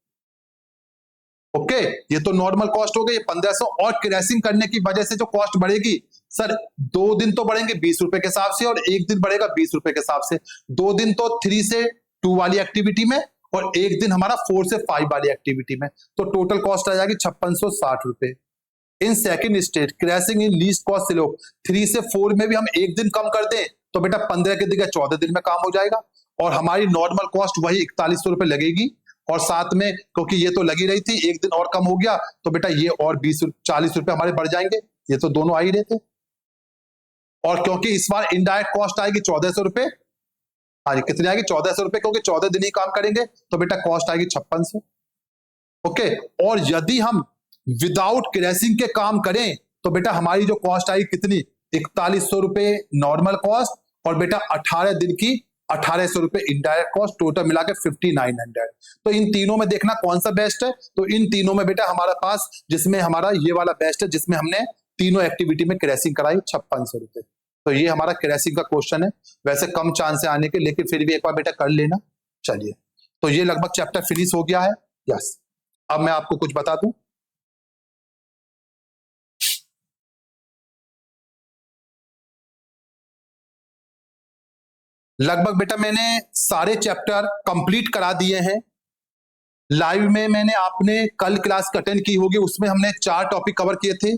Speaker 1: ओके, ये तो नॉर्मल कॉस्ट हो गई 1500। और क्रैशिंग करने की वजह से जो कॉस्ट बढ़ेगी सर, 2 दिन तो बढ़ेंगे 20 रुपए के हिसाब से और 1 दिन बढ़ेगा 20 रुपए के हिसाब से। 2 दिन तो 3 से 2 वाली एक्टिविटी में और 1 दिन हमारा 4 से 5 वाली एक्टिविटी में। तो टोटल कॉस्ट आ जाएगी 5660 रुपए। In second stage crashing in least cost slope 3 से 4 में भी हम 1 दिन कम कर दें तो बेटा 15 के जगह 14 दिन में काम हो जाएगा और हमारी नॉर्मल कॉस्ट वही 4100 रुपए लगेगी। और साथ में क्योंकि ये तो लगी रही थी, 1 दिन और कम हो गया तो बेटा ये और 40 रुपए हमारे बढ़ जाएंगे। ये तो दोनों आ ही रहे थे। और क्योंकि इस बार इनडायरेक्ट कॉस्ट आएगी 1400 रुपए, हाँ जी कितनी आएगी? 1400 रुपए, क्योंकि 14 दिन ही काम करेंगे तो बेटा कॉस्ट आएगी 5600। ओके, और यदि हम विदाउट क्रैशिंग के काम करें तो बेटा हमारी जो कॉस्ट आएगी कितनी? 4100 रुपए नॉर्मल कॉस्ट और बेटा 18 दिन की 1800 रुपए इनडायरेक्ट कॉस्ट, टोटल मिला के 5900। तो इन तीनों में देखना कौन सा बेस्ट है। तो इन तीनों में बेटा हमारे पास जिसमें हमारा ये वाला बेस्ट है, जिसमें हमने तीनों एक्टिविटी में क्रैशिंग कराई 5600 रुपए। तो ये हमारा क्रैशिंग का क्वेश्चन है। वैसे कम चांस है आने के, लेकिन फिर भी एक बार बेटा कर लेना। चलिए, तो ये लगभग चैप्टर फिनिश हो गया है। यस, अब मैं आपको कुछ बता दूं। लगभग बेटा मैंने सारे चैप्टर कंप्लीट करा दिए हैं। लाइव में मैंने आपने कल क्लास अटेंड की होगी, उसमें हमने 4 टॉपिक कवर किए थे,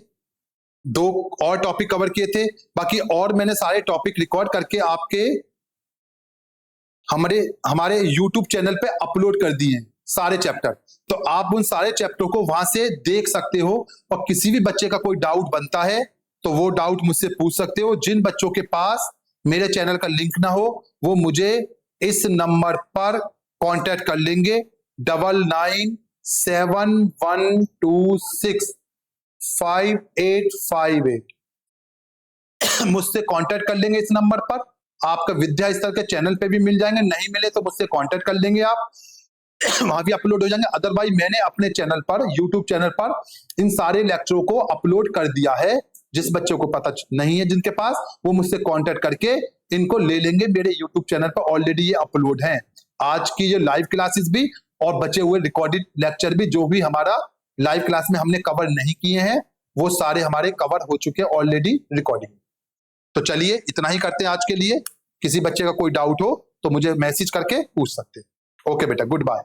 Speaker 1: 2 और टॉपिक कवर किए थे। बाकी और मैंने सारे टॉपिक रिकॉर्ड करके आपके हमारे YouTube चैनल पे अपलोड कर दिए हैं सारे चैप्टर। तो आप उन सारे चैप्टर को वहां से देख सकते हो और किसी भी बच्चे का कोई डाउट बनता है तो वो डाउट मुझसे पूछ सकते हो। जिन बच्चों के पास मेरे चैनल का लिंक ना हो वो मुझे इस नंबर पर कांटेक्ट कर लेंगे 9971265858 मुझसे कांटेक्ट कर लेंगे इस नंबर पर। आपका विद्या स्तर के चैनल पे भी मिल जाएंगे, नहीं मिले तो मुझसे कांटेक्ट कर लेंगे आप, वहां भी अपलोड हो जाएंगे। अदरवाइज मैंने अपने चैनल पर, यूट्यूब चैनल पर इन सारे लेक्चरों को अपलोड कर दिया है। जिस बच्चों को पता नहीं है जिनके पास, वो मुझसे कांटेक्ट करके इनको ले लेंगे। मेरे यूट्यूब चैनल पर ऑलरेडी ये अपलोड हैं, आज की ये लाइव क्लासेस भी और बचे हुए रिकॉर्डेड लेक्चर भी, जो भी हमारा लाइव क्लास में हमने कवर नहीं किए हैं वो सारे हमारे कवर हो चुके हैं ऑलरेडी रिकॉर्डिंग। तो चलिए इतना ही करते हैं आज के लिए। किसी बच्चे का कोई डाउट हो तो मुझे मैसेज करके पूछ सकते हैं। ओके बेटा, गुड बाय।